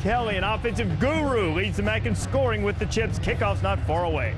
Kelly, an offensive guru, leads the MAC in scoring with the Chips. Kickoff's not far away.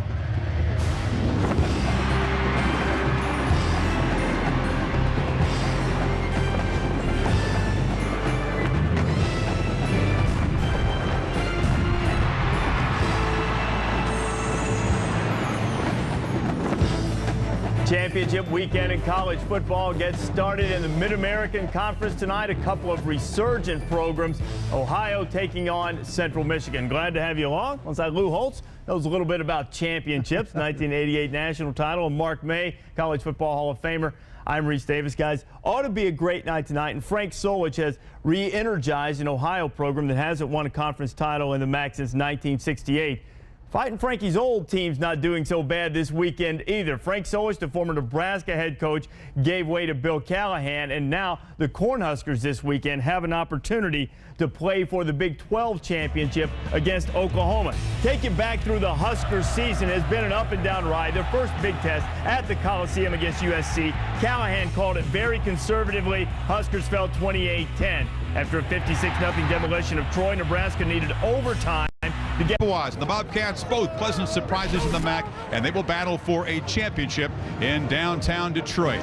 Championship weekend in college football gets started in the Mid-American Conference tonight. A couple of resurgent programs. Ohio taking on Central Michigan. Glad to have you along. Alongside Lou Holtz, knows a little bit about championships, 1988 national title, and Mark May, College Football Hall of Famer. I'm Reese Davis. Guys, ought to be a great night tonight, and Frank Solich has re-energized an Ohio program that hasn't won a conference title in the MAC since 1968. Fighting Frankie's old team's not doing so bad this weekend either. Frank Solich, the former Nebraska head coach, gave way to Bill Callahan, and now the Cornhuskers this weekend have an opportunity to play for the Big 12 championship against Oklahoma. Taking back through the Huskers season has been an up-and-down ride. Their first big test at the Coliseum against USC. Callahan called it very conservatively. Huskers fell 28-10. After a 56-0 demolition of Troy, Nebraska needed overtime to get. The Bobcats both pleasant surprises in the MAC, and they will battle for a championship in downtown Detroit.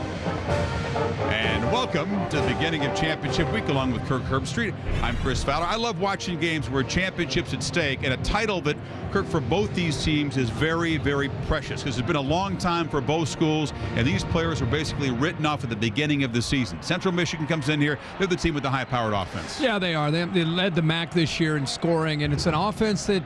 And welcome to the beginning of championship week along with Kirk Herbstreit. I'm Chris Fowler. I love watching games where championship's at stake, and a title that, Kirk, for both these teams is very, very precious because it's been a long time for both schools, and these players were basically written off at the beginning of the season. Central Michigan comes in here. They're the team with the high-powered offense. Yeah, they are. They led the MAC this year in scoring, and it's an offense that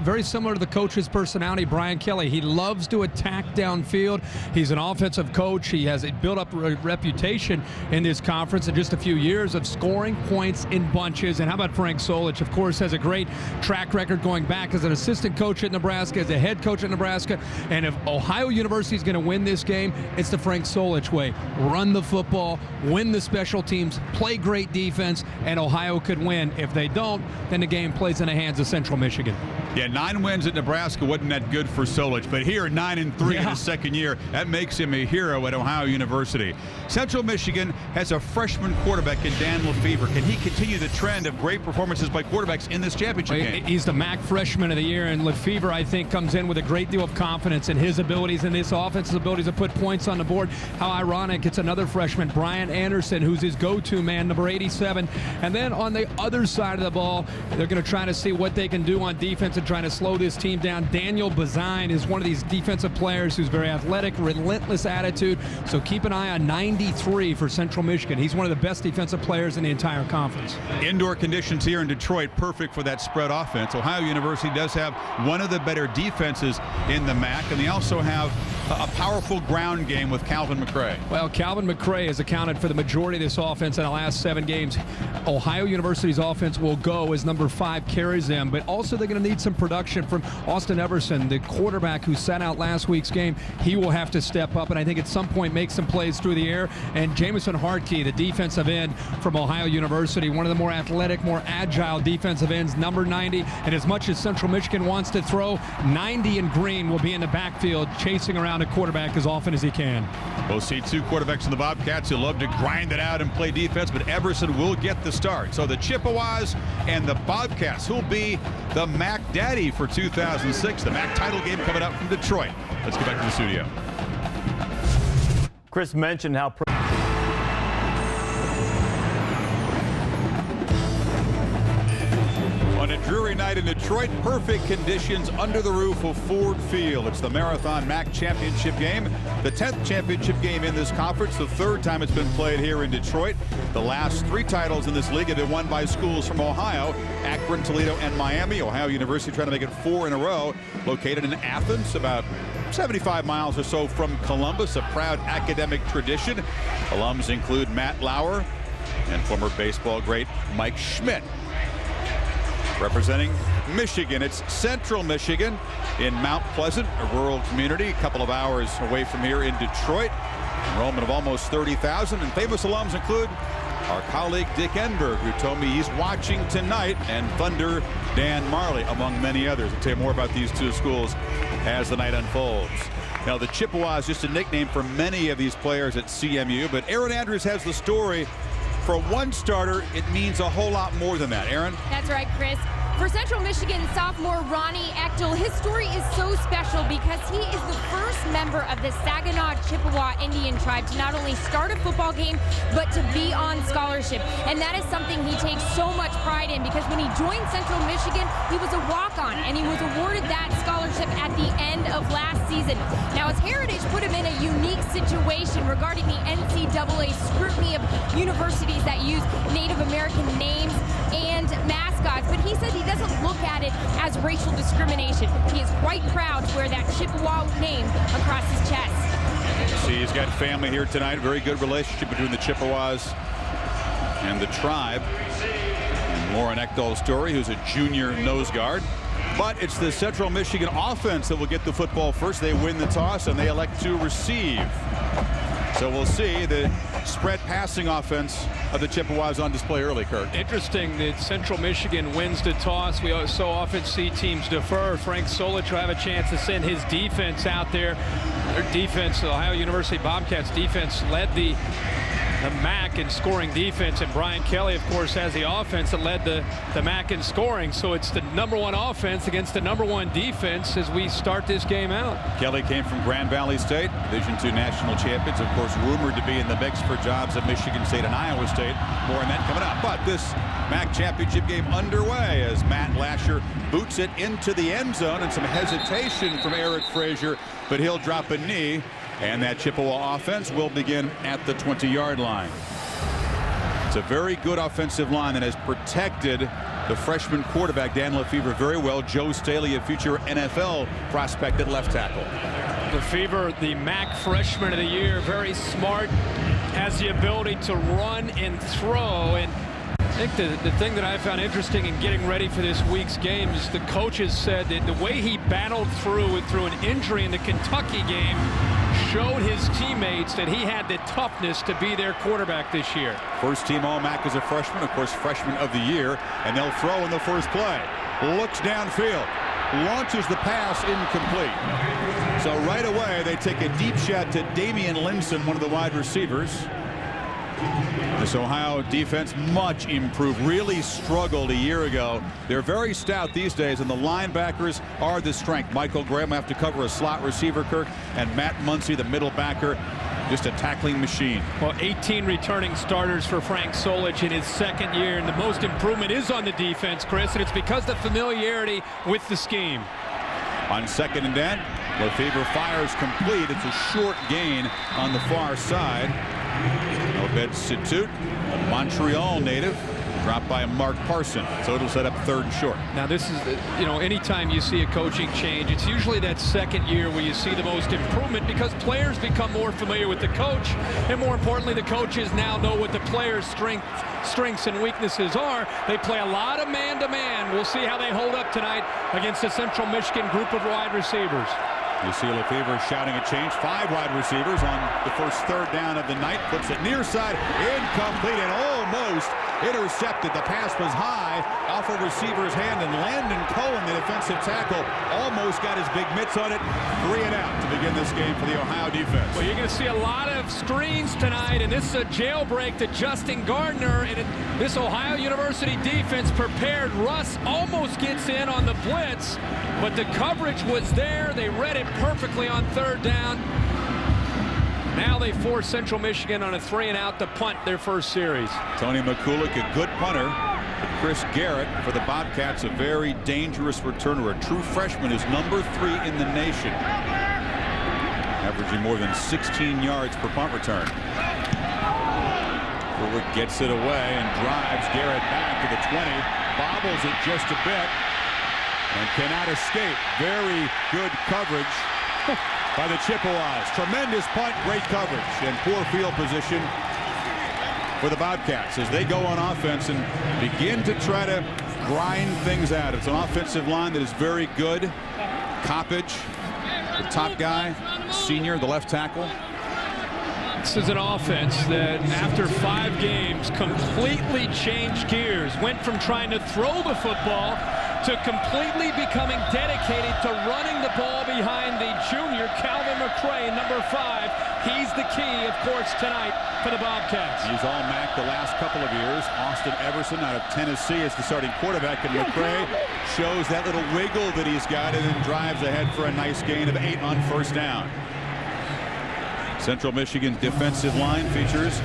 very similar to the coach's personality, Brian Kelly. He loves to attack downfield. He's an offensive coach. He has built up a reputation in this conference in just a few years of scoring points in bunches. And how about Frank Solich? Of course, has a great track record going back as an assistant coach at Nebraska, as a head coach at Nebraska. And if Ohio University is going to win this game, it's the Frank Solich way. Run the football, win the special teams, play great defense, and Ohio could win. If they don't, then the game plays in the hands of Central Michigan. Yeah, 9 wins at Nebraska wasn't that good for Solich, but here 9-3 in his second year, that makes him a hero at Ohio University. Central Michigan has a freshman quarterback in Dan Lefevre. Can he continue the trend of great performances by quarterbaks in this championship game? He's the MAC freshman of the year, and Lefevre, I think, comes in with a great deal of confidence in his abilities and this offense's abilities to put points on the board. How ironic, it's another freshman, Brian Anderson, who's his go-to man, number 87. And then on the other side of the ball, they're going to try to see what they can do on defense and trying to slow this team down. Daniel Bazine is one of these defensive players who's very athletic, relentless attitude. So keep an eye on 93 for Central Michigan. He's one of the best defensive players in the entire conference. Indoor conditions here in Detroit, perfect for that spread offense. Ohio University does have one of the better defenses in the MAC, and they also have a powerful ground game with Calvin McRae. Well, Calvin McRae has accounted for the majority of this offense in the last 7 games. Ohio University's offense will go as number 5 carries them, but also they're going to need some production from Austin Everson, the quarterback who sat out last week's game. He will have to step up and I think at some point make some plays through the air. And Jamison Hartke, the defensive end from Ohio University, one of the more athletic, more agile defensive ends, number 90. And as much as Central Michigan wants to throw, 90 and Green will be in the backfield chasing around a quarterback as often as he can. We'll see 2 quarterbacks in the Bobcats who love to grind it out and play defense, but Everson will get the start. So the Chippewas and the Bobcats, who'll be the MAC daddy for 2006, the MAC title game coming up from Detroit. Let's get back to the studio. Chris mentioned how on a dreary night in Detroit, perfect conditions under the roof of Ford Field. It's the Marathon MAC championship game, the 10th championship game in this conference, the 3rd time it's been played here in Detroit. The last 3 titles in this league have been won by schools from Ohio, Akron, Toledo, and Miami. Ohio University trying to make it 4 in a row, located in Athens, about 75 miles or so from Columbus, a proud academic tradition. Alums include Matt Lauer and former baseball great Mike Schmidt. Representing Michigan, it's Central Michigan in Mount Pleasant, a rural community a couple of hours away from here in Detroit. Enrollment of almost 30,000, and famous alums include our colleague Dick Enberg, who told me he's watching tonight, and Thunder Dan Marley, among many others. I'll tell you more about these 2 schools as the night unfolds. Now, the Chippewas, just a nickname for many of these players at CMU, but Aaron Andrews has the story for one starter, it means a whole lot more than that. Aaron? That's right, Chris. For Central Michigan sophomore Ronnie Echtel, his story is so special because he is the first member of the Saginaw Chippewa Indian tribe to not only start a football game, but to be on scholarship. And that is something he takes so much pride in, because when he joined Central Michigan, he was a walk-on, and he was awarded that scholarship at the end of last season. Now, his heritage put him in a unique situation regarding the NCAA scrutiny of universities that use Native American names and mascots, but he said he doesn't look at it as racial discrimination. He is quite proud to wear that Chippewa name across his chest. See, he's got family here tonight. Very good relationship between the Chippewas and the tribe. And Lauren Echtel's story, who's a junior nose guard. But it's the Central Michigan offense that will get the football first. They win the toss and they elect to receive. So we'll see the spread passing offense of the Chippewas on display early, Kirk. Interesting that Central Michigan wins the toss. We so often see teams defer. Frank Solich will have a chance to send his defense out there. Their defense, Ohio University Bobcats defense, led the MAC in scoring defense, and Brian Kelly, of course, has the offense that led the MAC in scoring. So it's the #1 offense against the #1 defense as we start this game out. Kelly came from Grand Valley State, Division II national champions, of course, rumored to be in the mix for jobs at Michigan State and Iowa State. More on that coming up. But this MAC championship game underway as Matt Lasher boots it into the end zone, and some hesitation from Eric Frazier, but he'll drop a knee. And that Chippewa offense will begin at the 20-yard line. It's a very good offensive line that has protected the freshman quarterback, Dan Lefevre, very well. Joe Staley, a future NFL prospect at left tackle. Lefevre, the MAC freshman of the year, very smart, has the ability to run and throw. And I think the thing that I found interesting in getting ready for this week's game is the coaches said that the way he battled through an injury in the Kentucky game showed his teammates that he had the toughness to be their quarterback this year. First team All-MAC as a freshman, of course, freshman of the year, and they'll throw in the first play. Looks downfield, launches the pass incomplete. So right away they take a deep shot to Damian Linson, one of the wide receivers. This Ohio defense much improved, really struggled a year ago. They're very stout these days, and the linebackers are the strength. Michael Graham will have to cover a slot receiver, Kirk, and Matt Muncy, the middle backer, just a tackling machine. Well, 18 returning starters for Frank Solich in his second year, and the most improvement is on the defense, Chris, and it's because of the familiarity with the scheme. On 2nd and 10, Lefevre fires complete. It's a short gain on the far side. Obed Situt, a Montreal native, dropped by Mark Parson. So it'll set up 3rd and short. Now this is, anytime you see a coaching change, it's usually that second year where you see the most improvement, because players become more familiar with the coach, and more importantly, the coaches now know what the players' strengths and weaknesses are. They play a lot of man-to-man. We'll see how they hold up tonight against the Central Michigan group of wide receivers. You see Lefevre shouting a change. 5 wide receivers on the first 3rd down of the night. Flips it near side. Incomplete and almost intercepted. The pass was high off a receiver's hand, and Landon Cohen, the defensive tackle, almost got his big mitts on it. 3 and out to begin this game for the Ohio defense. Well, you're going to see a lot of screens tonight, and this is a jailbreak to Justin Gardner, and this Ohio University defense prepared. Russ almost gets in on the blitz, but the coverage was there. They read it perfectly on 3rd down. Now they force Central Michigan on a 3 and out to punt their first series. Tony McCulloch, a good punter. Chris Garrett for the Bobcats, a very dangerous returner, a true freshman, who's number 3 in the nation, averaging more than 16 yards per punt return. Forward gets it away and drives Garrett back to the 20, bobbles it just a bit, and cannot escape. Very good coverage by the Chippewas. Tremendous punt, great coverage, and poor field position for the Bobcats as they go on offense and begin to try to grind things out. It's an offensive line that is very good. Coppage, the top guy, senior, the left tackle. This is an offense that, after 5 games, completely changed gears. Went from trying to throw the football to completely becoming dedicated to running the ball behind the junior Calvin McRae, number 5. He's the key, of course, tonight for the Bobcats. He's all MAC the last couple of years. Austin Everson out of Tennessee is the starting quarterback, and McCray shows that little wiggle that he's got and then drives ahead for a nice gain of 8 on first down. Central Michigan's defensive line features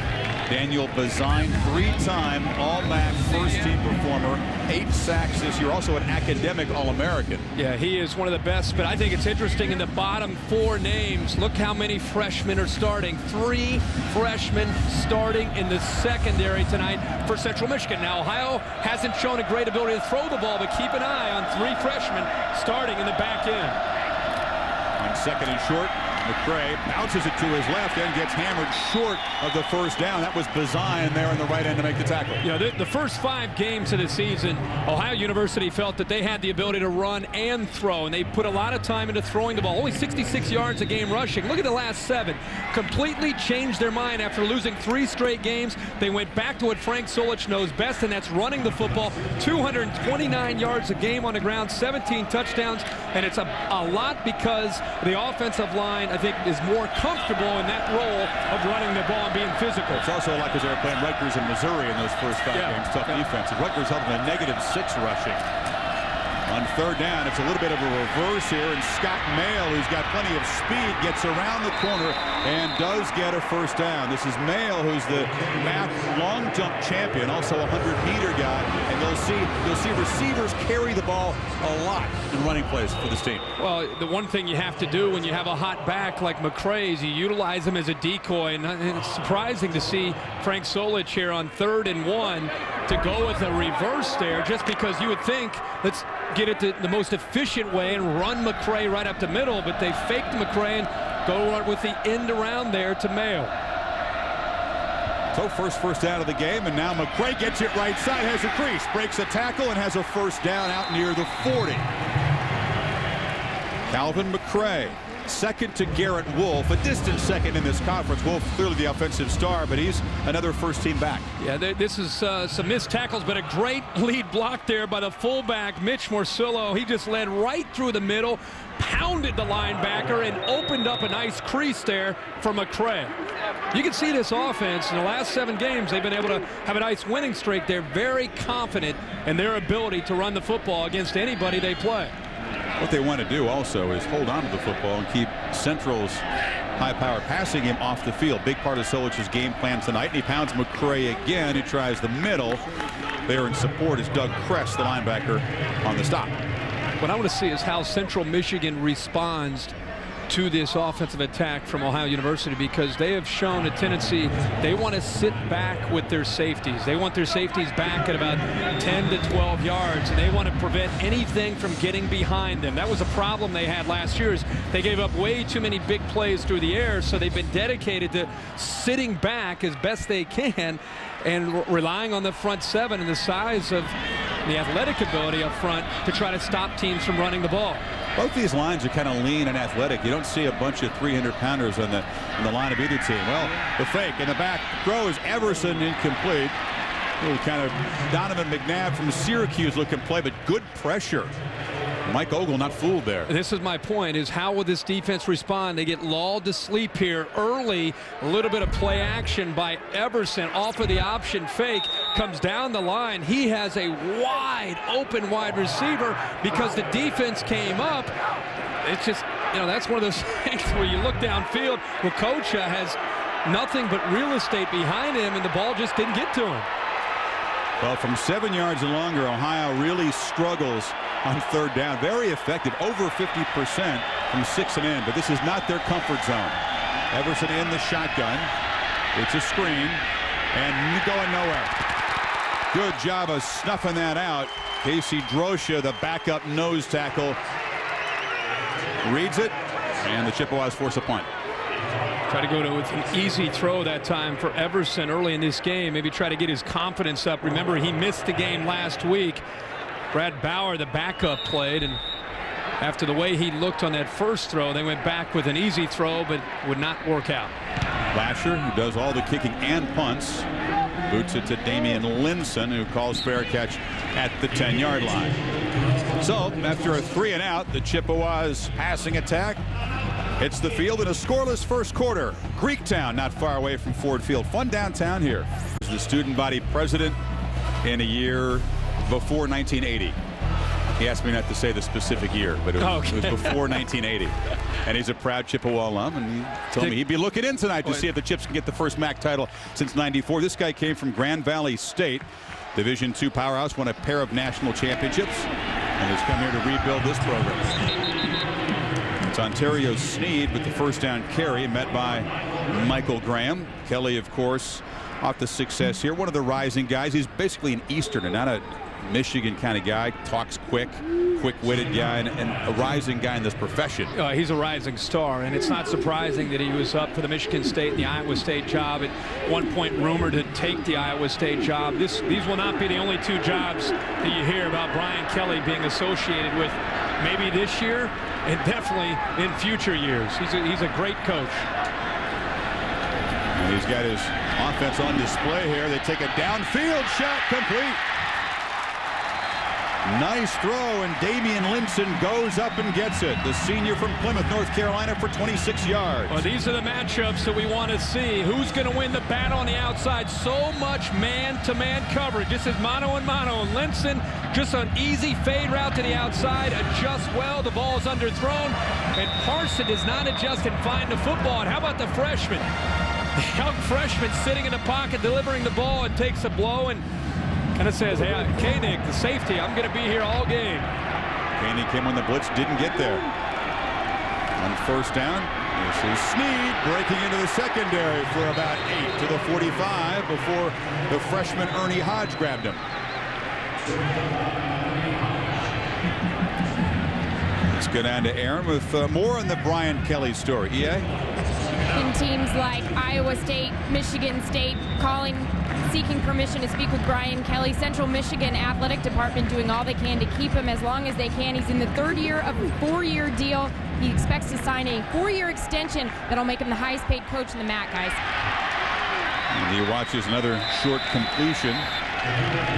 Daniel Bazine, 3-time All-MAC first-team performer, 8 sacks this year, also an academic All-American. Yeah, he is one of the best, but I think it's interesting in the bottom 4 names. Look how many freshmen are starting. 3 freshmen starting in the secondary tonight for Central Michigan. Now, Ohio hasn't shown a great ability to throw the ball, but keep an eye on 3 freshmen starting in the back end. On second and short, McCray bounces it to his left and gets hammered short of the first down. That was Bazine there on the right end to make the tackle. Yeah, the first 5 games of the season, Ohio University felt that they had the ability to run and throw, and they put a lot of time into throwing the ball. Only 66 yards a game rushing. Look at the last 7. Completely changed their mind after losing 3 straight games. They went back to what Frank Solich knows best, and that's running the football. 229 yards a game on the ground, 17 touchdowns, and it's a lot because the offensive line, I think, is more comfortable in that role of running the ball and being physical. It's also like because they were playing Rutgers and Missouri in those first 5 games. Tough defense. And Rutgers held them a -6 rushing. On third down, it's a little bit of a reverse here, and Scott Mail, who's got plenty of speed, gets around the corner and does get a first down. This is Mail, who's the MAC long jump champion, also a 100-meter guy, and you'll see receivers carry the ball a lot in running plays for this team. Well, the one thing you have to do when you have a hot back like McCray is you utilize him as a decoy, and it's surprising to see Frank Solich here on 3rd and 1 to go with a reverse there, just because you would think, let's get it to the most efficient way and run McCray right up the middle, but they faked McCray and go with the end around there to Mayo. So first down of the game, and now McCray gets it right side, has a crease, breaks a tackle, and has a first down out near the 40. Calvin McCray, second to Garrett Wolf, a distant second in this conference. Wolf clearly the offensive star, but he's another first-team back. Yeah, this is some missed tackles, but a great lead block there by the fullback, Mitch Morcillo. He just led right through the middle, pounded the linebacker, and opened up a nice crease there for McCray. You can see this offense in the last 7 games. They've been able to have a nice winning streak. They're very confident in their ability to run the football against anybody they play. What they want to do also is hold on to the football and keep Central's high-power passing game off the field. Big part of Solich's game plan tonight. And he pounds McCray again. He tries the middle. There in support is Doug Kress, the linebacker, on the stop. What I want to see is how Central Michigan responds to this offensive attack from Ohio University, because they have shown a tendency, they want to sit back with their safeties. They want their safeties back at about 10 to 12 yards, and they want to prevent anything from getting behind them. That was a problem they had last year, is they gave up way too many big plays through the air, so they've been dedicated to sitting back as best they can and relying on the front 7 and the size of the athletic ability up front to try to stop teams from running the ball. Both these lines are kind of lean and athletic. You don't see a bunch of 300-pounders on the line of either team. Well, the fake in the back throw is Everson, incomplete. Little kind of Donovan McNabb from Syracuse looking play, but good pressure. Mike Ogle not fooled there. This is my point, is how will this defense respond? They get lulled to sleep here early. A little bit of play action by Everson off of the option fake. Comes down the line. He has a open wide receiver because the defense came up. It's just, that's one of those things where you look downfield. Wakocha has nothing but real estate behind him, and the ball just didn't get to him. Well, from 7 yards and longer, Ohio really struggles on third down. Very effective, over 50% from 6 and in, but this is not their comfort zone. Everson in the shotgun. It's a screen, and going nowhere. Good job of snuffing that out. Casey Drosha, the backup nose tackle, reads it, and the Chippewas force a punt. Try to go with an easy throw that time for Everson early in this game. Maybe try to get his confidence up. Remember, he missed the game last week. Brad Bauer, the backup, played, and after the way he looked on that first throw, they went back with an easy throw, but would not work out. Lasher, who does all the kicking and punts, boots it to Damian Linson, who calls fair catch at the 10-yard line. So after a 3 and out, the Chippewas passing attack It's the field in a scoreless first quarter. Greektown, not far away from Ford Field. Fun downtown here. The student body president in a year before 1980. He asked me not to say the specific year, but it was before 1980. And he's a proud Chippewa alum, and he told me he'd be looking in tonight to see if the Chips can get the first MAC title since '94. This guy came from Grand Valley State, Division II powerhouse, won a pair of national championships, and has come here to rebuild this program. It's Ontario Sneed with the first down carry, met by Michael Graham. Kelly, of course, off the success here. One of the rising guys. He's basically an Easterner, not a Michigan kind of guy. Talks quick-witted guy, and a rising guy in this profession. He's a rising star, and it's not surprising that he was up for the Michigan State and the Iowa State job. At one point rumored to take the Iowa State job. These will not be the only two jobs that you hear about Brian Kelly being associated with, maybe this year and definitely in future years. He's a great coach. And he's got his offense on display here. They take a downfield shot, complete. Nice throw, and Damian Linson goes up and gets it. The senior from Plymouth, North Carolina, for 26 yards. Well, these are the matchups that we want to see. Who's going to win the battle on the outside? So much man-to-man coverage. This is mano and mano. Linson, just an easy fade route to the outside. Adjusts well. The ball is underthrown. And Parson does not adjust and find the football. And how about the freshman? The young freshman sitting in the pocket, delivering the ball, and takes a blow and kind of says, hey, Koenig, the safety, I'm going to be here all game. Koenig came when the blitz didn't get there. On first down, this is Sneed breaking into the secondary for about 8 to the 45 before the freshman Ernie Hodge grabbed him. Let's go down to Aaron with more on the Brian Kelly story. EA? In teams like Iowa State, Michigan State seeking permission to speak with Brian Kelly. Central Michigan Athletic Department doing all they can to keep him as long as they can. He's in the third year of a 4-year deal. He expects to sign a 4-year extension that'll make him the highest paid coach in the MAC, guys. And he watches another short completion.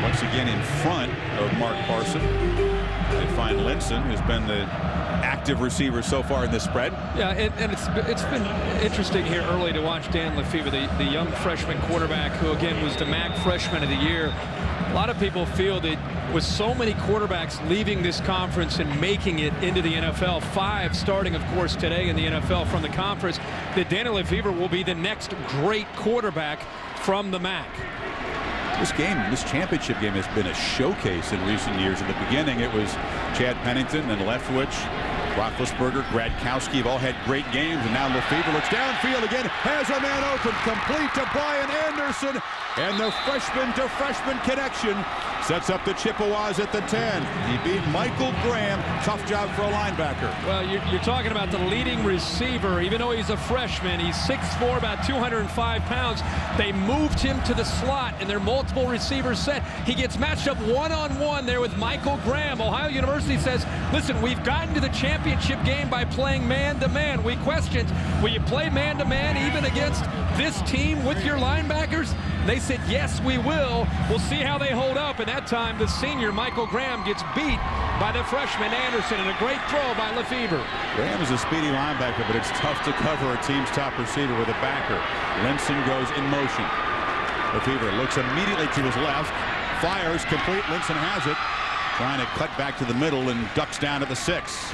Once again in front of Mark Parson. They find Linson, who's been the active receiver so far in this spread. Yeah, and it's been interesting here early to watch Dan Lefebvre, the young freshman quarterback who, again, was the MAC Freshman of the Year. A lot of people feel that with so many quarterbacks leaving this conference and making it into the NFL, 5 starting, of course, today in the NFL from the conference, that Dan Lefebvre will be the next great quarterback from the MAC. This championship game has been a showcase in recent years. In the beginning, it was Chad Pennington and Leftwich, Roethlisberger, Gradkowski have all had great games, and now Lefebvre looks downfield again, has a man open, complete to Brian Anderson, and the freshman-to-freshman connection sets up the Chippewas at the 10. He beat Michael Graham. Tough job for a linebacker. Well, you're talking about the leading receiver. Even though he's a freshman, he's 6'4", about 205 pounds. They moved him to the slot in their multiple receiver set. He gets matched up one-on-one there with Michael Graham. Ohio University says, listen, we've gotten to the championship game by playing man-to-man. We questioned, will you play man-to-man even against this team with your linebackers? They said, yes, we will. We'll see how they hold up. And that time, the senior, Michael Graham, gets beat by the freshman Anderson, and a great throw by Lefebvre. Graham is a speedy linebacker, but it's tough to cover a team's top receiver with a backer. Linson goes in motion. Lefebvre looks immediately to his left, fires, complete. Linson has it, trying to cut back to the middle and ducks down to the 6.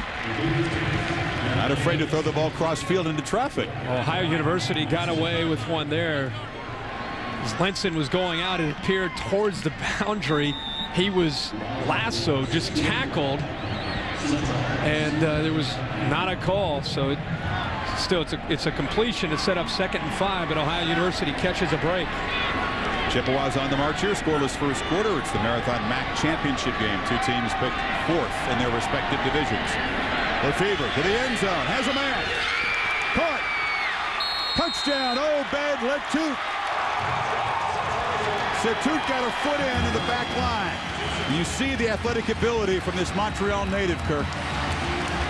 Not afraid to throw the ball cross field into traffic. Ohio University got away with one there. As Linson was going out, it appeared towards the boundary. He was lassoed, just tackled, and there was not a call. So it's a completion to set up 2nd and 5, but Ohio University catches a break. Chippewas on the march here, scoreless first quarter. It's the Marathon MAC Championship game. 2 teams picked 4th in their respective divisions. Lefebvre to the end zone, has a man. Caught. Touchdown, Obed Latoute. Latoute got a foot in the back line. You see the athletic ability from this Montreal native, Kirk.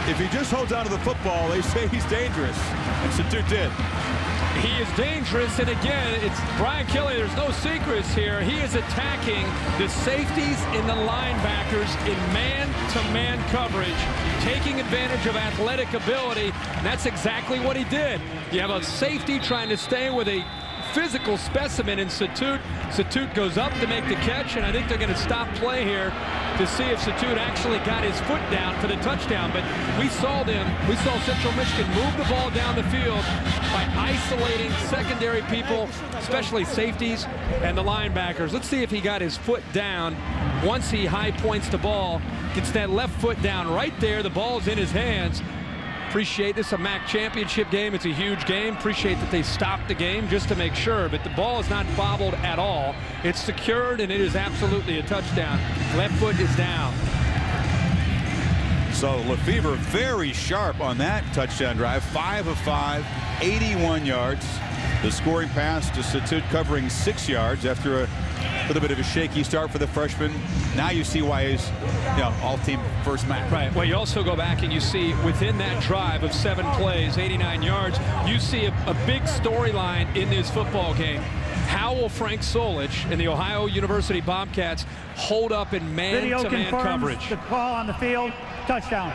If he just holds on to the football, they say he's dangerous. And Latoute did. He is dangerous, and again, it's Brian Kelly. There's no secrets here. He is attacking the safeties and the linebackers in man-to-man coverage, taking advantage of athletic ability, and that's exactly what he did. You have a safety trying to stay with a physical specimen in Satut. Satut goes up to make the catch, and I think they're going to stop play here to see if Satut actually got his foot down for the touchdown. But we saw Central Michigan move the ball down the field by isolating secondary people, especially safeties and the linebackers. Let's see if he got his foot down. Once he high points the ball, gets that left foot down right there. The ball's in his hands. Appreciate this, a MAC championship game. It's a huge game. Appreciate that they stopped the game just to make sure, but the ball is not bobbled at all. It's secured, and it is absolutely a touchdown. Left foot is down. So Lefevre very sharp on that touchdown drive. 5 of 5, 81 yards. The scoring pass to Satut covering 6 yards after a little bit of a shaky start for the freshman. Now you see why he's, all-team first MAC. Right. Well, you also go back and you see within that drive of 7 plays, 89 yards, you see a big storyline in this football game. How will Frank Solich and the Ohio University Bobcats hold up in man-to-man coverage? The call on the field, touchdown.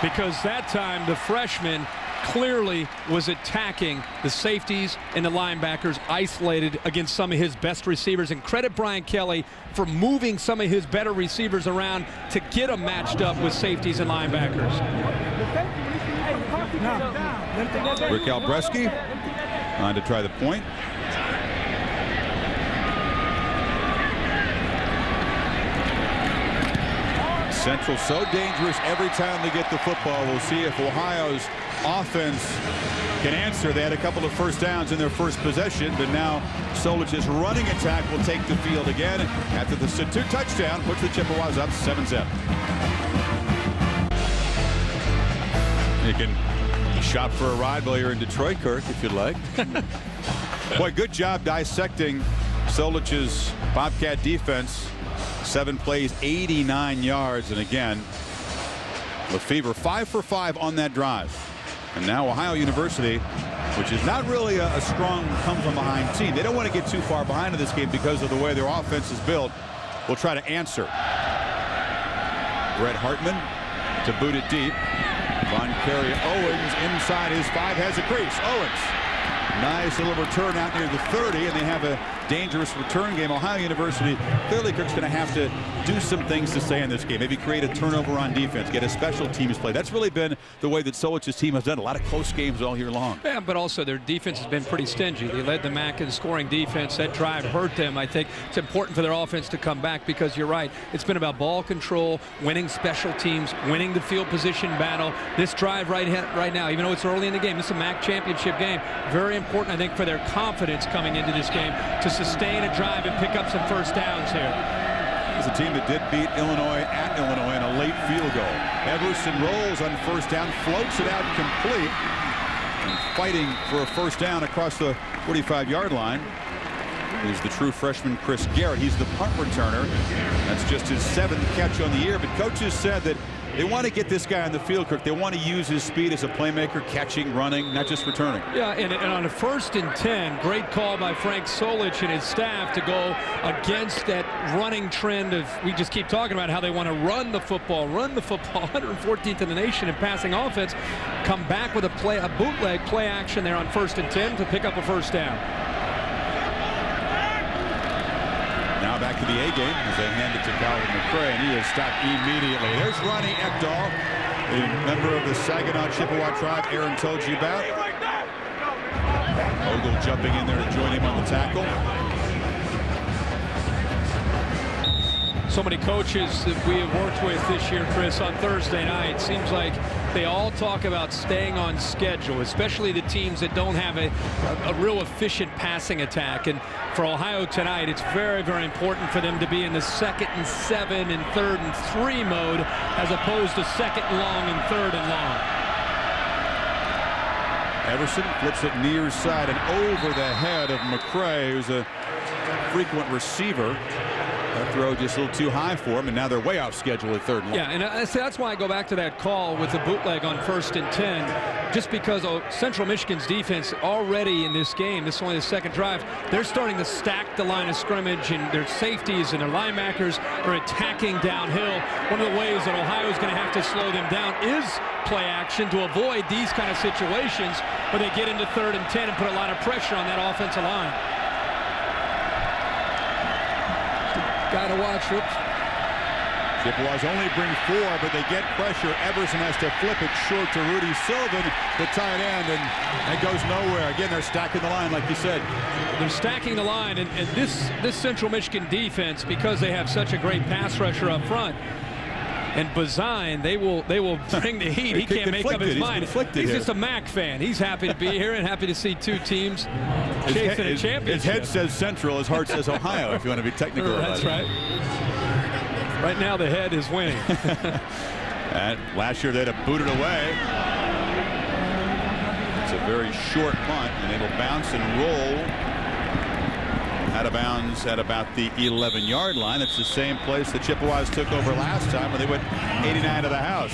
Because that time the freshman clearly was attacking the safeties and the linebackers, isolated against some of his best receivers. And credit Brian Kelly for moving some of his better receivers around to get them matched up with safeties and linebackers. Rick Albreski on to try the point. Central so dangerous every time they get the football. We'll see if Ohio's offense can answer. They had a couple of first downs in their first possession, but now Solich's running attack will take the field again after the Satut touchdown puts the Chippewas up 7-7. You can shop for a ride while you're in Detroit, Kirk, if you'd like. Boy, good job dissecting Solich's Bobcat defense. 7 plays, 89 yards, and again, Lefevre 5 for 5 on that drive. And now Ohio University, which is not really a strong come-from-behind team. They don't want to get too far behind in this game because of the way their offense is built. Will try to answer. Brett Hartman to boot it deep. Von Carey Owens inside his 5 has a crease. Owens. Nice little return out near the 30, and they have a dangerous return game. Ohio University, clearly Kirk's going to have to do some things to stay in this game. Maybe create a turnover on defense, get a special teams play. That's really been the way that Solich's team has done a lot of close games all year long. Yeah, but also their defense has been pretty stingy. They led the MAC in scoring defense. That drive hurt them. I think it's important for their offense to come back because you're right. It's been about ball control, winning special teams, winning the field position battle. This drive right now, even though it's early in the game, this is a MAC championship game. Very important, I think, for their confidence coming into this game to sustain a drive and pick up some first downs here. It's a team that did beat Illinois at Illinois in a late field goal. Everson rolls on first down, floats it out complete, and fighting for a first down across the 45-yard line is the true freshman Chris Garrett. He's the punt returner. That's just his 7th catch on the year, but coaches said that they want to get this guy on the field, Kirk. They want to use his speed as a playmaker, catching, running, not just returning. Yeah, and on a 1st and 10, great call by Frank Solich and his staff to go against that running trend of, we just keep talking about how they want to run the football, 114th in the nation in passing offense. Come back with a bootleg play action there on 1st and 10 to pick up a first down. Now back to the A game as they hand it to Calvin McCray, and he is stopped immediately. There's Ronnie Ekdahl, a member of the Saginaw Chippewa tribe Aaron told you about. Ogle jumping in there to join him on the tackle. So many coaches that we have worked with this year, Chris, on Thursday night. Seems like they all talk about staying on schedule, especially the teams that don't have a real efficient passing attack. And for Ohio tonight, it's very, very important for them to be in the 2nd and 7 and 3rd and 3 mode as opposed to 2nd and long and 3rd and long. Everson flips it near side and over the head of McCray, who's a frequent receiver. That throw just a little too high for him, and now they're way off schedule at 3rd and long. Yeah, and that's why I go back to that call with the bootleg on 1st and 10, just because Central Michigan's defense already in this game, this is only the 2nd drive, they're starting to stack the line of scrimmage, and their safeties and their linebackers are attacking downhill. One of the ways that Ohio is going to have to slow them down is play action to avoid these kind of situations where they get into 3rd and 10 and put a lot of pressure on that offensive line. Got to watch. Oops. Chippewas only bring 4, but they get pressure. Everson has to flip it short to Rudy Sylvan, the tight end, and it goes nowhere. Again, they're stacking the line, like you said. They're stacking the line, and this Central Michigan defense, because they have such a great pass rusher up front, and Bazine, they will bring the heat. He can't make up his mind. He's just a MAC fan. He's happy to be here and happy to see 2 teams chasing a championship. His head says Central, his heart says Ohio, if you want to be technical about it. That's right. Right now the head is winning. And last year they'd have booted away. It's a very short punt, and it'll bounce and roll out of bounds at about the 11-yard line. It's the same place the Chippewas took over last time when they went 89 to the house.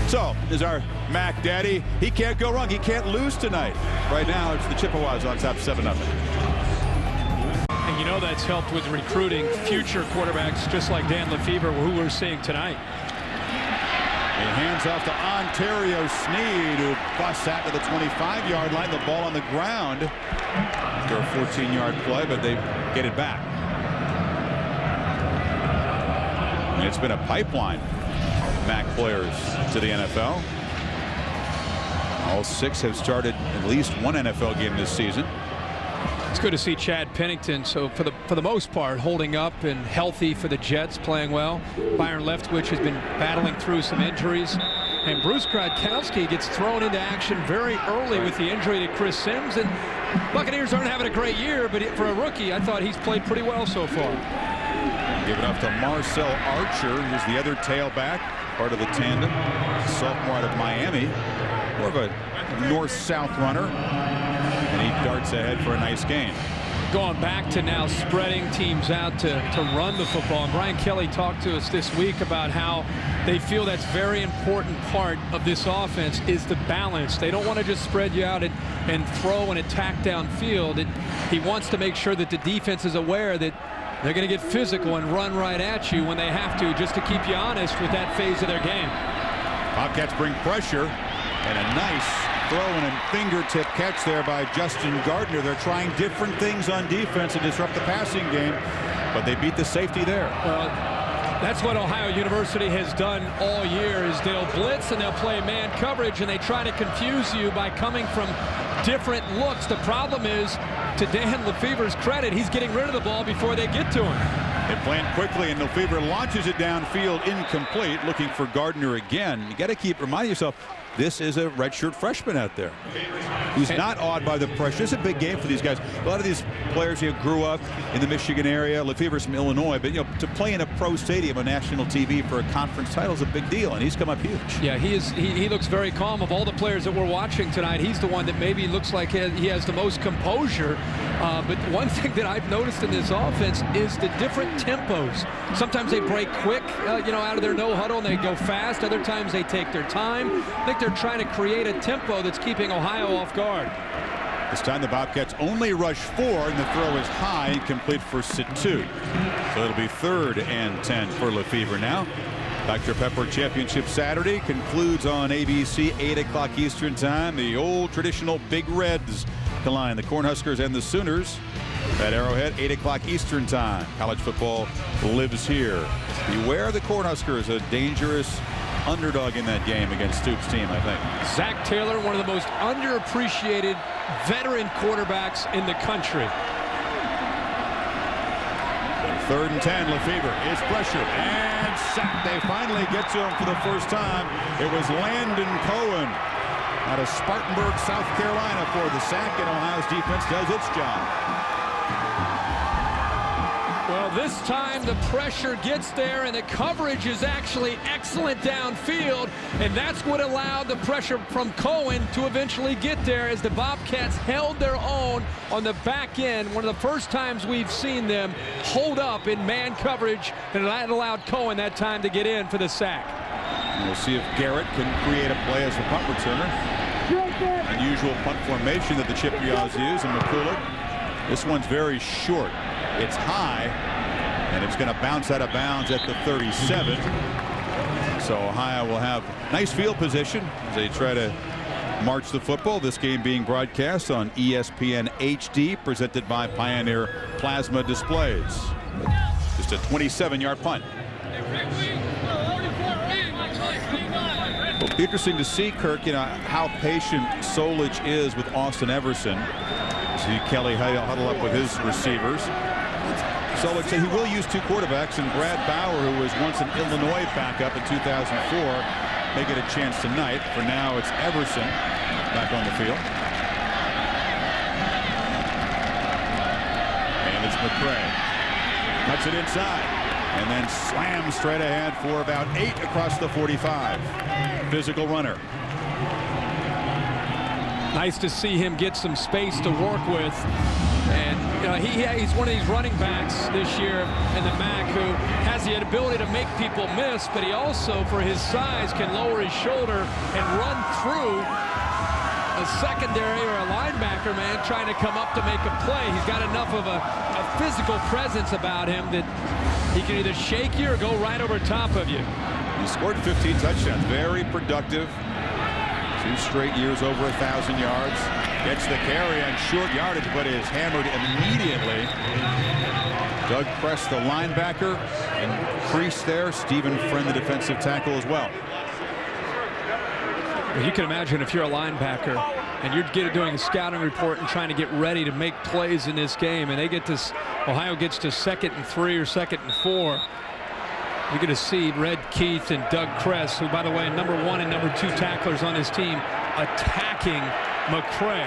So is our Mac Daddy. He can't go wrong. He can't lose tonight. Right now it's the Chippewas on top 7-0. And you know that's helped with recruiting future quarterbacks just like Dan Lefebvre, who we're seeing tonight. He hands off to Ontario Sneed, who busts out to the 25-yard line. The ball on the ground after a 14-yard play, but they get it back. And it's been a pipeline of MAC players to the NFL. All 6 have started at least one NFL game this season. It's good to see Chad Pennington, so for the most part, holding up and healthy for the Jets, playing well. Byron Leftwich has been battling through some injuries. And Bruce Gradkowski gets thrown into action very early with the injury to Chris Sims. And Buccaneers aren't having a great year, but for a rookie, I thought he's played pretty well so far. Give it off to Marcel Archer, who's the other tailback, part of the tandem. Sophomore out of Miami. More of a north-south runner. And he darts ahead for a nice gain. Going back to now spreading teams out to run the football. And Brian Kelly talked to us this week about how they feel that's very important part of this offense is the balance. They don't want to just spread you out and throw and attack downfield. He wants to make sure that the defense is aware that they're going to get physical and run right at you when they have to, just to keep you honest with that phase of their game. Bobcats bring pressure, and a nice throw and fingertip catch there by Justin Gardner. They're trying different things on defense to disrupt the passing game, but they beat the safety there. Well, that's what Ohio University has done all year, is they'll blitz and they'll play man coverage, and they try to confuse you by coming from different looks. The problem is, to Dan Lefebvre's credit, he's getting rid of the ball before they get to him. They plan quickly, and Lefebvre launches it downfield, incomplete, looking for Gardner again. You got to keep reminding yourself, this is a redshirt freshman out there who's not awed by the pressure. It's a big game for these guys. A lot of these players here grew up in the Michigan area. Lefebvre's from Illinois, but to play in a pro stadium on national TV for a conference title is a big deal, and he's come up huge. Yeah, he looks very calm. Of all the players that we're watching tonight, he's the one that maybe looks like he has the most composure. But one thing that I've noticed in this offense is the different tempos. Sometimes they break quick, out of their no huddle, and they go fast. Other times they take their time. I think they're trying to create a tempo that's keeping Ohio off guard. This time the Bobcats only rush 4, and the throw is high and complete for Situ. So it'll be 3rd and 10 for Lefebvre now. Dr. Pepper Championship Saturday concludes on ABC, 8 o'clock Eastern time. The old traditional Big Reds collide, the Cornhuskers and the Sooners at Arrowhead, 8 o'clock Eastern time. College football lives here. Beware the Cornhuskers, a dangerous underdog in that game against Stoops' team, I think. Zach Taylor, one of the most underappreciated veteran quarterbacks in the country. 3rd and 10, Lefebvre is pressured and sacked. They finally get to him for the first time. It was Landon Cohen out of Spartanburg, South Carolina for the sack, and Ohio's defense does its job. Well, Well, this time the pressure gets there, and the coverage is actually excellent downfield, and that's what allowed the pressure from Cohen to eventually get there as the Bobcats held their own on the back end. One of the first times we've seen them hold up in man coverage, and that allowed Cohen that time to get in for the sack. We'll see if Garrett can create a play as a punt returner. Unusual punt formation that the Chippewas use, and McCulloch. This one's very short. It's high, and it's going to bounce out of bounds at the 37. So Ohio will have nice field position as they try to march the football. This game being broadcast on ESPN HD, presented by Pioneer Plasma Displays. Just a 27-yard punt. Well, interesting to see, Kirk, how patient Solich is with Austin Everson. See Kelly huddle up with his receivers. Solich said he will use two quarterbacks, and Brad Bauer, who was once an Illinois backup in 2004, may get a chance tonight. For now, it's Everson back on the field. And it's McCray. Cuts it inside, and then slams straight ahead for about 8 across the 45. Physical runner. Nice to see him get some space to work with. And he's one of these running backs this year in the MAC who has the ability to make people miss, but he also, for his size, can lower his shoulder and run through a secondary or a linebacker man trying to come up to make a play. He's got enough of a physical presence about him that he can either shake you or go right over top of you. He scored 15 touchdowns. Very productive. 2 straight years over 1,000 yards. Gets the carry on short yardage, but is hammered immediately. Doug Kress, the linebacker, and crease there. Stephen Friend, the defensive tackle, as well. Well, you can imagine if you're a linebacker and you're doing a scouting report and trying to get ready to make plays in this game, and they get this, Ohio gets to 2nd and 3 or 2nd and 4. You're going to see Red Keith and Doug Kress, who, by the way, number 1 and number 2 tacklers on his team, attacking McCray.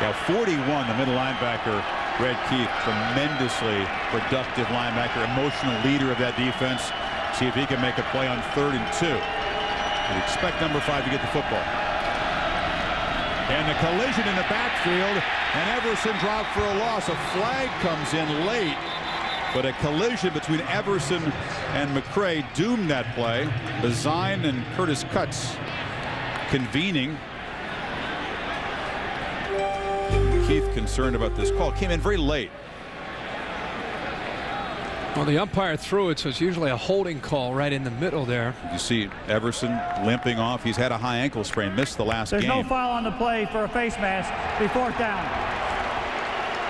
Yeah, 41, the middle linebacker, Red Keith, tremendously productive linebacker, emotional leader of that defense. See if he can make a play on 3rd and 2. We expect number 5 to get the football. And the collision in the backfield, and Everson dropped for a loss. A flag comes in late. But a collision between Everson and McCray doomed that play. Bazine and Curtis Cutts convening. Keith concerned about this call. Came in very late. Well, the umpire threw it, so it's usually a holding call right in the middle there. You see Everson limping off. He's had a high ankle sprain. Missed the last game. There's no foul on the play for a face mask. Be 4th down.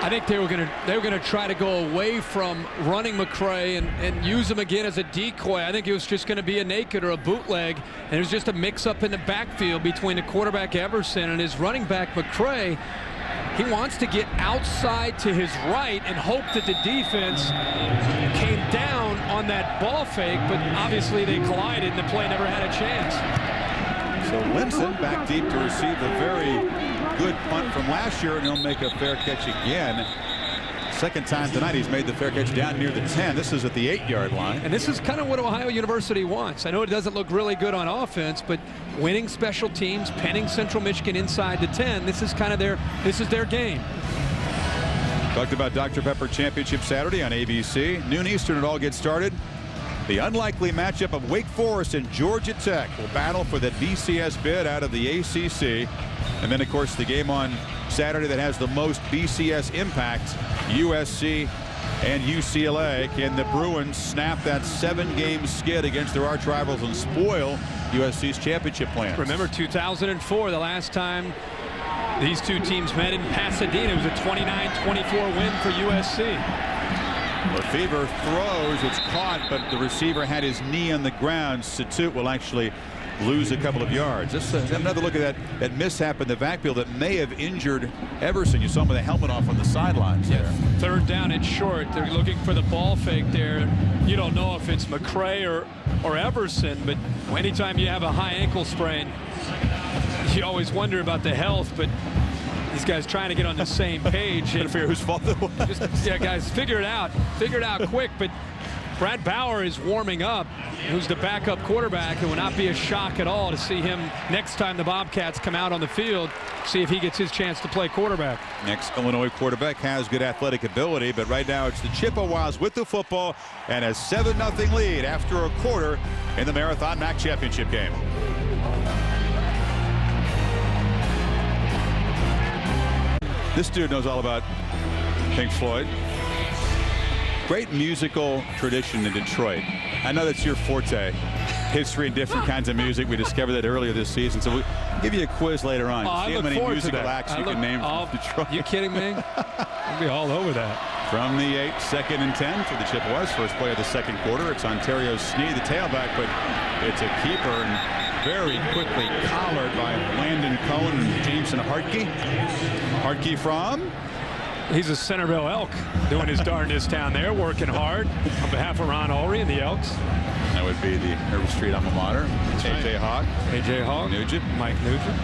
I think they were gonna try to go away from running McCray and use him again as a decoy. I think it was just going to be a naked or a bootleg, and it was just a mix-up in the backfield between the quarterback Everson and his running back McCray. He wants to get outside to his right and hope that the defense came down on that ball fake, but obviously they collided and the play never had a chance. So Linson back deep to receive a very good punt from last year, and he'll make a fair catch again. Second time tonight he's made the fair catch down near the 10. This is at the 8-yard line. And this is kind of what Ohio University wants. I know it doesn't look really good on offense, but winning special teams, penning Central Michigan inside the 10, this is kind of their game. Talked about Dr. Pepper Championship Saturday on ABC. Noon Eastern it all gets started. The unlikely matchup of Wake Forest and Georgia Tech will battle for the BCS bid out of the ACC. And then, of course, the game on Saturday that has the most BCS impact, USC and UCLA. Can the Bruins snap that 7-game skid against their arch rivals and spoil USC's championship plans? Remember 2004, the last time these two teams met in Pasadena. It was a 29-24 win for USC. Lefevre throws, it's caught, but the receiver had his knee on the ground. Satut will actually lose a couple of yards. Just another look at that mishap in the backfield that may have injured Everson. You saw him with a helmet off on the sidelines there. 3rd down and short. They're looking for the ball fake there. You don't know if it's McCray or Everson, but anytime you have a high ankle sprain, you always wonder about the health, but These guys trying to get on the same page. Trying to figure whose fault it was. Yeah, guys, figure it out. Figure it out quick. But Brad Bauer is warming up, who's the backup quarterback. It would not be a shock at all to see him next time the Bobcats come out on the field, see if he gets his chance to play quarterback. Next Illinois quarterback has good athletic ability, but right now it's the Chippewas with the football and a 7-0 lead after a quarter in the Marathon MAC championship game. This dude knows all about Pink Floyd. Great musical tradition in Detroit. I know that's your forte. History and different kinds of music. We discovered that earlier this season. So we'll give you a quiz later on. Oh, See how many musical acts you can name from Detroit. You kidding me? I'll be all over that. From the 8, 2nd and 10 for the Chippewas. First play of the second quarter. It's Ontario Sneed, the tailback, but it's a keeper and very quickly collared by Landon Cohen and Jameson Hartke. Hartke from? He's a Centerville Elk doing his darndest down there, working hard on behalf of Ron Ulrey and the Elks. That would be the Herb Street alma mater. A.J. Hawk. A.J. Hawk. Nugent. Mike Nugent.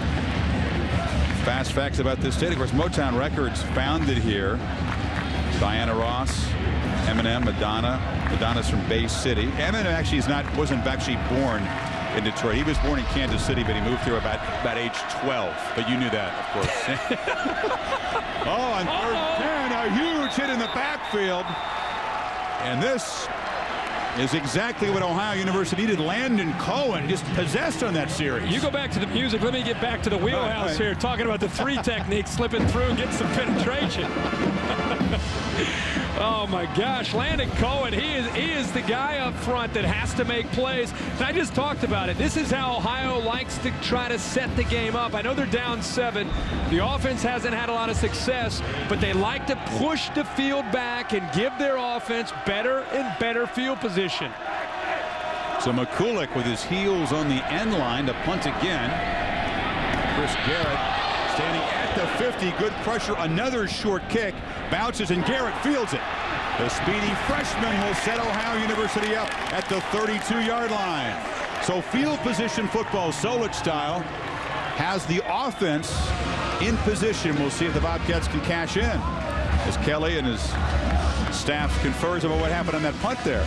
Fast facts about this state. Of course, Motown Records founded here. Diana Ross, Eminem, Madonna. Madonna's from Bay City. Eminem actually wasn't actually born in Detroit. He was born in Kansas City, but he moved here about age 12. But you knew that, of course. Oh, on 3rd and 10, a huge hit in the backfield. And this is exactly what Ohio University needed. Landon Cohen just possessed on that series. You go back to the music. Let me get back to the wheelhouse here, talking about the 3 technique, slipping through and getting some penetration. Oh my gosh, Landon Cohen, he is the guy up front that has to make plays. And I just talked about it. This is how Ohio likes to try to set the game up. I know they're down 7. The offense hasn't had a lot of success, but they like to push the field back and give their offense better and better field position. So McCulloch with his heels on the end line to punt again. Chris Garrett standing at the 50. Good pressure. Another short kick. Bounces and Garrett fields it. The speedy freshman will set Ohio University up at the 32-yard line. So field position football, Solich style, has the offense in position. We'll see if the Bobcats can cash in as Kelly and his staff confers about what happened on that punt there.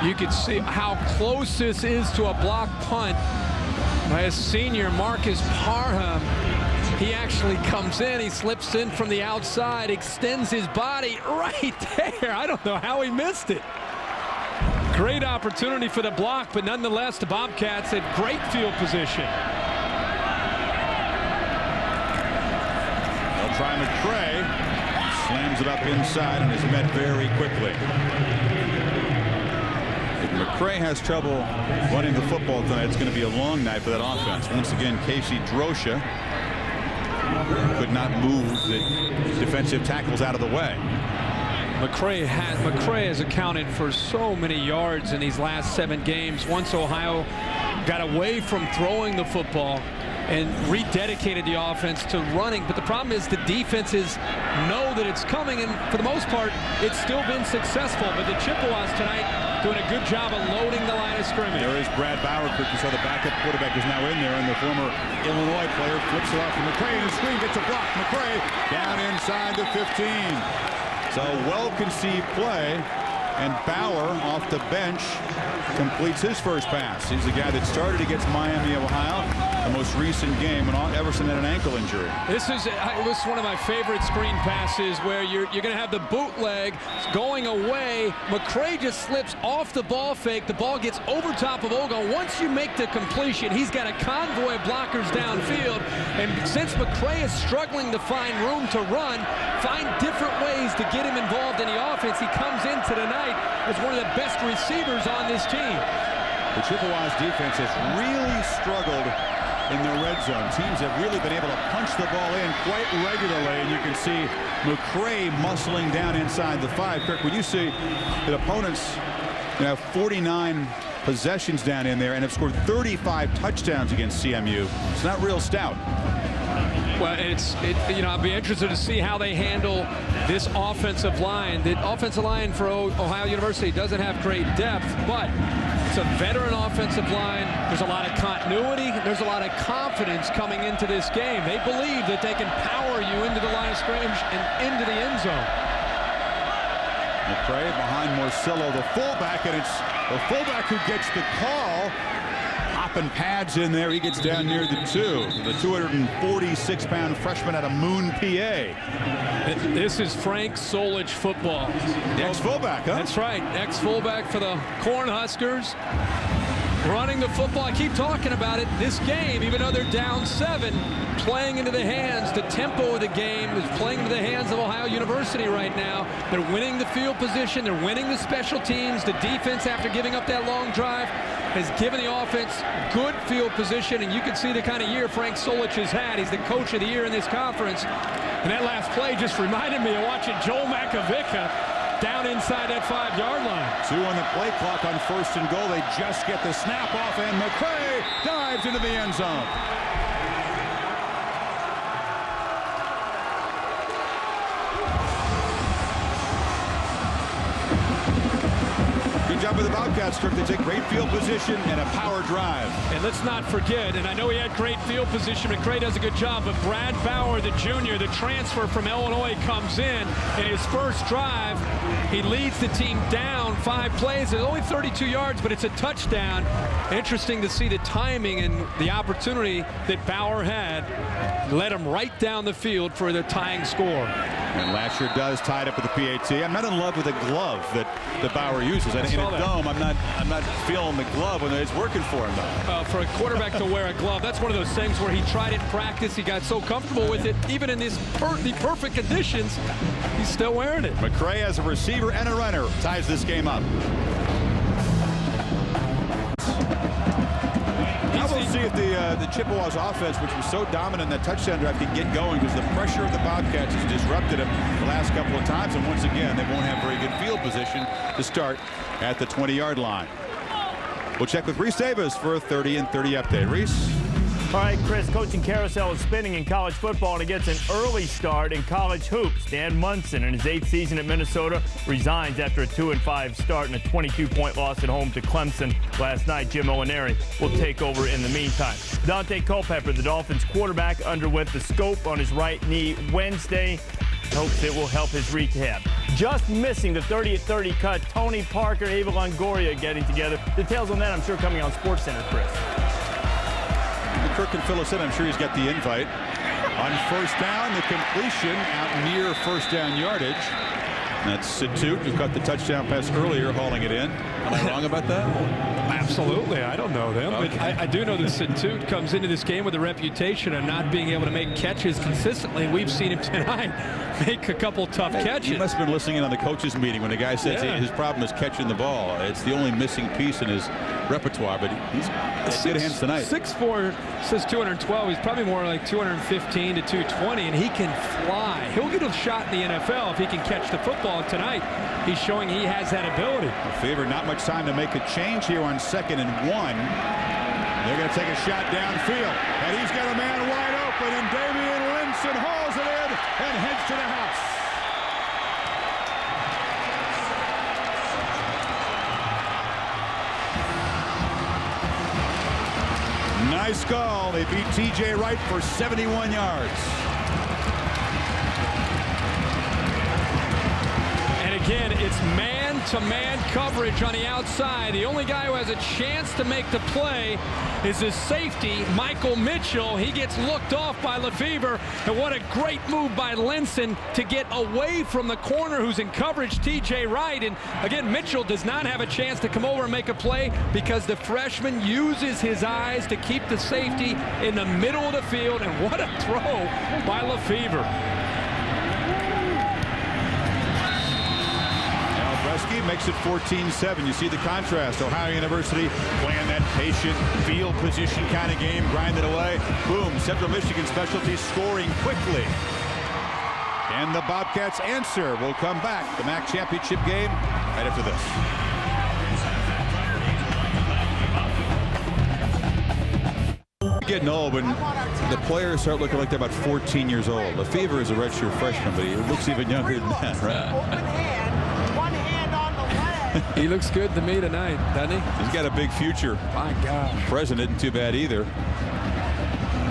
You can see how close this is to a block punt by a senior, Marcus Parham. He actually comes in, he slips in from the outside, extends his body right there. I don't know how he missed it. Great opportunity for the block, but nonetheless, the Bobcats had great field position. They'll try McCray. Slams it up inside and is met very quickly. If McCray has trouble running the football tonight, it's going to be a long night for that offense. Once again, Casey Drosha could not move the defensive tackles out of the way. McCray has accounted for so many yards in these last 7 games. Once Ohio got away from throwing the football and rededicated the offense to running, but the problem is the defenses know that it's coming, and for the most part, it's still been successful. But the Chippewas tonight doing a good job of loading the line of scrimmage. There is Brad Bauer, quick. You saw the backup quarterback is now in there, and the former Illinois player flips it off to McCray, and the screen gets a block. McCray down inside the 15. So well-conceived play, and Bauer off the bench completes his first pass. He's the guy that started against Miami of Ohio, the most recent game, when Everson had an ankle injury. This is one of my favorite screen passes where you're going to have the bootleg going away. McCray just slips off the ball fake. The ball gets over top of Ogon. Once you make the completion, he's got a convoy of blockers downfield. And since McCray is struggling to find room to run, find different ways to get him involved in the offense, he comes into tonight as one of the best receivers on this team. The Chippewas defense has really struggled in the red zone. Teams have really been able to punch the ball in quite regularly, and you can see McCray muscling down inside the 5. Kirk, when you see that opponents have 49 possessions down in there and have scored 35 touchdowns against CMU, it's not real stout. Well, I'll be interested to see how they handle this offensive line. The offensive line for Ohio University doesn't have great depth, but it's a veteran offensive line. There's a lot of continuity. There's a lot of confidence coming into this game. They believe that they can power you into the line of scrimmage and into the end zone. McCray behind Morcillo, the fullback, and it's the fullback who gets the call. Hopping pads in there. He gets down near the 2. The 246-pound freshman out of Moon, PA. This is Frank Solich football. The ex-fullback, huh? That's right. Ex-fullback for the Cornhuskers. Running the football. I keep talking about it. This game, even though they're down 7, playing into the hands, the tempo of the game is playing into the hands of Ohio University right now. They're winning the field position. They're winning the special teams. The defense, after giving up that long drive, has given the offense good field position, and you can see the kind of year Frank Solich has had. He's the coach of the year in this conference. And that last play just reminded me of watching Joel Makovica down inside that 5-yard line. 2 on the play clock on 1st and goal. They just get the snap off, and McCray dives into the end zone. Good job with the Bobcats, Kirk. They take great field position and a power drive. And let's not forget, and I know he had great field position, McCray does a good job, but Brad Bauer, the junior, the transfer from Illinois, comes in his first drive. He leads the team down 5 plays. It's only 32 yards, but it's a touchdown. Interesting to see the timing and the opportunity that Bauer had. Led him right down the field for the tying score. And Lasher does tie it up with the PAT. I'm not in love with the glove that Bauer uses. In a dome, I'm not feeling the glove when it's working for him, though. For a quarterback to wear a glove, that's one of those things where he tried it in practice. He got so comfortable with it, even in these the perfect conditions, he's still wearing it. McCray, as a receiver and a runner, ties this game up. We'll see if the Chippewas offense, which was so dominant in that touchdown drive, can get going, because the pressure of the Bobcats has disrupted them the last couple of times, and once again they won't have very good field position to start at the 20-yard line. We'll check with Reese Davis for a 30 and 30 update. Reese. All right, Chris, coaching carousel is spinning in college football, and it gets an early start in college hoops. Dan Munson, in his 8th season at Minnesota, resigns after a 2-5 start and a 22-point loss at home to Clemson last night. Jim Molinari will take over in the meantime. Dante Culpepper, the Dolphins quarterback, underwent the scope on his right knee Wednesday. Hopes it will help his rehab. Just missing the 30-30 cut, Tony Parker, Ava Longoria getting together. Details on that, I'm sure, coming on SportsCenter, Chris. Kirk can fill us in. I'm sure he's got the invite. On 1st down, the completion out near 1st down yardage. That's Situte, who caught the touchdown pass earlier, hauling it in. Am I wrong about that? Absolutely. I don't know them, okay. But I do know that Situte comes into this game with a reputation of not being able to make catches consistently. We've seen him tonight make a couple tough catches. He must have been listening in on the coaches' meeting when the guy said his problem is catching the ball. It's the only missing piece in his repertoire, but he's got good hands tonight. 6'4", says 212. He's probably more like 215 to 220, and he can fly. He'll get a shot in the NFL if he can catch the football. Tonight, he's showing he has that ability. Favor, not much time to make a change here on 2nd and 1. They're going to take a shot downfield, and he's got a man wide open, and Damian Linson hauls it in and heads to the house. Nice call. They beat T.J. Wright for 71 yards. Again, it's man-to-man coverage on the outside. The only guy who has a chance to make the play is his safety, Michael Mitchell. He gets looked off by Lefevre, and what a great move by Linson to get away from the corner who's in coverage, T.J. Wright. And again, Mitchell does not have a chance to come over and make a play because the freshman uses his eyes to keep the safety in the middle of the field, and what a throw by Lefevre. Makes it 14-7. You see the contrast. Ohio University playing that patient field position kind of game, grinding away. Boom, Central Michigan specialty scoring quickly. And the Bobcats answer. We'll come back. The MAC championship game right after this. Getting old when the players start looking like they're about 14 years old. Lefevre is a redshirt freshman, but he looks even younger than that, right? Open hand, one hand on the leg. He looks good to me tonight, doesn't he? He's got a big future. My God. President isn't too bad either.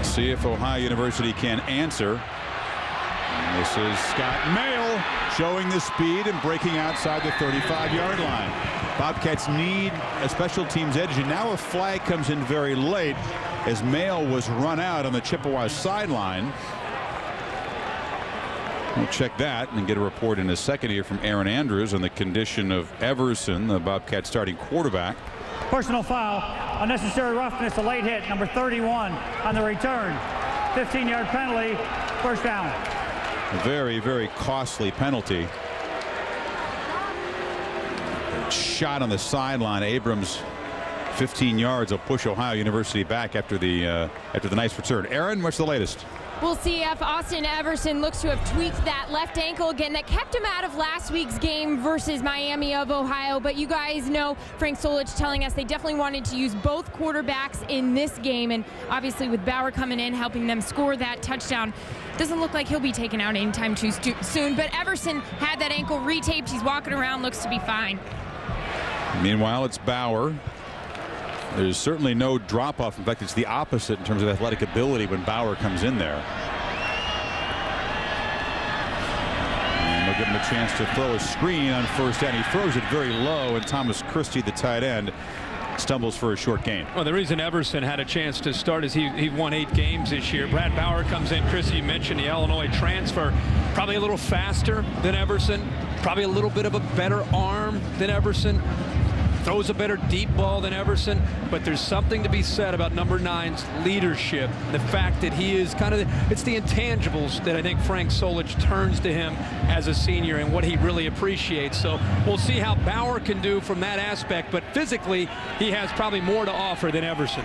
See if Ohio University can answer. And this is Scott Mayall showing the speed and breaking outside the 35-yard line. Bobcats need a special teams edge, and now a flag comes in very late as Mayall was run out on the Chippewa sideline. We'll check that and get a report in a second here from Aaron Andrews on the condition of Everson, the Bobcat starting quarterback. Personal foul, unnecessary roughness, a late hit, number 31 on the return. 15-yard penalty, first down. A very, very costly penalty. Shot on the sideline. Abrams 15 yards will push Ohio University back after the nice return. Aaron, what's the latest? We'll see if Austin Everson looks to have tweaked that left ankle again that kept him out of last week's game versus Miami of Ohio. But you guys know Frank Solich telling us they definitely wanted to use both quarterbacks in this game. And obviously with Bauer coming in, helping them score that touchdown, doesn't look like he'll be taken out anytime too soon. But Everson had that ankle retaped. He's walking around, looks to be fine. Meanwhile, it's Bauer. There's certainly no drop-off. In fact, it's the opposite in terms of athletic ability when Bauer comes in there. And they'll give him a chance to throw a screen on first down. He throws it very low, and Thomas Christie, the tight end, stumbles for a short gain. Well, the reason Everson had a chance to start is he won 8 games this year. Brad Bauer comes in. Christie, you mentioned the Illinois transfer. Probably a little faster than Everson. Probably a little bit of a better arm than Everson. Throws a better deep ball than Everson, but there's something to be said about number 9's leadership. The fact that he is it's the intangibles that I think Frank Solich turns to him as a senior and what he really appreciates. So we'll see how Bauer can do from that aspect, but physically he has probably more to offer than Everson.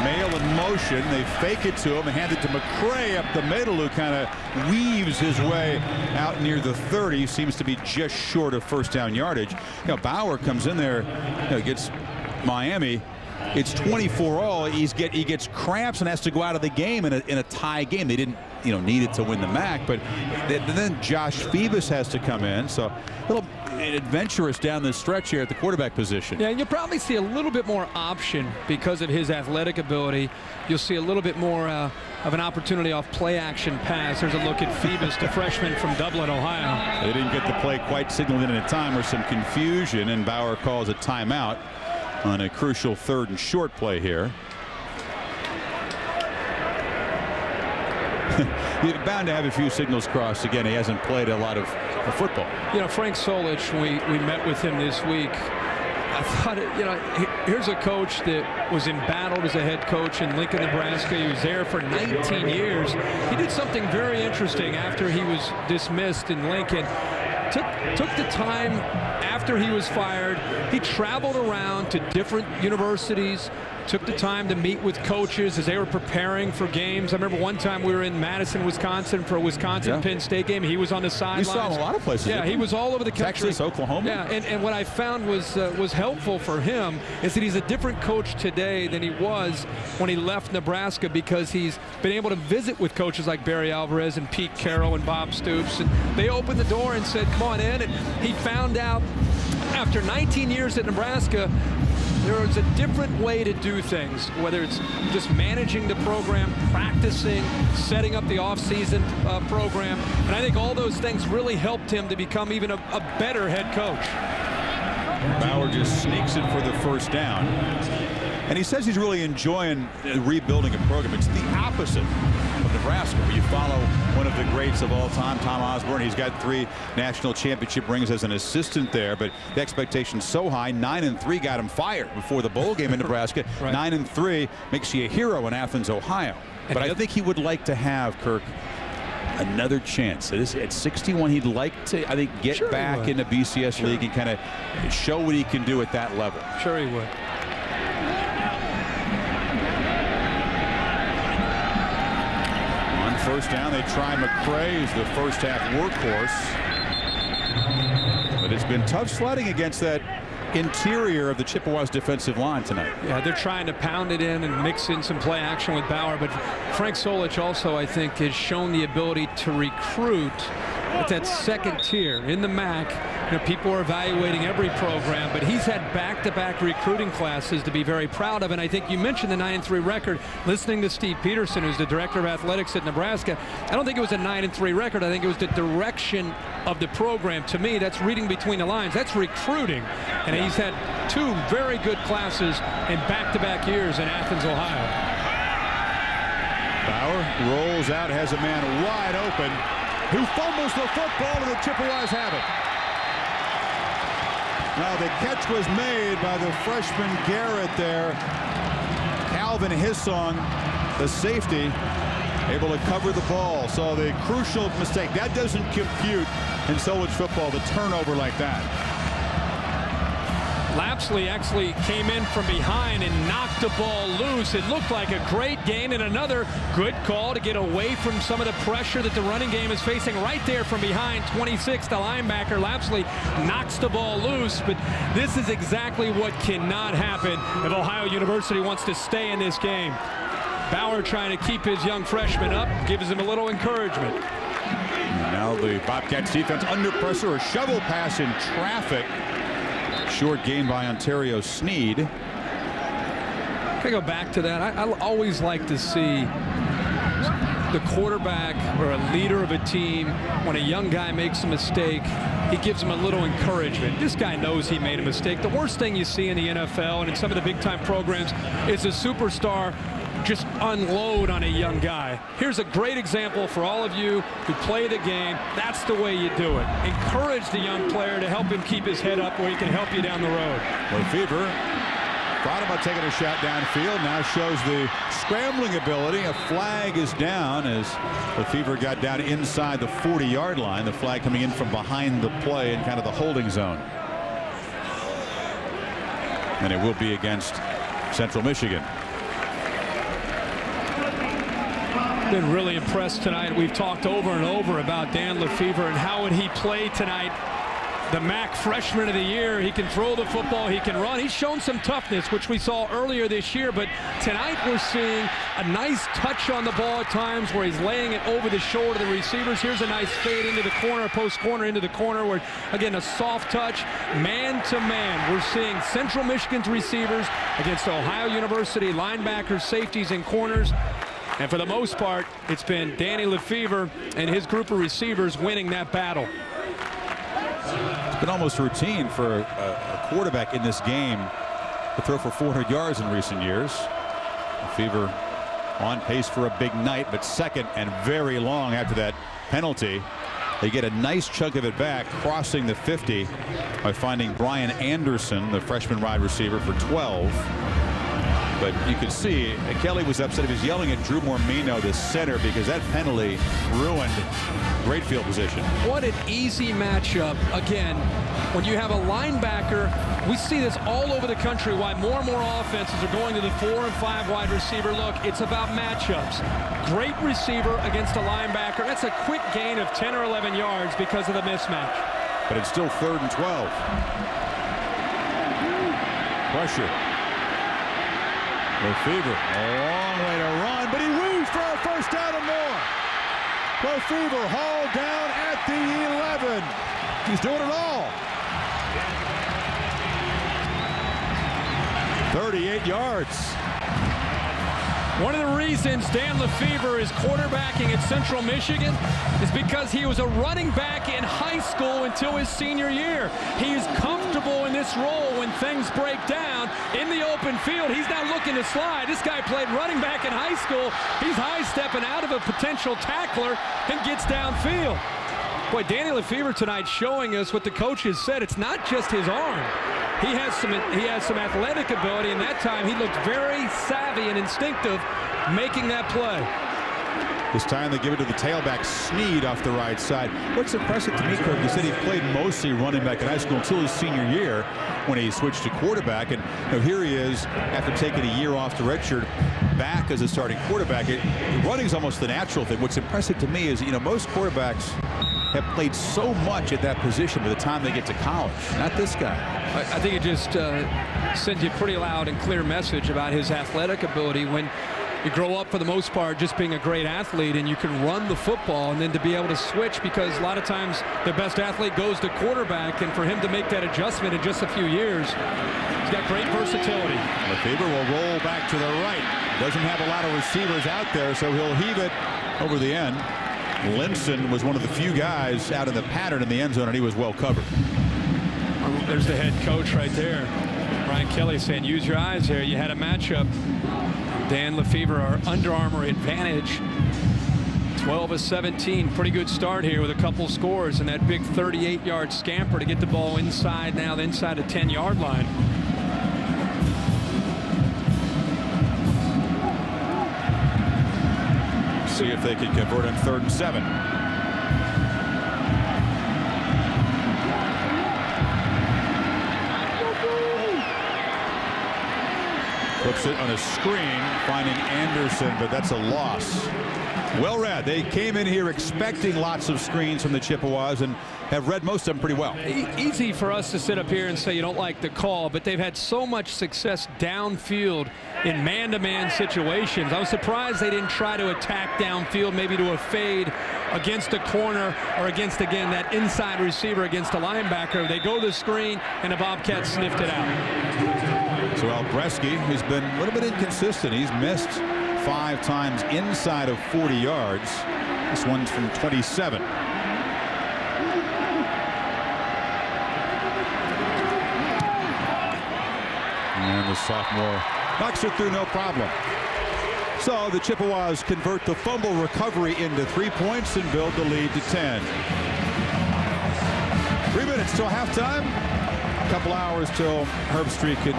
Mayall in motion. They fake it to him and hand it to McCray up the middle, who kind of weaves his way out near the 30. Seems to be just short of first down yardage. Bauer comes in there, gets Miami. It's 24-all. He gets cramps and has to go out of the game in a tie game. They didn't need it to win the MAC, but then Josh Phoebus has to come in. So a little adventurous down the stretch here at the quarterback position. Yeah, you'll probably see a little bit more option because of his athletic ability. You'll see a little bit more of an opportunity off play action pass. There's a look at Phoebus, the freshman from Dublin, Ohio. They didn't get the play quite signaled in at a time. There's some confusion, and Bauer calls a timeout on a crucial 3rd and short play here. You're bound to have a few signals crossed. Again, he hasn't played a lot of football. Frank Solich, we met with him this week. I thought, here's a coach that was embattled as a head coach in Lincoln, Nebraska. He was there for 19 years. He did something very interesting after he was dismissed in Lincoln. Took the time after he was fired. He traveled around to different universities, took the time to meet with coaches as they were preparing for games. I remember one time we were in Madison, Wisconsin for a Wisconsin-Penn State game. He was on the sidelines. We saw him a lot of places. Yeah, he was all over the country. Texas, Oklahoma. Yeah, and what I found was helpful for him is that he's a different coach today than he was when he left Nebraska, because he's been able to visit with coaches like Barry Alvarez and Pete Carroll and Bob Stoops, and they opened the door and said, come on in. And he found out after 19 years at Nebraska, there is a different way to do things, whether it's just managing the program, practicing, setting up the off-season program. And I think all those things really helped him to become even a better head coach. Bauer just sneaks it for the first down. And he says he's really enjoying rebuilding a program. It's the opposite of Nebraska, where you follow one of the greats of all time, Tom Osborne. He's got 3 national championship rings as an assistant there, but the expectation's so high. 9-3 got him fired before the bowl game in Nebraska. Right. 9-3 makes you a hero in Athens, Ohio. But I think he would like to have, Kirk, another chance. At 61, he'd like to, I think, get back in the BCS league and kind of show what he can do at that level. Sure he would. First down, they try McCray, who's the first half workhorse. But it's been tough sledding against that interior of the Chippewas defensive line tonight. Yeah, they're trying to pound it in and mix in some play action with Bauer, but Frank Solich also, I think, has shown the ability to recruit at that second tier in the MAC. You know, people are evaluating every program, but he's had back-to-back recruiting classes to be very proud of. And I think you mentioned the 9-3 record. Listening to Steve Peterson, who's the director of athletics at Nebraska, I don't think it was a 9-3 record. I think it was the direction of the program. To me, that's reading between the lines. That's recruiting. And he's had 2 very good classes in back-to-back years in Athens, Ohio. Bauer rolls out, has a man wide open, who fumbles the football, and the Chippewas have it. Now the catch was made by the freshman Garrett there. Calvin Hissong, the safety, able to cover the ball. So the crucial mistake, that doesn't compute in Solich football, the turnover like that. Lapsley actually came in from behind and knocked the ball loose. It looked like a great gain, and another good call to get away from some of the pressure that the running game is facing right there from behind. 26, the linebacker, Lapsley, knocks the ball loose, but this is exactly what cannot happen if Ohio University wants to stay in this game. Bauer trying to keep his young freshman up, gives him a little encouragement. Now the Bobcats defense under pressure, a shovel pass in traffic. Short gain by Ontario Sneed. Can I go back to that? I always like to see the quarterback or a leader of a team, when a young guy makes a mistake, he gives him a little encouragement. This guy knows he made a mistake. The worst thing you see in the NFL and in some of the big-time programs is a superstar just unload on a young guy. Here's a great example for all of you who play the game. That's the way you do it. Encourage the young player to help him keep his head up where he can help you down the road. Lefevre thought about taking a shot downfield. Now shows the scrambling ability. A flag is down as Lefevre got down inside the 40-yard line. The flag coming in from behind the play in kind of the holding zone. And it will be against Central Michigan. Been really impressed tonight. We've talked over and over about Dan Lefevre and how would he play tonight. The MAC freshman of the year. He can throw the football, he can run. He's shown some toughness, which we saw earlier this year, but tonight we're seeing a nice touch on the ball at times where he's laying it over the shoulder of the receivers. Here's a nice fade into the corner, post corner into the corner, where again a soft touch, man to man. We're seeing Central Michigan's receivers against Ohio University linebackers, safeties, and corners. And for the most part, it's been Danny Lefevre and his group of receivers winning that battle. It's been almost routine for a quarterback in this game to throw for 400 yards in recent years. Lefevre on pace for a big night, but second and very long after that penalty. They get a nice chunk of it back, crossing the 50 by finding Brian Anderson, the freshman wide receiver, for 12. But you can see Kelly was upset. He was yelling at Drew Mormino, the center, because that penalty ruined great field position. What an easy matchup. Again, when you have a linebacker, we see this all over the country, why more and more offenses are going to the 4 and 5 wide receiver look. It's about matchups. Great receiver against a linebacker. That's a quick gain of 10 or 11 yards because of the mismatch. But it's still 3rd and 12. Pressure. Lefevre, a long way to run, but he weaves for a first down and more. Lefevre hauled down at the 11. He's doing it all. 38 yards. One of the reasons Dan Lefevre is quarterbacking at Central Michigan is because he was a running back in high school until his senior year. He is comfortable in this role when things break down in the open field. He's not looking to slide. This guy played running back in high school. He's high-stepping out of a potential tackler and gets downfield. Boy, Danny Lefevre tonight showing us what the coaches said. It's not just his arm. He has some athletic ability, and that time he looked very savvy and instinctive making that play. This time they give it to the tailback, Sneed, off the right side. What's impressive to me, Kirk, he said he played mostly running back in high school until his senior year when he switched to quarterback. And here he is after taking a year off to redshirt, back as a starting quarterback. Running is almost the natural thing. What's impressive to me is, most quarterbacks have played so much at that position by the time they get to college. Not this guy. I think it just sends you a pretty loud and clear message about his athletic ability when you grow up for the most part just being a great athlete and you can run the football, and then to be able to switch, because a lot of times the best athlete goes to quarterback, and for him to make that adjustment in just a few years, he's got great versatility. Lefebvre will roll back to the right. Doesn't have a lot of receivers out there, so he'll heave it over the end. Linson was one of the few guys out in the pattern in the end zone, and he was well covered. There's the head coach right there. Brian Kelly saying, use your eyes here. You had a matchup. Dan Lefebvre, our Under Armour advantage. 12 of 17. Pretty good start here with a couple scores and that big 38-yard scamper to get the ball inside, now the inside the 10-yard line. See if they can convert on 3rd and 7. Puts it on a screen, finding Anderson, but that's a loss. Well read. They came in here expecting lots of screens from the Chippewas and have read most of them pretty well. Easy for us to sit up here and say you don't like the call, but they've had so much success downfield in man-to-man situations. I was surprised they didn't try to attack downfield, maybe to a fade against a corner or against, again, that inside receiver against a linebacker. They go to the screen, and the Bobcats sniffed it out. So Albreski has been a little bit inconsistent. He's missed 5 times inside of 40 yards. This one's from 27. And the sophomore knocks it through no problem. So the Chippewas convert the fumble recovery into 3 points and build the lead to 10. 3 minutes till halftime. A couple hours till Herbstreit can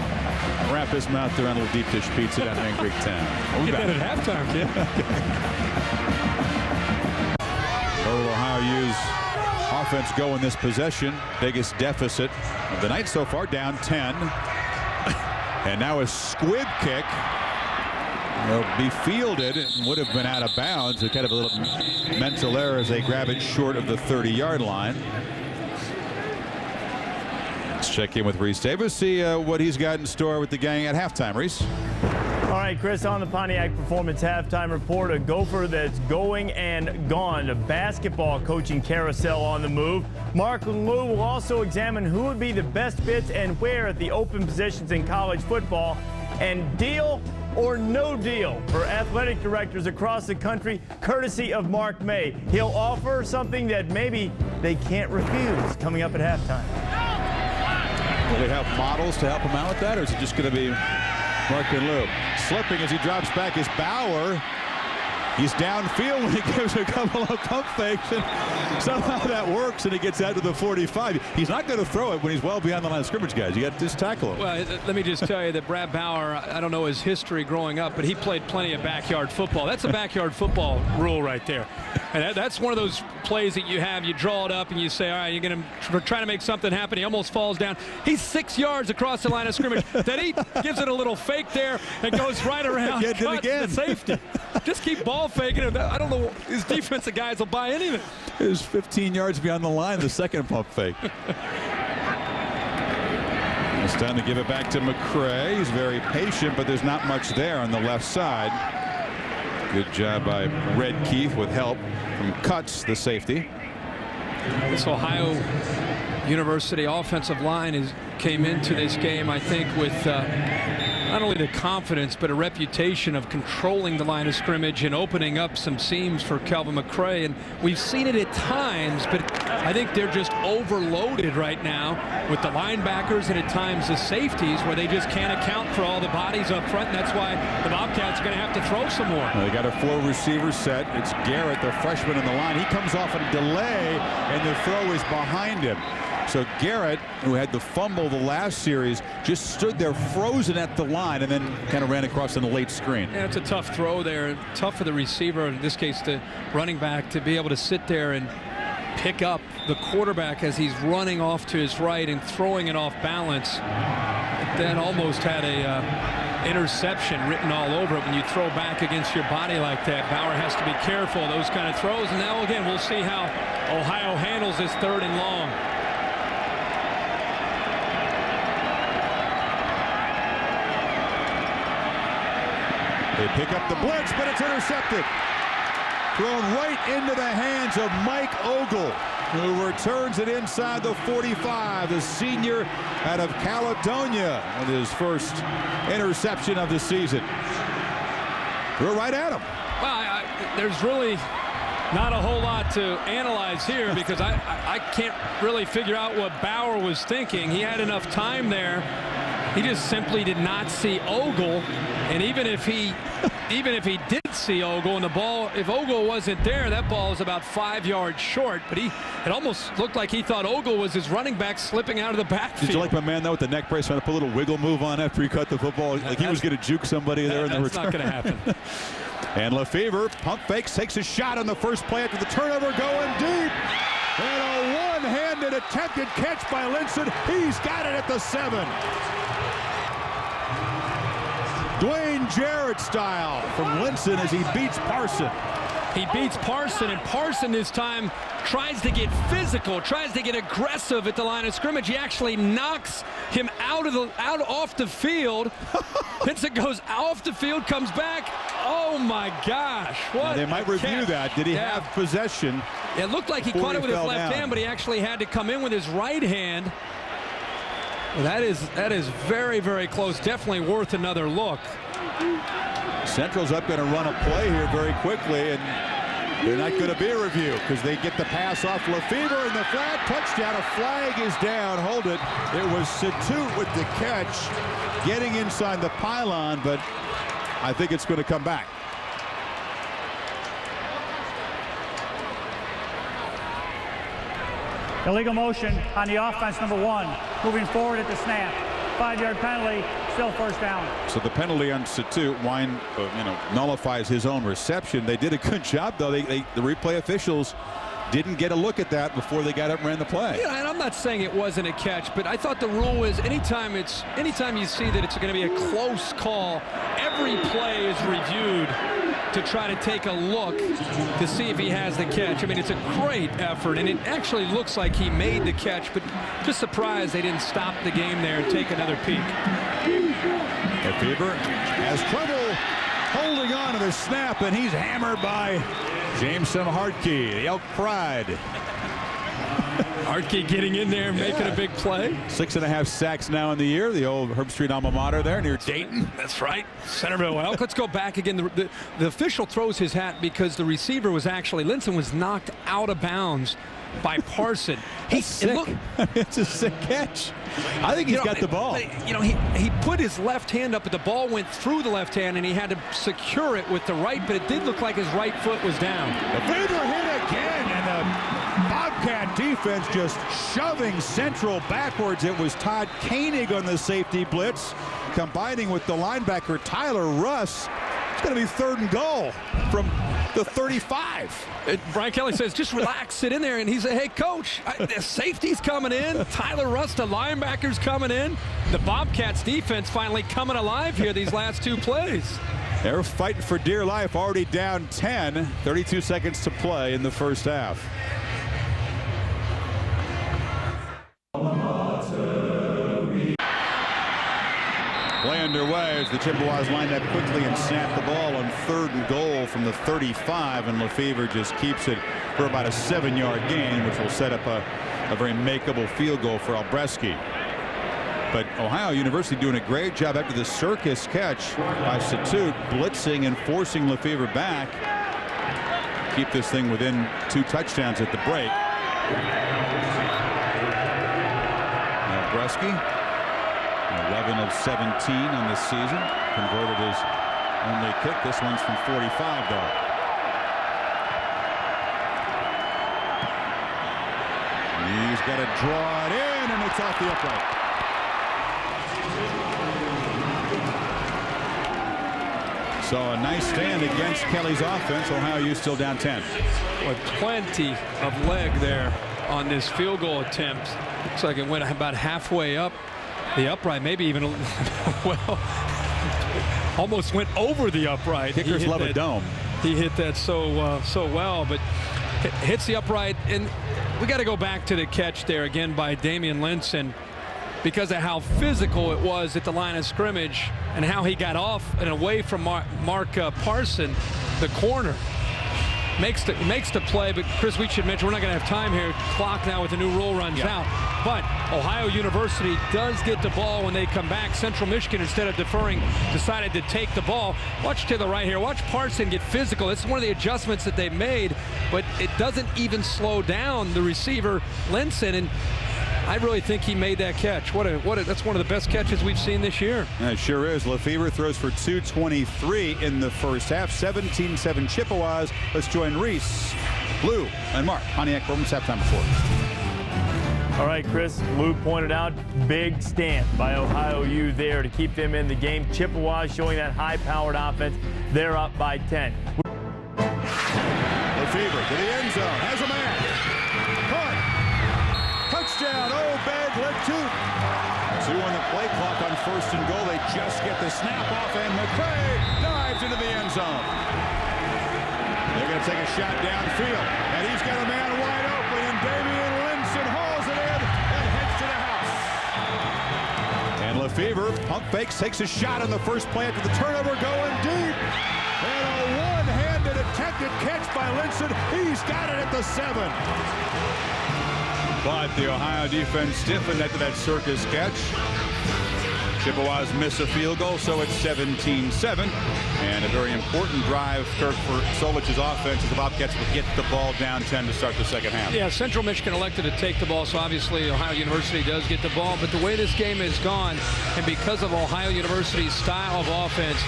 wrap his mouth around a little deep dish pizza down in Greek Town. We'll get that at halftime, kid. Ohio U's offense go in this possession. Biggest deficit of the night so far, down 10. And now a squib kick will be fielded and would have been out of bounds. A kind of a little mental error as they grab it short of the 30-yard line. Let's check in with Reese Davis, see what he's got in store with the gang at halftime. Reese. All right, Chris, on the Pontiac Performance halftime report, a Gopher that's going and gone. A basketball coaching carousel on the move. Mark and Lou will also examine who would be the best fits and where at the open positions in college football. And deal or no deal for athletic directors across the country, courtesy of Mark May. He'll offer something that maybe they can't refuse coming up at halftime. Will they have models to help him out with that, or is it just going to be Mark and Lou? Slipping as he drops back is Bauer. He's downfield when he gives a couple of pump fakes, and somehow that works, and he gets out to the 45. He's not going to throw it when he's well beyond the line of scrimmage, guys. You got to just tackle him. Well, let me just tell you that Brad Bauer, I don't know his history growing up, but he played plenty of backyard football. That's a backyard football rule right there. And that's one of those plays that you have. You draw it up and you say, all right, you're going to try to make something happen. He almost falls down. He's 6 yards across the line of scrimmage. Then he gives it a little fake there and goes right around. Did it again. The safety. Just keep ball faking it. I don't know. His defensive guys will buy anything. It was 15 yards beyond the line, the second pump fake. It's time to give it back to McCray. He's very patient, but there's not much there on the left side. Good job by Red Keefe with help from Cutts, the safety. This Ohio University offensive line came into this game, I think, with not only the confidence but a reputation of controlling the line of scrimmage and opening up some seams for Calvin McCray, and we've seen it at times, but I think they're just overloaded right now with the linebackers and at times the safeties, where they just can't account for all the bodies up front, and that's why the Bobcats are going to have to throw some more. They got a 4-receiver set. It's Garrett, the freshman in the line. He comes off a delay, and the throw is behind him. So Garrett, who had the fumble the last series, just stood there frozen at the line and then kind of ran across in a late screen. Yeah, it's a tough throw there. Tough for the receiver, in this case the running back, to be able to sit there and pick up the quarterback as he's running off to his right and throwing it off balance. That almost had a interception written all over it when you throw back against your body like that. Bauer has to be careful of those kind of throws. And now again, we'll see how Ohio handles this 3rd and long. They pick up the blitz, but it's intercepted. Thrown right into the hands of Mike Ogle, who returns it inside the 45. The senior out of Caledonia with his first interception of the season. Threw right at him. Well, there's really not a whole lot to analyze here because I can't really figure out what Bauer was thinking. He had enough time there. He just simply did not see Ogle, and even if he did see Ogle and the ball, if Ogle wasn't there, that ball was about 5 yards short. But it almost looked like he thought Ogle was his running back slipping out of the backfield. Did you like my man though with the neck brace trying to put a little wiggle move on after he cut the football? Like he was going to juke somebody there in the return. That's not going to happen. And Lefevre pump fakes, takes a shot on the first play after the turnover, going deep. And a one-handed attempted catch by Linson. He's got it at the 7. Dwayne Jarrett style from Linson as he beats Parson. He beats Parson, and Parson this time tries to get physical, tries to get aggressive at the line of scrimmage. He actually knocks him off the field. Vincent goes off the field, comes back. Oh my gosh! What now they might review catch. that. Did he have possession? It looked like he caught it with his left hand, but he actually had to come in with his right hand. That is very, very close. Definitely worth another look. Central's up going to run a play here very quickly, and they're not going to be a review because they get the pass off Lefevre in the flat. Touchdown. A flag is down. Hold it. It was Satut with the catch, getting inside the pylon, but I think it's going to come back. Illegal motion on the offense, number 1. Moving forward at the snap. 5-yard penalty, still first down. So the penalty on Satut, Wine, nullifies his own reception. They did a good job, though. The replay officials didn't get a look at that before they got up and ran the play. Yeah, and I'm not saying it wasn't a catch, but I thought the rule was anytime you see that it's going to be a close call, every play is reviewed to try to take a look to see if he has the catch. I mean, it's a great effort, and it actually looks like he made the catch, but just surprised they didn't stop the game there and take another peek. Lefevre has trouble holding on to the snap, and he's hammered by Jameson Hartke, the Elk Pride. Hartke getting in there and making a big play. 6.5 sacks now in the year. The old Herb Street alma mater there near Dayton. That's right. Centerville Elk. Let's go back again. The official throws his hat because the receiver was actually, Linson was knocked out of bounds by Parson. It's a sick catch. I think he's got the ball. He put his left hand up, but the ball went through the left hand, and he had to secure it with the right, but it did look like his right foot was down. Lefevre hit again, and the Bobcat defense just shoving Central backwards. It was Todd Koenig on the safety blitz, combining with the linebacker Tyler Russ. It's going to be 3rd and goal from the 35. Brian Kelly says, just relax, sit in there. And he said, hey, coach, the safety's coming in. Tyler Russ, the linebacker's coming in. The Bobcats defense finally coming alive here these last 2 plays. They're fighting for dear life, already down 10. 32 seconds to play in the first half. Play underway as the Chippewas lined up quickly and snapped the ball on 3rd and goal from the 35, and Lefevre just keeps it for about a 7-yard gain, which will set up a very makeable field goal for Albreski. But Ohio University doing a great job after the circus catch by Satut, blitzing and forcing Lefevre back. Keep this thing within 2 touchdowns at the break. Albreski, 11 of 17 on this season, converted his only kick. This one's from 45, though. He's got to draw it in, and it's off the upright. So a nice stand against Kelly's offense. Ohio U still down 10. With plenty of leg there on this field goal attempt. Looks like it went about halfway up the upright, maybe even well, almost went over the upright. Kickers love a dome. He hit that so well, but hits the upright. And we got to go back to the catch there again by Damian Linson, because of how physical it was at the line of scrimmage and how he got off and away from Mark Parson, the corner. Makes the play, but Chris, we should mention we're not going to have time here. Clock now with the new rule runs out. But Ohio University does get the ball when they come back. Central Michigan, instead of deferring, decided to take the ball. Watch to the right here. Watch Parson get physical. It's one of the adjustments that they made, but it doesn't even slow down the receiver, Linson. And I really think he made that catch. That's one of the best catches we've seen this year. Yeah, it sure is. Lefevre throws for 223 in the first half. 17-7 Chippewas. Let's join Reese, Lou, and Mark. Pontiac Bowman's halftime report. All right, Chris, Lou pointed out, big stand by Ohio U there to keep them in the game. Chippewas showing that high-powered offense. They're up by 10. Lefevre to the end zone. Has a man. Touchdown, Obed Latutte. 2 on the play clock on 1st and goal. They just get the snap off, and McCray dives into the end zone. They're going to take a shot downfield, and he's got a man wide open, and Damian Linson hauls it in and heads to the house. And Lefevre pump fakes, takes a shot on the first play after the turnover, going deep. And a one-handed attempted catch by Linson. He's got it at the 7. But the Ohio defense stiffened after that circus catch. Chippewas miss a field goal, so it's 17-7. And a very important drive, Kirk, for Solich's offense as the Bobcats will get the ball down 10 to start the second half. Yeah, Central Michigan elected to take the ball, so obviously Ohio University does get the ball. But the way this game has gone, and because of Ohio University's style of offense,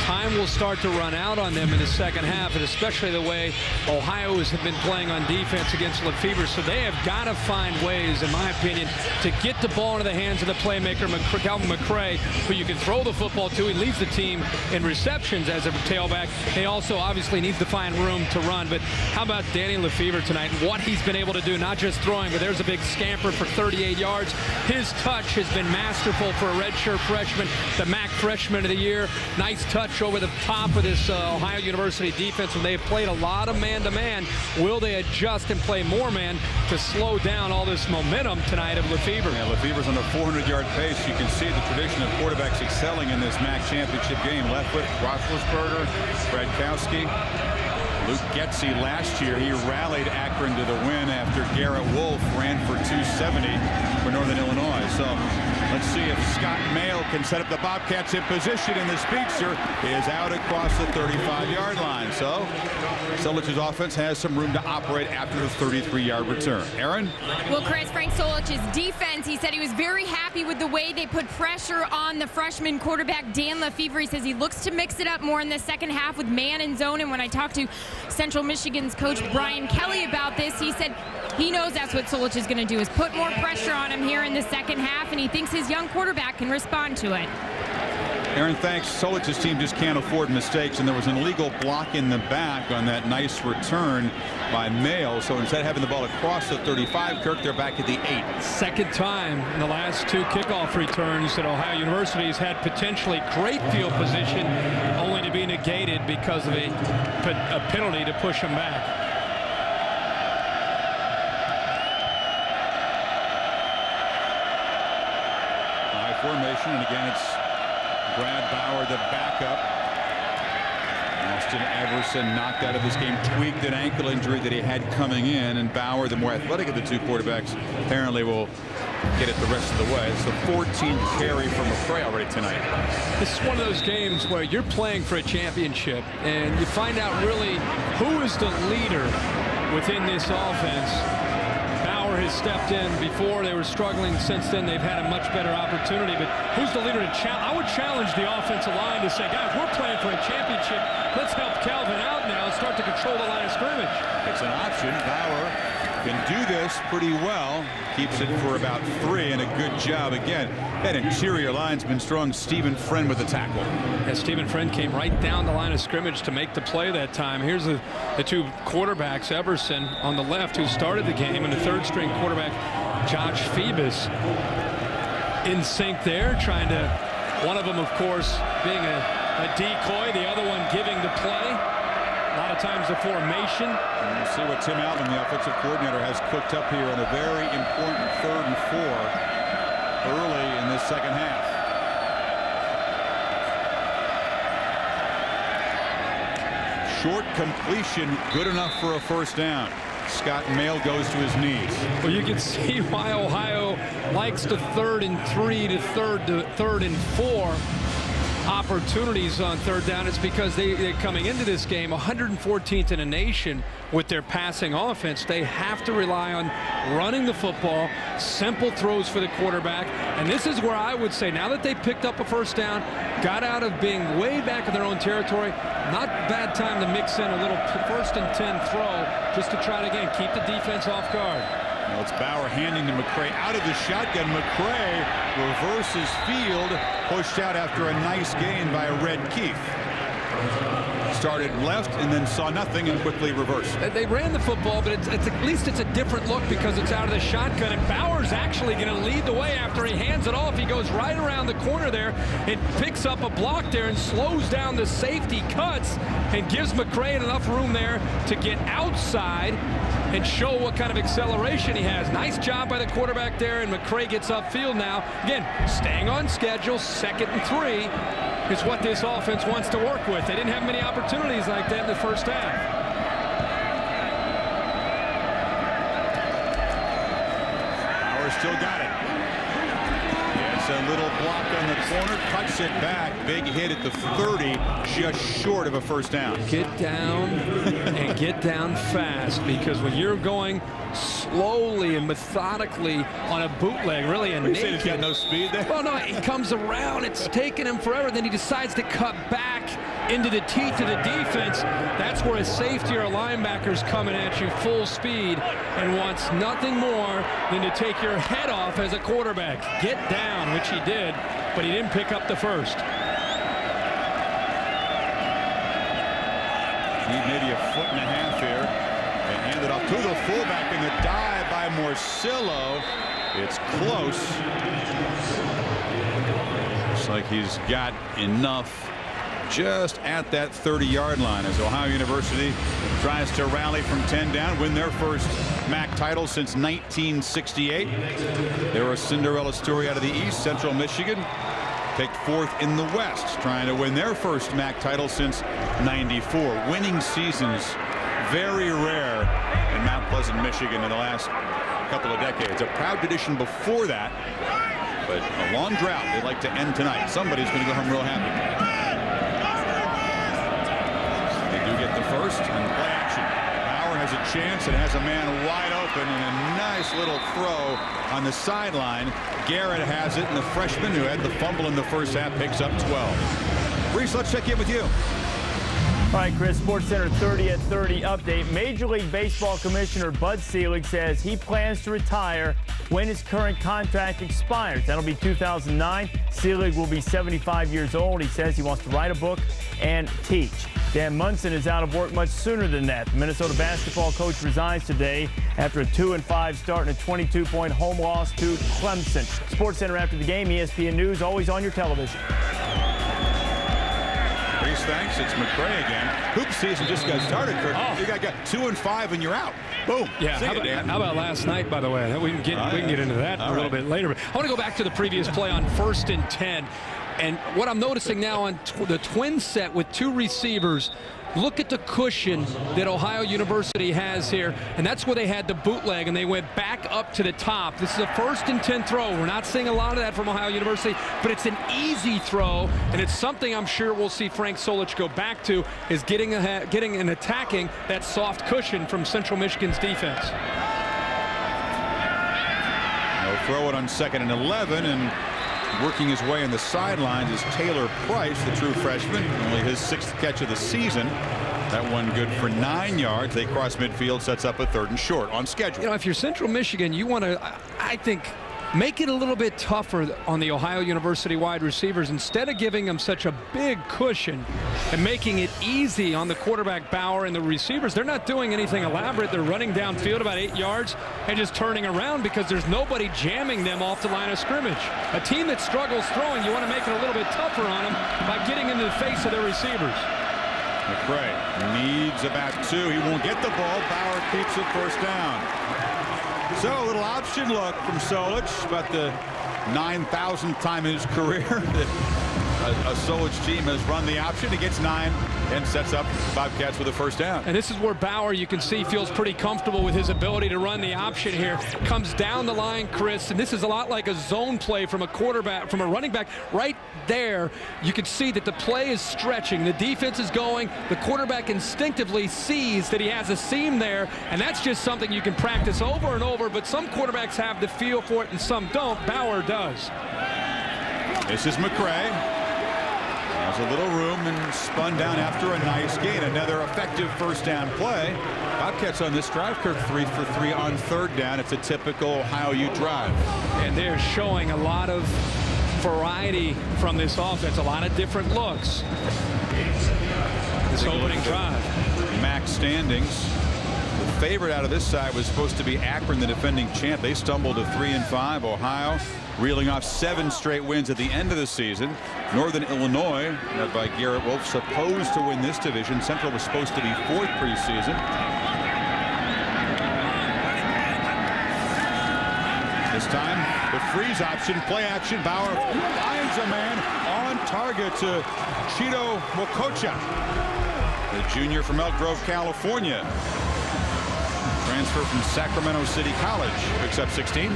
time will start to run out on them in the second half, and especially the way Ohio has been playing on defense against Lefevre. So they have got to find ways, in my opinion, to get the ball into the hands of the playmaker, Calvin McCray, who you can throw the football to. He leads the team in receptions as a tailback. He also obviously needs to find room to run. But how about Danny Lefevre tonight? What he's been able to do, not just throwing, but there's a big scamper for 38 yards. His touch has been masterful for a redshirt freshman, the MAC freshman of the year. Nice touch over the top of this Ohio University defense, and they've played a lot of man-to-man. Will they adjust and play more man to slow down all this momentum tonight of Lefevre? Yeah, Lefevre's on a 400-yard pace. You can see the tradition of quarterbacks excelling in this MAC championship game. Leftwich, Roethlisberger, Bradkowski, Luke Getsy last year. He rallied Akron to the win after Garrett Wolf ran for 270 for Northern Illinois. So let's see if Scott Mail can set up the Bobcats in position, and the speedster is out across the 35-yard line. So Solich's offense has some room to operate after the 33-yard return. Aaron? Well, Chris, Frank Solich's defense, he said he was very happy with the way they put pressure on the freshman quarterback, Dan Lefevre. He says he looks to mix it up more in the second half with man and zone. And when I talked to Central Michigan's coach Brian Kelly about this, he said he knows that's what Solich is going to do, is put more pressure on him here in the second half, and he thinks his young quarterback can respond to it. Aaron, thanks. Solich's team just can't afford mistakes, and there was an illegal block in the back on that nice return by Mail. So instead of having the ball across the 35, Kirk, they're back at the 8. Second time in the last 2 kickoff returns that Ohio University has had potentially great field position, only to be negated because of a penalty to push them back. High formation, and again it's Brad Bauer, the backup. Austin Everson knocked out of this game, tweaked an ankle injury that he had coming in, and Bauer, the more athletic of the 2 quarterbacks, apparently will get it the rest of the way. It's the 14th carry from McCray already tonight. This is one of those games where you're playing for a championship, and you find out really who is the leader within this offense. Bauer has stepped in before. They were struggling. Since then, they've had a much better opportunity. But who's the leader to challenge? I would challenge the offensive line to say, guys, we're playing for a championship. Let's help Calvin out now and start to control the line of scrimmage. It's an option. Bauer can do this pretty well. Keeps it for about 3, and a good job again. That interior line's been strong. Stephen Friend with the tackle. Yeah, Stephen Friend came right down the line of scrimmage to make the play that time. Here's the 2 quarterbacks, Everson on the left, who started the game, and the 3rd-string quarterback, Josh Phoebus, in sync there, trying to One of them, of course, being a decoy, the other one giving the play. A lot of times the formation. And we'll see what Tim Allen, the offensive coordinator, has cooked up here on a very important 3rd and 4 early in this second half. Short completion, good enough for a first down. Scott Mail goes to his knees. Well, you can see why Ohio likes the 3rd and 3 to 3rd and 4 opportunities on 3rd down. It's because they're coming into this game 114th in the nation with their passing offense. They have to rely on running the football, simple throws for the quarterback. And this is where I would say, now that they picked up a first down, got out of being way back in their own territory, not bad time to mix in a little 1st and 10 throw just to try to, again, keep the defense off guard. Well, it's Bauer handing to McCray out of the shotgun. McCray reverses field, pushed out after a nice gain by Red Keefe. Started left and then saw nothing and quickly reversed. They ran the football, but it's at least it's a different look because it's out of the shotgun, and Bauer's actually going to lead the way after he hands it off. He goes right around the corner there and picks up a block there and slows down the safety, cuts, and gives McCray enough room there to get outside and show what kind of acceleration he has. Nice job by the quarterback there, and McCray gets upfield now. Again, staying on schedule, 2nd and 3 is what this offense wants to work with. They didn't have many opportunities like that in the first half. Bauer still got it. It's a little block on the corner, cuts it back. Big hit at the 30, just short of a first down. Get down and get down fast, because when you're going slowly and methodically on a bootleg, really a naked. He's got no speed there? Well, no, he comes around. It's taken him forever. Then he decides to cut back into the teeth of the defense. That's where a safety or a linebacker's coming at you full speed and wants nothing more than to take your head off as a quarterback. Get down, which he did, but he didn't pick up the first. Need maybe a 1.5 feet here. And hand it off to the fullback in the dive by Morcillo. It's close. Looks like he's got enough just at that 30-yard line as Ohio University tries to rally from 10 down, win their first MAC title since 1968. They're a Cinderella story out of the East. Central Michigan picked 4th in the West, trying to win their first MAC title since '94. Winning seasons very rare in Mount Pleasant, Michigan in the last couple of decades. A proud tradition before that, but a long drought they'd like to end tonight. Somebody's going to go home real happy. They do get the first and play action. Bauer has a chance and has a man wide open, and a nice little throw on the sideline. Garrett has it, and the freshman who had the fumble in the first half picks up 12. Reese, let's check in with you. All right, Chris, SportsCenter 30 at 30 update. Major League Baseball Commissioner Bud Selig says he plans to retire when his current contract expires. That'll be 2009. Selig will be 75 years old. He says he wants to write a book and teach. Dan Munson is out of work much sooner than that. The Minnesota basketball coach resigns today after a 2-5 start and a 22-point home loss to Clemson. SportsCenter after the game, ESPN News, always on your television. Reese, thanks. It's McCray again. Hoop season just got started, Kirk. Oh. You got 2-5 and you're out. Boom. Yeah. How about last night, by the way? We can get into that a little bit later. But I want to go back to the previous play on 1st and 10. And what I'm noticing now on the twin set with 2 receivers, look at the cushion that Ohio University has here, and that's where they had the bootleg, and they went back up to the top. This is a 1st and 10 throw. We're not seeing a lot of that from Ohio University, but it's an easy throw, and it's something I'm sure we'll see Frank Solich go back to, is getting and attacking that soft cushion from Central Michigan's defense. They'll throw it on 2nd and 11, and working his way in the sidelines is Taylor Price, the true freshman. Only his 6th catch of the season. That one good for 9 yards. They cross midfield, sets up a 3rd and short on schedule. You know, if you're Central Michigan, you want to, I think, make it a little bit tougher on the Ohio University wide receivers. Instead of giving them such a big cushion and making it easy on the quarterback Bauer and the receivers, they're not doing anything elaborate. They're running downfield about 8 yards and just turning around because there's nobody jamming them off the line of scrimmage. A team that struggles throwing, you want to make it a little bit tougher on them by getting into the face of their receivers. McCray needs about 2. He won't get the ball. Bauer keeps it first down. So a little option look from Solich, about the 9,000th time in his career that a Solich team has run the option. He gets 9 and sets up Bobcats with a first down. And this is where Bauer, you can see, feels pretty comfortable with his ability to run the option here. Comes down the line, Chris, and this is a lot like a zone play from a quarterback, from a running back. Right there, you can see that the play is stretching. The defense is going. The quarterback instinctively sees that he has a seam there, and that's just something you can practice over and over, but some quarterbacks have the feel for it and some don't. Bauer does. This is McCray. Has a little room and spun down after a nice gain. Another effective first down play. Bobcats on this drive, Kirk, 3 for 3 on third down. It's a typical Ohio U drive. And they're showing a lot of variety from this offense, a lot of different looks. This opening drive. MAC standings. The favorite out of this side was supposed to be Akron, the defending champ. They stumbled to 3-5. Ohio reeling off 7 straight wins at the end of the season. Northern Illinois, led by Garrett Wolf, supposed to win this division. Central was supposed to be 4th preseason. This time, the freeze option, play action. Bauer finds a man on target to Cheeto Mokocha, the junior from Elk Grove, California. Transfer from Sacramento City College, picks up 16.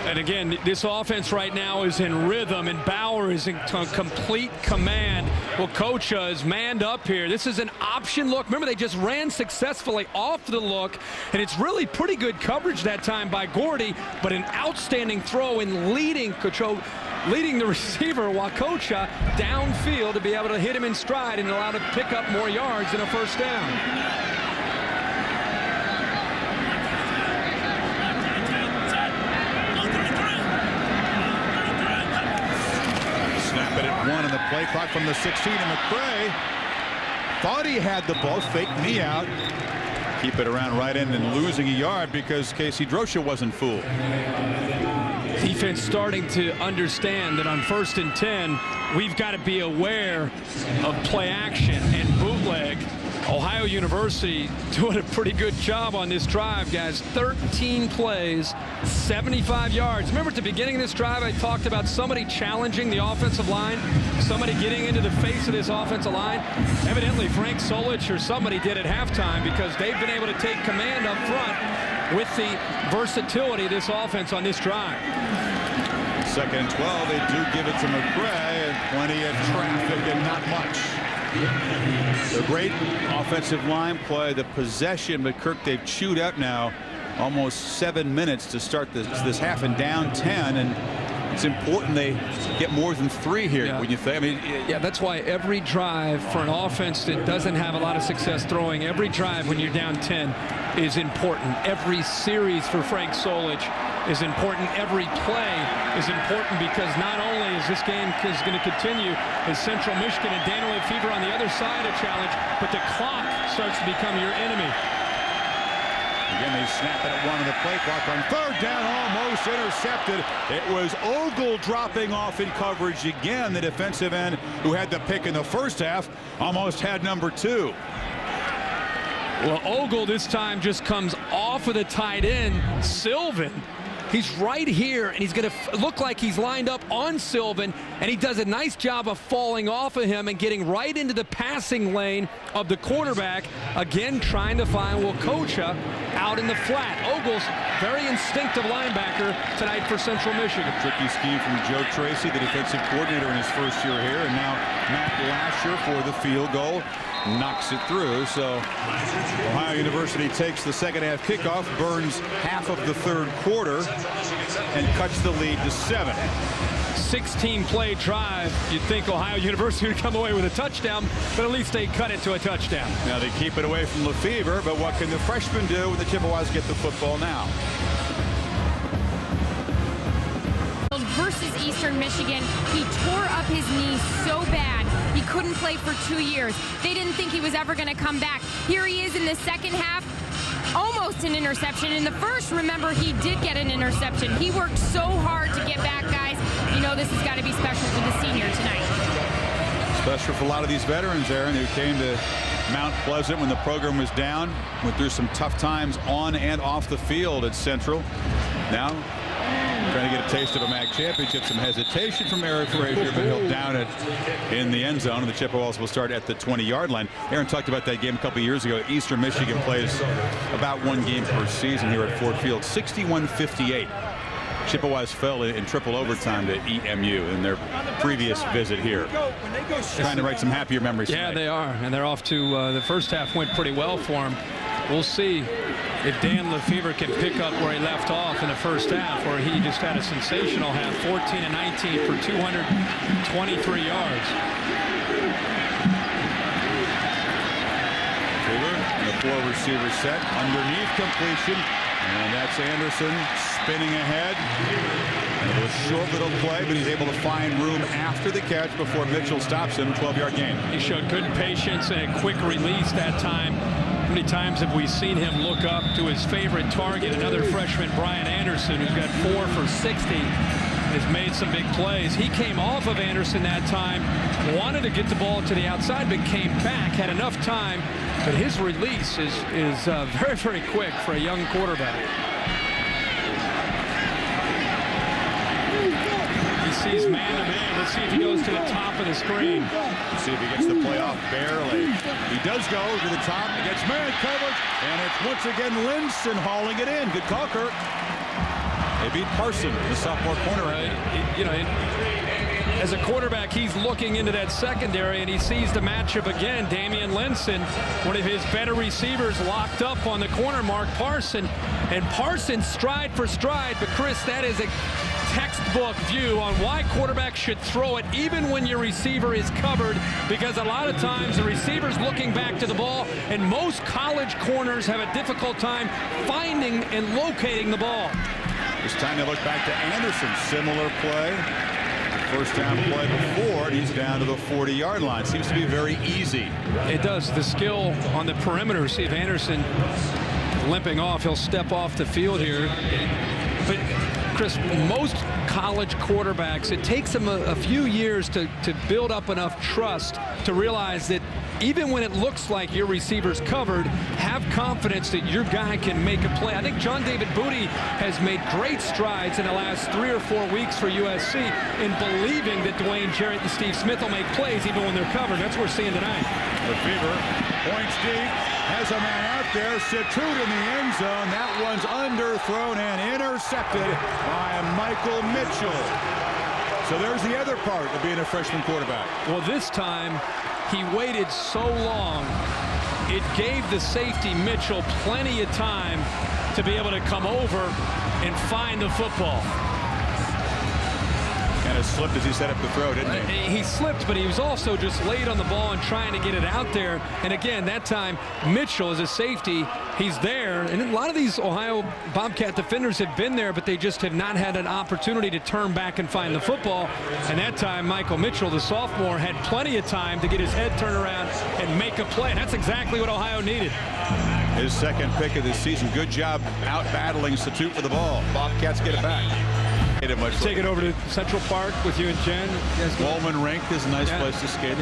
And again, this offense right now is in rhythm, and Bauer is in complete command. Well, Kocha is manned up here. This is an option look. Remember, they just ran successfully off the look, and it's really pretty good coverage that time by Gordy, but an outstanding throw in leading the receiver, Wakocha, downfield to be able to hit him in stride and allow him to pick up more yards than a first down. One on the play clock from the 16, and McCray thought he had the ball, fake knee out, keep it around right end and losing a yard because Casey Drosha wasn't fooled. Defense starting to understand that on 1st and 10, we've got to be aware of play action and bootleg. Ohio University doing a pretty good job on this drive, guys. 13 plays, 75 yards. Remember at the beginning of this drive, I talked about somebody challenging the offensive line, somebody getting into the face of this offensive line. Evidently, Frank Solich or somebody did at halftime because they've been able to take command up front with the versatility of this offense on this drive. 2nd and 12, they do give it to McCray, and plenty of traffic and not much. The great offensive line play, the possession, but Kirk, they've chewed up now almost 7 minutes to start this half and down 10, and it's important they get more than 3 here. Yeah. When you think, I mean, yeah, that's why every drive for an offense that doesn't have a lot of success throwing, every drive when you're down 10 is important. Every series for Frank Solich is important. Every play is important because not only is this game is going to continue as Central Michigan and Daniel Fever on the other side a challenge, but the clock starts to become your enemy. Again, they snap it at 1 on the play clock on 3rd down, almost intercepted. It was Ogle dropping off in coverage again. The defensive end who had the pick in the first half almost had number 2. Well, Ogle this time just comes off of the tight end, Sylvan. He's right here, and he's going to look like he's lined up on Sylvan, and he does a nice job of falling off of him and getting right into the passing lane of the quarterback, again trying to find Wakocha out in the flat. Ogle's very instinctive linebacker tonight for Central Michigan. Tricky scheme from Joe Tracy, the defensive coordinator in his first year here, and now Matt Lasher for the field goal. Knocks it through. So Ohio University takes the second half kickoff, burns half of the 3rd quarter, and cuts the lead to 7. 16-play drive. You'd think Ohio University would come away with a touchdown, but at least they cut it to a touchdown. Now they keep it away from Lefevre, but what can the freshmen do when the Chippewas get the football now? versus Eastern Michigan, he tore up his knee so bad he couldn't play for 2 years. They didn't think he was ever going to come back. Here he is in the second half, almost an interception. In the first, remember, he did get an interception. He worked so hard to get back, guys. You know this has got to be special for the senior tonight. Special for a lot of these veterans, Aaron, who came to Mount Pleasant when the program was down, went through some tough times on and off the field at Central. Now trying to get a taste of a MAC championship. Some hesitation from Eric Frazier, but he'll down it in the end zone, and the Chippewas will start at the 20-yard line. Aaron talked about that game a couple years ago. Eastern Michigan plays about 1 game per season here at Ford Field. 61-58. Chippewas fell in triple overtime to EMU in their previous visit here. Trying to write some happier memories tonight. Yeah, they are, and they're off to the first half went pretty well for them. We'll see if Dan Lefevre can pick up where he left off in the first half, where he just had a sensational half, 14-19 for 223 yards. Taylor in the 4-receiver set, underneath completion, and that's Anderson spinning ahead. And it was a short little play, but he's able to find room after the catch before Mitchell stops him. 12-yard gain. He showed good patience and a quick release that time. How many times have we seen him look up to his favorite target, another freshman, Brian Anderson, who's got 4 for 60, has made some big plays. He came off of Anderson that time, wanted to get the ball to the outside, but came back, had enough time. But his release is very, very quick for a young quarterback. He sees man-to-man. Let's see if he goes to the top of the screen. Let's see if he gets the play off barely. He does go to the top. He gets man coverage, and it's once again Linson hauling it in. Good call, Kirk. They beat Parson, the sophomore corner. You know, as a quarterback, he's looking into that secondary, and he sees the matchup again. Damian Linson, one of his better receivers, locked up on the corner, Mark Parson. And Parson stride for stride. But, Chris, that is a textbook view on why quarterbacks should throw it even when your receiver is covered, because a lot of times the receiver's looking back to the ball, and most college corners have a difficult time finding and locating the ball. It's time to look back to Anderson. Similar play. First down play before, and he's down to the 40-yard line. Seems to be very easy. It does. The skill on the perimeter. See if Anderson limping off. He'll step off the field here. But Chris, most college quarterbacks, it takes them a few years to build up enough trust to realize that even when it looks like your receiver's covered, have confidence that your guy can make a play. I think John David Booty has made great strides in the last 3 or 4 weeks for USC in believing that Dwayne Jarrett and Steve Smith will make plays even when they're covered. That's what we're seeing tonight. Lefevre points deep, has a man out there, Satoot in the end zone. That one's underthrown and intercepted by Michael Mitchell. So there's the other part of being a freshman quarterback. Well, this time he waited so long, it gave the safety Mitchell plenty of time to be able to come over and find the football. Kind of slipped as he set up the throw, didn't he? He slipped, but he was also just laid on the ball and trying to get it out there. And again, that time, Mitchell is a safety. He's there. And a lot of these Ohio Bobcat defenders have been there, but they just have not had an opportunity to turn back and find the football. And that time, Michael Mitchell, the sophomore, had plenty of time to get his head turned around and make a play. That's exactly what Ohio needed. His second pick of the season. Good job out-battling Satoot for the ball. Bobcats get it back. Take it over to Central Park with you and Jen. Wallman Rink is a nice place to skate.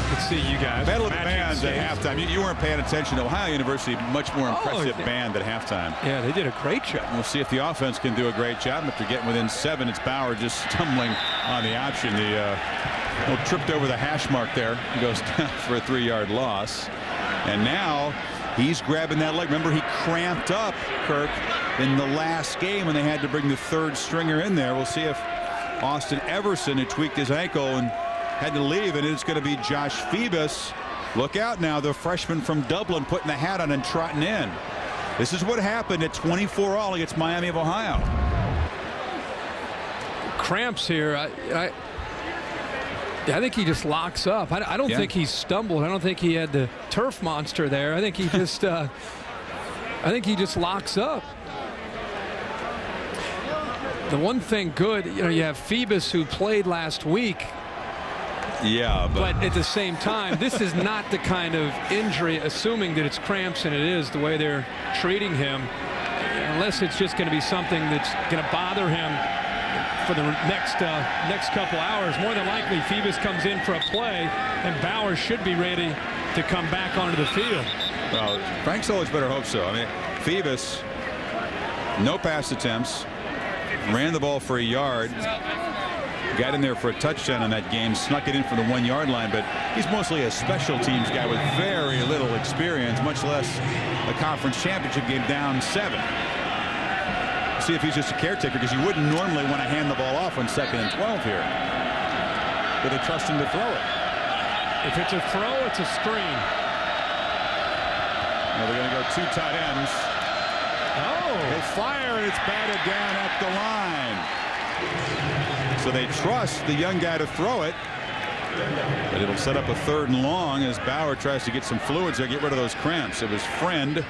Let's see you guys. Battle of the Bands at halftime. You weren't paying attention. Ohio University, much more impressive band at halftime. Yeah, they did a great job. We'll see if the offense can do a great job. After getting within 7, it's Bauer just stumbling on the option. The tripped over the hash mark there. He goes down for a 3-yard loss. And now he's grabbing that leg. Remember, he cramped up, Kirk, in the last game when they had to bring the third stringer in there. We'll see if Austin Everson, who tweaked his ankle and had to leave, and it's going to be Josh Phoebus. Look out now, the freshman from Dublin putting the hat on and trotting in. This is what happened at 24-all against Miami of Ohio. Cramps here. I think he just locks up. I don't think he stumbled. I don't think he had the turf monster there. I think he just locks up. The one thing good, you have Phoebus who played last week. Yeah, but at the same time, this is not the kind of injury, assuming that it's cramps, and it is the way they're treating him, unless it's just going to be something that's going to bother him for the next couple hours. More than likely, Phoebus comes in for a play, and Bauer should be ready to come back onto the field. Well, Frank Solich better hope so. I mean, Phoebus, no pass attempts, ran the ball for a yard. Got in there for a touchdown in that game, snuck it in from the 1 yard line, but he's mostly a special teams guy with very little experience, much less a conference championship game down 7. See if he's just a caretaker, because you wouldn't normally want to hand the ball off on 2nd and 12 here. But they trust him to throw it. If it's a throw, it's a screen. Now they're going to go 2 tight ends. Oh. They fire, and it's batted down at the line. So they trust the young guy to throw it, but it'll set up a 3rd and long as Bauer tries to get some fluids there, get rid of those cramps. It was Friend,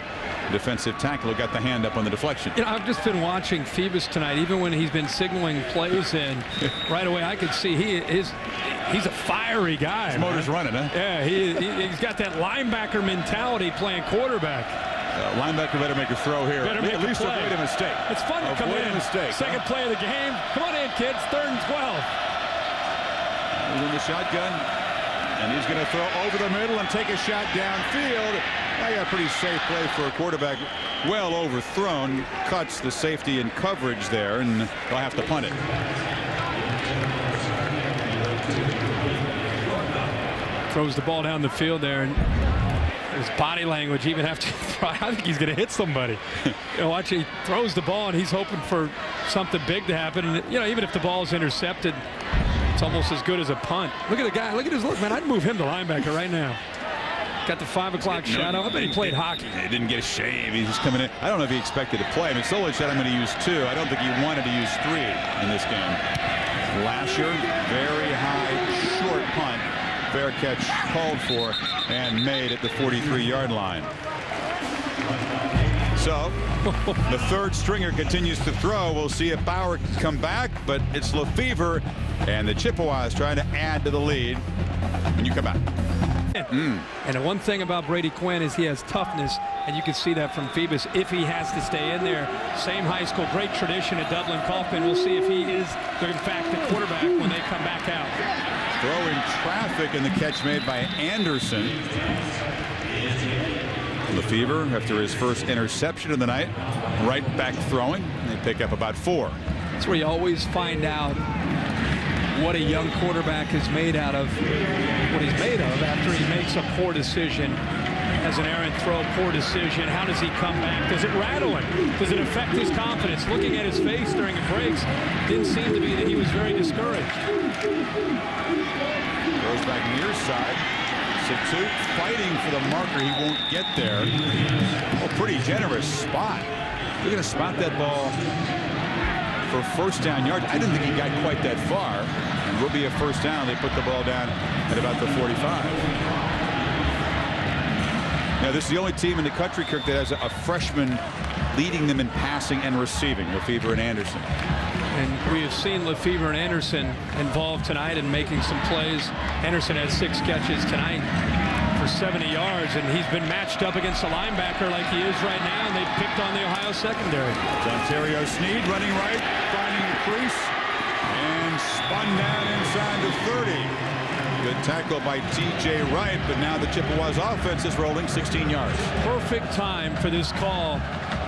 defensive tackle, who got the hand up on the deflection. I've just been watching Phoebus tonight, even when he's been signaling plays in. Right away, I could see he's a fiery guy. His motor's running, huh? Yeah, he's got that linebacker mentality playing quarterback. Linebacker better make a throw here. Better make at least avoid a mistake. It's fun to come in. Avoid a mistake. Second play of the game. Come on in, kids. 3rd and 12. He's in the shotgun, and he's going to throw over the middle and take a shot downfield. I got a pretty safe play for a quarterback. Well overthrown. Cuts the safety and coverage there, and they'll have to punt it. Throws the ball down the field there, and his body language even after I think he's going to hit somebody. Watch, he throws the ball and he's hoping for something big to happen. And even if the ball is intercepted, it's almost as good as a punt. Look at the guy. Look at his look, man. I'd move him to linebacker right now. Got the 5 o'clock shadow. I bet he played hockey. He didn't get a shave. He's just coming in. I don't know if he expected to play. I mean, Solich said I'm going to use 2. I don't think he wanted to use 3 in this game. Lasher, very high, short punt. Fair catch called for and made at the 43-yard line. So the 3rd stringer continues to throw. We'll see if Bauer can come back, but it's Lefevre, and the Chippewas trying to add to the lead when you come back. And the one thing about Brady Quinn is he has toughness, and you can see that from Phoebus if he has to stay in there. Same high school, great tradition at Dublin Kaufman. We'll see if he is, in fact, the quarterback when they come back out. Throwing traffic, and the catch made by Anderson. Lefevre, after his first interception of the night, right back throwing. They pick up about 4. That's where you always find out what a young quarterback is made out of, what he's made of after he makes a poor decision. As an errant throw, poor decision. How does he come back? Does it rattle him? Does it affect his confidence? Looking at his face during the breaks, didn't seem to be that he was very discouraged. Goes back near side. Satut fighting for the marker. He won't get there. Oh, pretty generous spot. They're going to spot that ball for 1st down yard. I didn't think he got quite that far. And will be a 1st down. They put the ball down at about the 45. Now, this is the only team in the country, Kirk, that has a freshman leading them in passing and receiving, Lefevre and Anderson. And we have seen Lefevre and Anderson involved tonight in making some plays. Anderson had 6 catches tonight for 70 yards, and he's been matched up against a linebacker like he is right now, and they picked on the Ohio secondary. It's Ontario Sneed running right, finding the crease, and spun down inside the 30. Good tackle by T.J. Wright, but now the Chippewas offense is rolling 16 yards. Perfect time for this call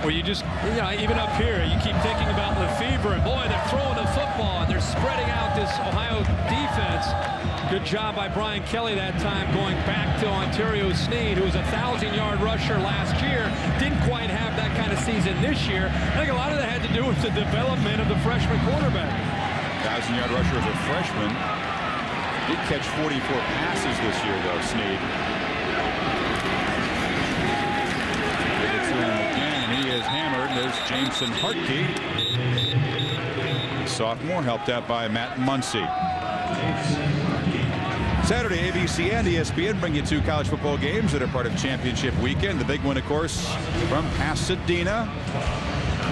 where you just, even up here, you keep thinking about Lefevre, and boy, they're throwing the football, and they're spreading out this Ohio defense. Good job by Brian Kelly that time, going back to Ontario Sneed, who was a 1,000-yard rusher last year. Didn't quite have that kind of season this year. I think a lot of that had to do with the development of the freshman quarterback. 1,000-yard rusher as a freshman. Did catch 44 passes this year, though, Sneed. Give it to him again, and he is hammered. There's Jameson Hartke. The sophomore, helped out by Matt Muncy. Saturday, ABC and ESPN bring you 2 college football games that are part of championship weekend. The big one, of course, from Pasadena.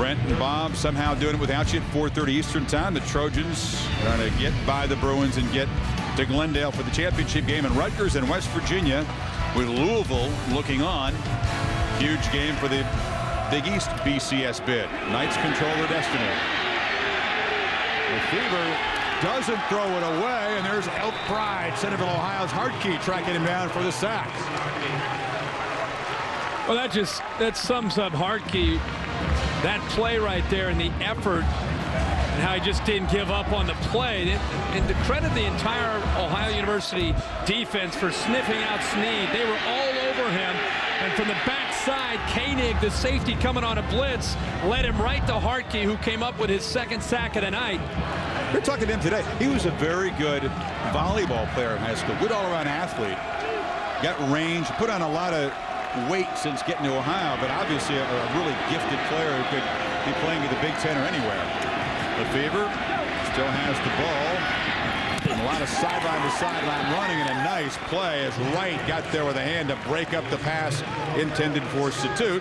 Brent and Bob somehow doing it without you at 4:30 Eastern time. The Trojans trying to get by the Bruins and get to Glendale for the championship game, and Rutgers and West Virginia with Louisville looking on. Huge game for the Big East BCS bid. Knights control their destiny. Fever doesn't throw it away, and there's Elk Pride, Centerville, Ohio's Hartke tracking him down for the sack. Well, that sums up Hartke. That play right there and the effort and how he just didn't give up on the play. And to credit the entire Ohio University defense for sniffing out Snead. They were all over him. And from the backside, Koenig, the safety coming on a blitz, led him right to Hartke, who came up with his second sack of the night. We're talking to him today. He was a very good volleyball player in high school. Good all-around athlete. Got range, put on a lot of weight since getting to Ohio, but obviously a really gifted player who could be playing at the Big Ten or anywhere. The Fever still has the ball. And a lot of sideline to sideline running, and a nice play as Wright got there with a hand to break up the pass intended for Satut.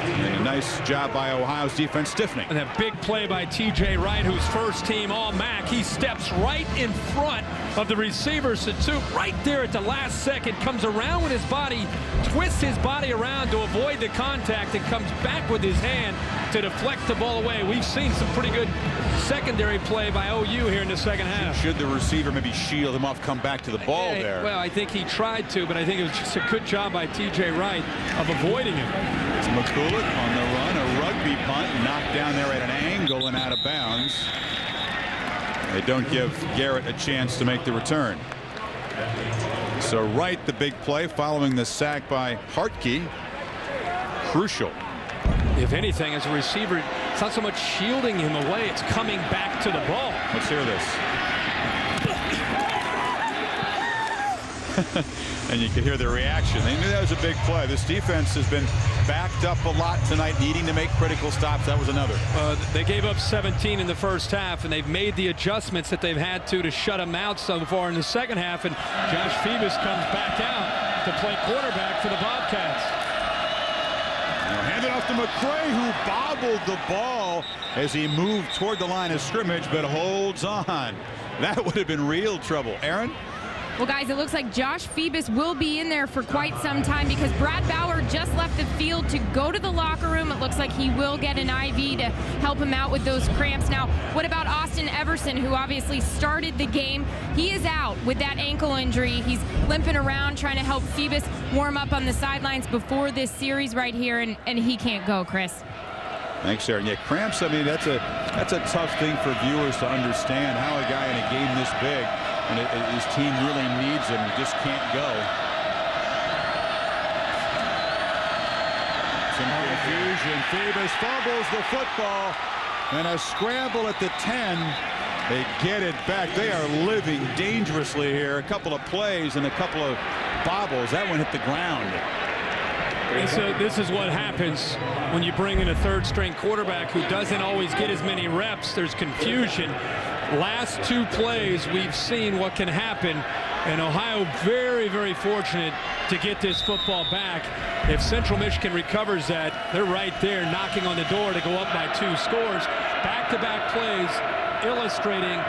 And a nice job by Ohio's defense stiffening. And that big play by TJ Wright, who's first team All-MAC. He steps right in front of the receiver, Satut, right there at the last second, comes around with his body, twists his body around to avoid the contact, and comes back with his hand to deflect the ball away. We've seen some pretty good secondary play by OU here in the second half. Should the receiver maybe shield him off, come back to the ball there? Well, I think he tried to, but I think it was just a good job by TJ Wright of avoiding him. It's McCulloch on the run, a rugby punt, knocked down there at an angle and out of bounds. They don't give Garrett a chance to make the return. So Wright, the big play following the sack by Hartke. Crucial. If anything, as a receiver, it's not so much shielding him away, it's coming back to the ball. Let's hear this. And you can hear the reaction. They knew that was a big play. This defense has been backed up a lot tonight, needing to make critical stops. That was another. They gave up 17 in the first half, and they've made the adjustments that they've had to shut them out so far in the second half. And Josh Phoebus comes back out to play quarterback for the Bobcats. Handed off to McCray, who bobbled the ball as he moved toward the line of scrimmage, but holds on. That would have been real trouble. Aaron? Well, guys, it looks like Josh Phoebus will be in there for quite some time because Brad Bauer just left the field to go to the locker room. It looks like he will get an IV to help him out with those cramps. Now, what about Austin Everson, who obviously started the game? He is out with that ankle injury. He's limping around trying to help Phoebus warm up on the sidelines before this series right here, and he can't go, Chris. Thanks, Aaron. Yeah, cramps, I mean, that's a tough thing for viewers to understand, how a guy in a game this big and his team really needs him, just can't go. Some confusion. Phoebus fumbles the football, and a scramble at the 10. They get it back. They are living dangerously here. A couple of plays and a couple of bobbles. That one hit the ground. And so this is what happens when you bring in a third-string quarterback who doesn't always get as many reps. There's confusion. Last two plays, we've seen what can happen. And Ohio very, very fortunate to get this football back. If Central Michigan recovers that, they're right there knocking on the door to go up by 2 scores. Back-to-back plays illustrating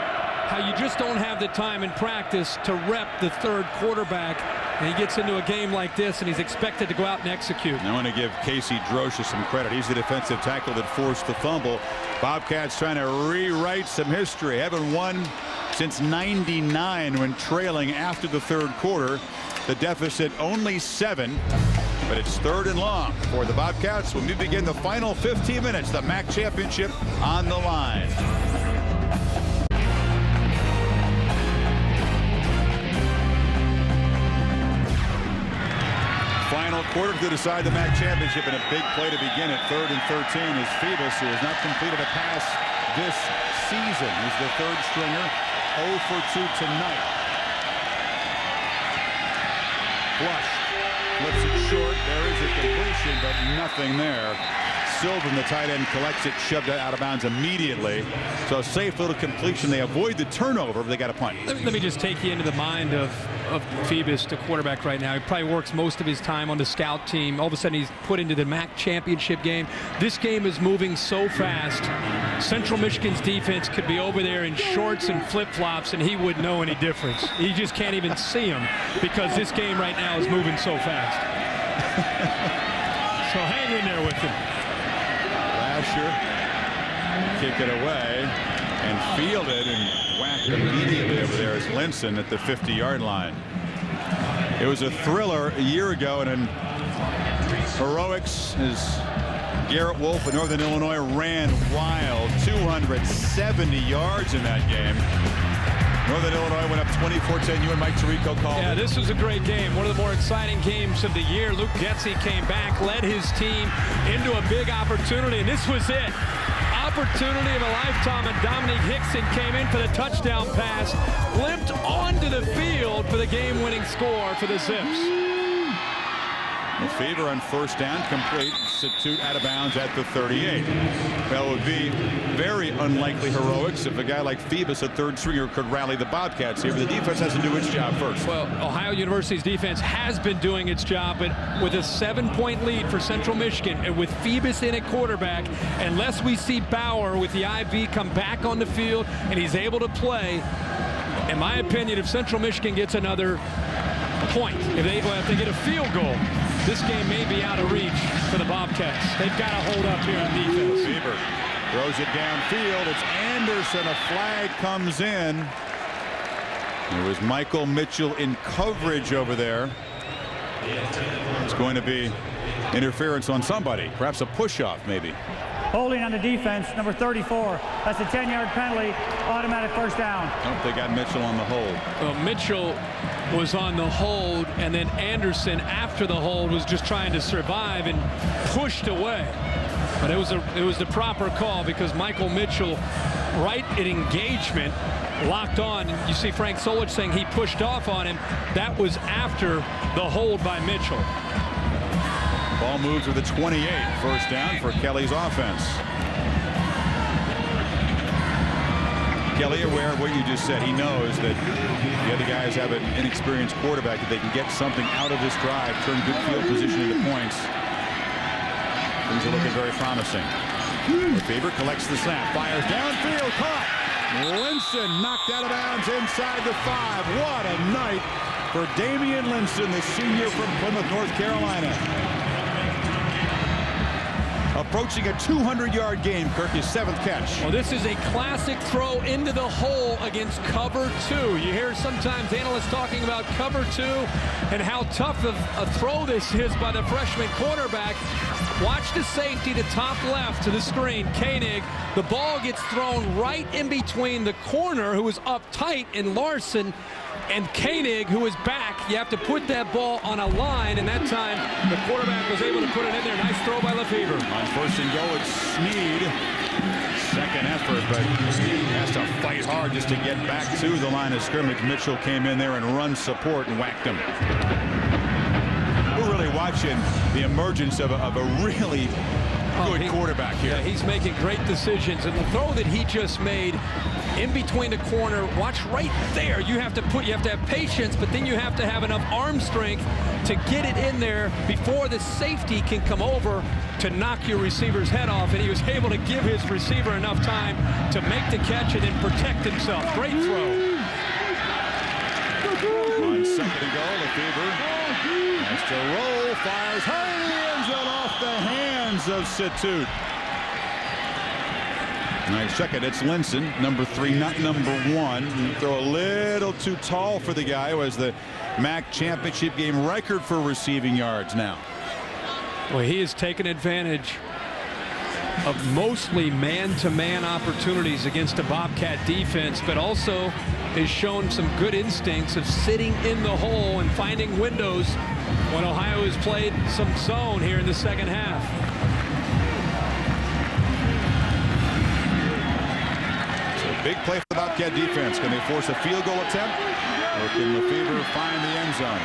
how you just don't have the time in practice to rep the third quarterback. And he gets into a game like this, and he's expected to go out and execute. I want to give Casey Drosha some credit. He's the defensive tackle that forced the fumble. Bobcats trying to rewrite some history. Haven't won since '99 when trailing after the third quarter. The deficit only 7, but it's 3rd and long for the Bobcats when we begin the final 15 minutes. The MAC championship on the line. Final quarter to decide the MAC championship, and a big play to begin at 3rd and 13 is Phoebus, who has not completed a pass this season. He's the third stringer, 0 for 2 tonight. Flush, flips it short. There is a completion, but nothing there. Sylvan, the tight end, collects it, shoved it out of bounds immediately. So a safe little completion. They avoid the turnover, but they got a punt. Let me just take you into the mind of Phoebus, the quarterback right now. He probably works most of his time on the scout team. All of a sudden, he's put into the MAC championship game. This game is moving so fast. Central Michigan's defense could be over there in shorts and flip-flops, and he wouldn't know any difference. He just can't even see him because this game right now is moving so fast. So hang in there with him. Lasher kick it away and fielded and whacked immediately over there is Linson at the 50-yard line. It was a thriller a year ago, and in heroics as Garrett Wolf of Northern Illinois ran wild, 270 yards in that game. Northern Illinois went up 24-10. You and Mike Tirico called. Yeah, this was a great game. One of the more exciting games of the year. Luke Getsy came back, led his team into a big opportunity, and this was it. Opportunity of a lifetime, and Dominique Hickson came in for the touchdown pass, limped onto the field for the game-winning score for the Zips. Lefevre on first down, complete. Situte out of bounds at the 38. That would be very unlikely heroics if a guy like Phoebus, a third stringer, could rally the Bobcats here, but the defense has to do its job first. Well, Ohio University's defense has been doing its job, but with a 7-point lead for Central Michigan and with Phoebus in at quarterback, unless we see Bauer with the IV come back on the field and he's able to play, in my opinion, if Central Michigan gets another point, if they get a field goal, this game may be out of reach for the Bobcats. They've got to hold up here on defense. Lefevre throws it downfield. It's Anderson. A flag comes in. It was Michael Mitchell in coverage over there. It's going to be interference on somebody, perhaps a push-off maybe. Holding on the defense, number 34. That's a 10-yard penalty, automatic first down. Oh, they got Mitchell on the hold. Well, Mitchell was on the hold, and then Anderson, after the hold, was just trying to survive and pushed away. But it was the proper call because Michael Mitchell, right at engagement, locked on. You see Frank Solich saying he pushed off on him. That was after the hold by Mitchell. Ball moves to the 28. First down for Kelly's offense. Kelly, aware of what you just said, he knows that the other guys have an inexperienced quarterback, that they can get something out of this drive, turn good field position into points. Things are looking very promising. Lefevre collects the snap, fires downfield, caught. Linson knocked out of bounds inside the 5. What a night for Damian Linson, the senior from Plymouth, North Carolina. Approaching a 200-yard game, Kirk, his 7th catch. Well, this is a classic throw into the hole against cover 2. You hear sometimes analysts talking about cover 2 and how tough of a throw this is by the freshman quarterback. Watch the safety to top left to the screen. Koenig, the ball gets thrown right in between the corner, who was up tight, in Larson, and Koenig, who is back. You have to put that ball on a line, and that time the quarterback was able to put it in there. Nice throw by Lefevre. On first and goal, it's Sneed. Second effort, but Sneed has to fight hard just to get back to the line of scrimmage. Mitchell came in there and run support and whacked him. We're really watching the emergence of a really good quarterback here. Yeah, he's making great decisions, and the throw that he just made in between the corner, watch right there. You have to have patience, but then you have to have enough arm strength to get it in there before the safety can come over to knock your receiver's head off, and he was able to give his receiver enough time to make the catch and then protect himself. Great throw. On second and goal, Lefevre has to roll, fires high in the end zone off the hands of Situte. Nice check it. It's Linson, number 3, not number 1. You throw a little too tall for the guy who has the MAC championship game record for receiving yards now. Well, he has taken advantage of mostly man-to-man opportunities against a Bobcat defense, but also has shown some good instincts of sitting in the hole and finding windows when Ohio has played some zone here in the second half. Big play for the Bobcat defense. Can they force a field goal attempt? Or can Lefevre find the end zone?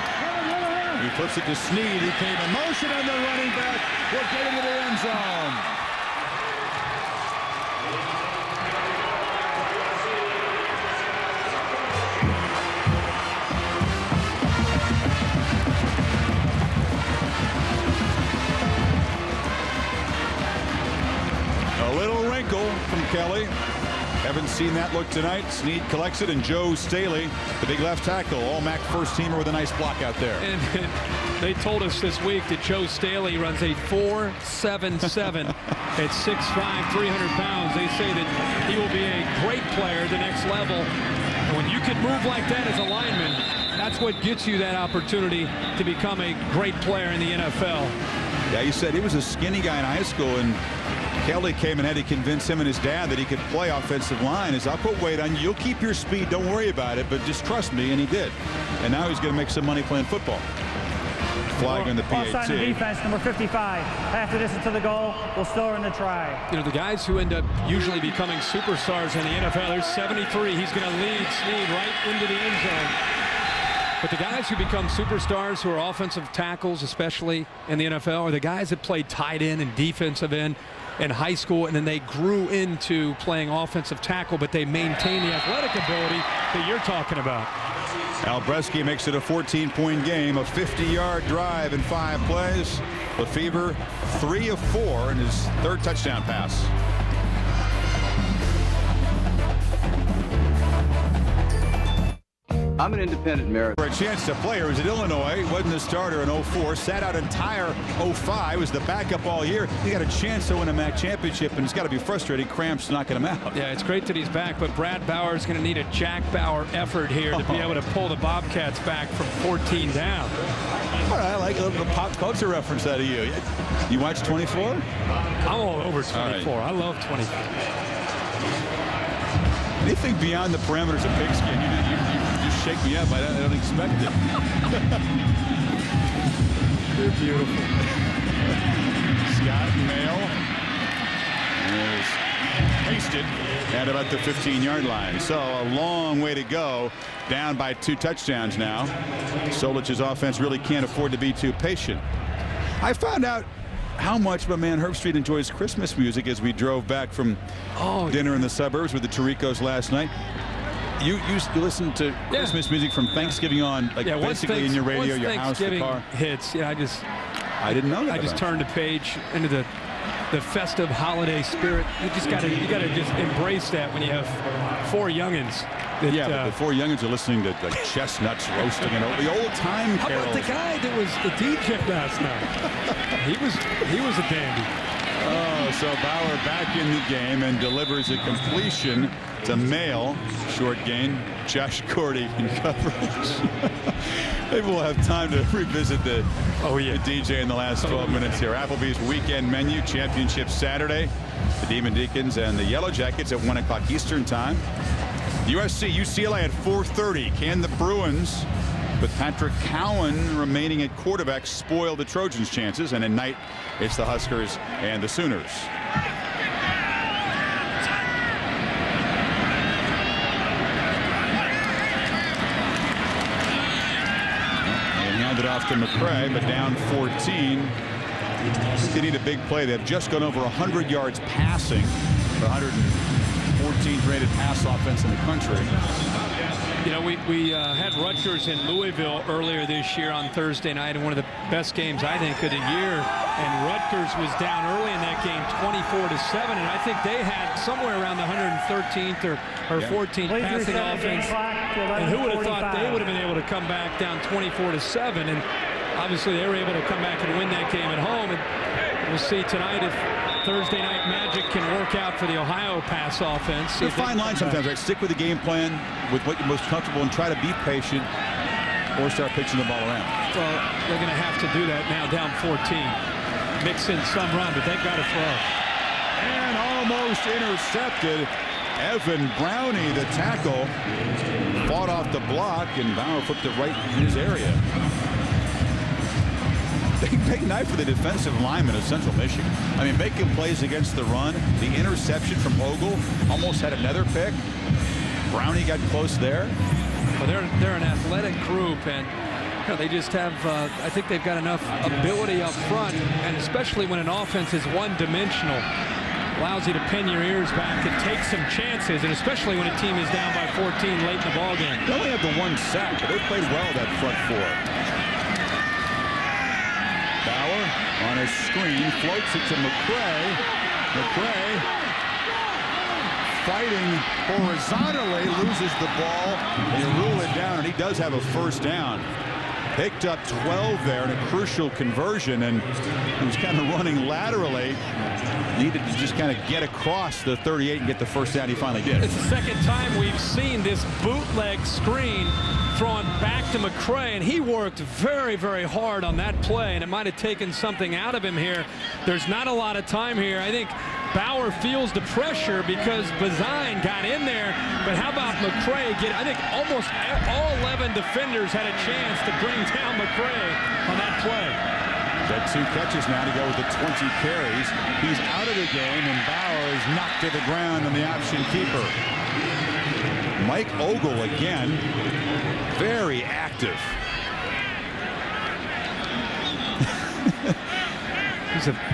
He flips it to Sneed. He came in motion, and the running back will get into the end zone. early. Haven't seen that look tonight. Snead collects it, and Joe Staley, the big left tackle, all-MAC first-teamer with a nice block out there. And they told us this week that Joe Staley runs a 4.77 at 6'5", 300 pounds. They say that he will be a great player at the next level. And when you can move like that as a lineman, that's what gets you that opportunity to become a great player in the NFL. Yeah, he said he was a skinny guy in high school, and Kelly came and had to convince him and his dad that he could play offensive line. I'll put weight on you. You'll keep your speed. Don't worry about it, but just trust me. And he did. And now he's going to make some money playing football. Flag on the PAT. Offside in defense, number 55. Half the distance to the goal. Will still earn the try. You know, the guys who end up usually becoming superstars in the NFL, there's 73. He's going to lead Snead right into the end zone. But the guys who become superstars, who are offensive tackles, especially in the NFL, are the guys that played tight end and defensive end in high school, and then they grew into playing offensive tackle, but they maintain the athletic ability that you're talking about. Al Bresky makes it a 14-point game, a 50-yard drive in 5 plays. Lefevre 3 of 4 in his 3rd touchdown pass. I'm an independent marathon. For a chance to play, he was at Illinois, wasn't the starter in 04, sat out entire 05, was the backup all year. He got a chance to win a MAC championship, and it's got to be frustrating. Cramps knocking him out. Yeah, it's great that he's back, but Brad Bauer is going to need a Jack Bauer effort here to be able to pull the Bobcats back from 14 down. All right, I like a little pop culture reference out of you. You watch 24? I'm all over 24. All right. I love 24. Anything beyond the parameters of pigskin, you just shake me up. I don't expect it. You're beautiful. Scott Mail is pasted at about the 15-yard line. So a long way to go. Down by 2 touchdowns now. Solich's offense really can't afford to be too patient. I found out how much my man Herbstreit enjoys Christmas music as we drove back from dinner in the suburbs with the Taricos last night. You listen to Christmas music from Thanksgiving on, like basically in your radio, your house, the car. Hits. Yeah, I didn't know that. I just turned the page into the festive holiday spirit. You gotta just embrace that when you have 4 youngins. That, yeah, but the 4 youngins are listening to like chestnuts roasting and the old time carols. How about the guy that was the DJ last night? he was a dandy. Oh, so Bauer back in the game and delivers a completion to Mail. Short gain. Josh Cordy in coverage. Maybe we'll have time to revisit the DJ in the last 12 minutes here. Applebee's weekend menu, championship Saturday. The Demon Deacons and the Yellow Jackets at 1 o'clock Eastern time. USC, UCLA at 4:30. Can the Bruins, with Patrick Cowan remaining at quarterback, spoil the Trojans' chances? And at night, it's the Huskers and the Sooners. They hand it off to McCray, but down 14. They need a big play. They've just gone over 100 yards passing. 114th rated pass offense in the country. You know, we had Rutgers in Louisville earlier this year on Thursday night, and one of the best games, I think, of the year. And Rutgers was down early in that game, 24-7, and I think they had somewhere around the 113th or 14th passing offense. And who would have thought they would have been able to come back down 24-7? And obviously, they were able to come back and win that game at home. And we'll see tonight if Thursday night magic can work out for the Ohio pass offense. It's a fine line sometimes, right? Stick with the game plan, with what you're most comfortable, and try to be patient, or start pitching the ball around. Well, they're going to have to do that now, down 14. Mix in some run, but they've got to throw. And almost intercepted. Evan Brownie, the tackle, fought off the block, and Bauer flipped it right in his area. Big night for the defensive lineman of Central Michigan. I mean, making plays against the run. The interception from Ogle almost had another pick. Brownie got close there. Well, they're an athletic group, and you know, they just have, I think they've got enough ability up front, and especially when an offense is one-dimensional, allows you to pin your ears back and take some chances, and especially when a team is down by 14 late in the ballgame. They only had the 1 sack, but they played well that front 4. Bauer on a screen, floats it to McCray. McCray fighting horizontally, loses the ball. They rule it down, and he does have a first down. Picked up 12 there in a crucial conversion, and he was kind of running laterally. Needed to just kind of get across the 38 and get the first down. He finally did. It's the second time we've seen this bootleg screen thrown back to McCray, and he worked very, very hard on that play, and it might have taken something out of him here. There's not a lot of time here. I think Bauer feels the pressure because Bazine got in there, but how about McCray? I think almost all 11 defenders had a chance to bring down McCray on that play. Got 2 catches now to go with the 20 carries. He's out of the game, and Bauer is knocked to the ground on the option keeper. Mike Ogle again, very active.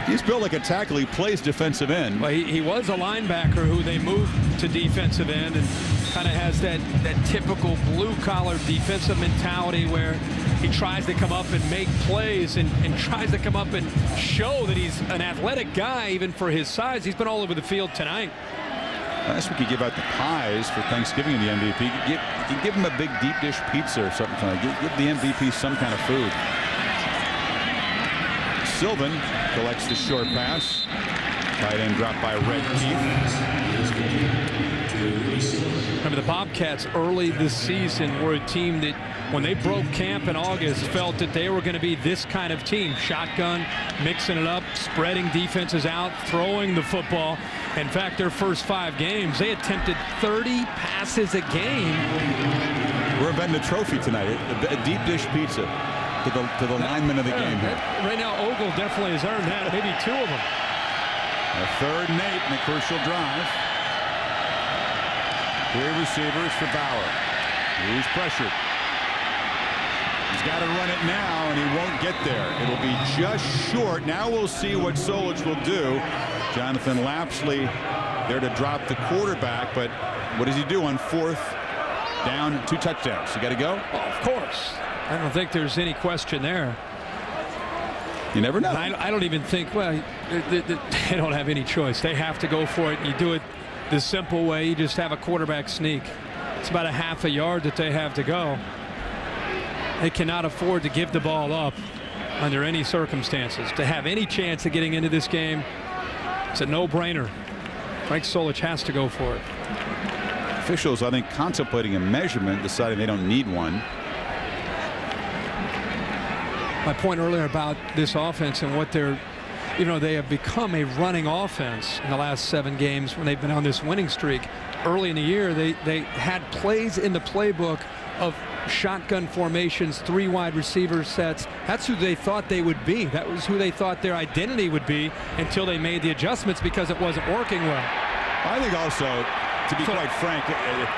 He's built like a tackle. He plays defensive end. Well, he was a linebacker who they moved to defensive end, and kind of has that typical blue-collar defensive mentality where he tries to come up and make plays and tries to come up and show that he's an athletic guy even for his size. He's been all over the field tonight. Last week he gave out the pies for Thanksgiving in the MVP. You give him a big deep dish pizza or something tonight. Give the MVP some kind of food. Sylvan collects the short pass. Tight end dropped by Red Keith. Remember, the Bobcats early this season were a team that, when they broke camp in August, felt that they were going to be this kind of team. Shotgun, mixing it up, spreading defenses out, throwing the football. In fact, their first 5 games, they attempted 30 passes a game. We're inventing a trophy tonight, a deep dish pizza to the linemen of the game here. Right now, Ogle definitely has earned that, maybe 2 of them. A 3rd and 8 in a crucial drive. 3 receivers for Bauer. He's pressured. He's got to run it now, and he won't get there. It'll be just short. Now we'll see what Solich will do. Jonathan Lapsley there to drop the quarterback, but what does he do on 4th down, 2 touchdowns? You got to go? Oh, of course. I don't think there's any question there. You never know. I don't even think, well, they don't have any choice. They have to go for it. You do it the simple way. You just have a quarterback sneak. It's about a half a yard that they have to go. They cannot afford to give the ball up under any circumstances. To have any chance of getting into this game, it's a no-brainer. Frank Solich has to go for it. Officials, I think, contemplating a measurement, deciding they don't need one. My point earlier about this offense and what they're, they have become a running offense in the last 7 games when they've been on this winning streak. Early in the year, they had plays in the playbook of shotgun formations, 3 wide receiver sets. That's who they thought they would be. That was who they thought their identity would be until they made the adjustments because it wasn't working well. I think also, to be quite frank,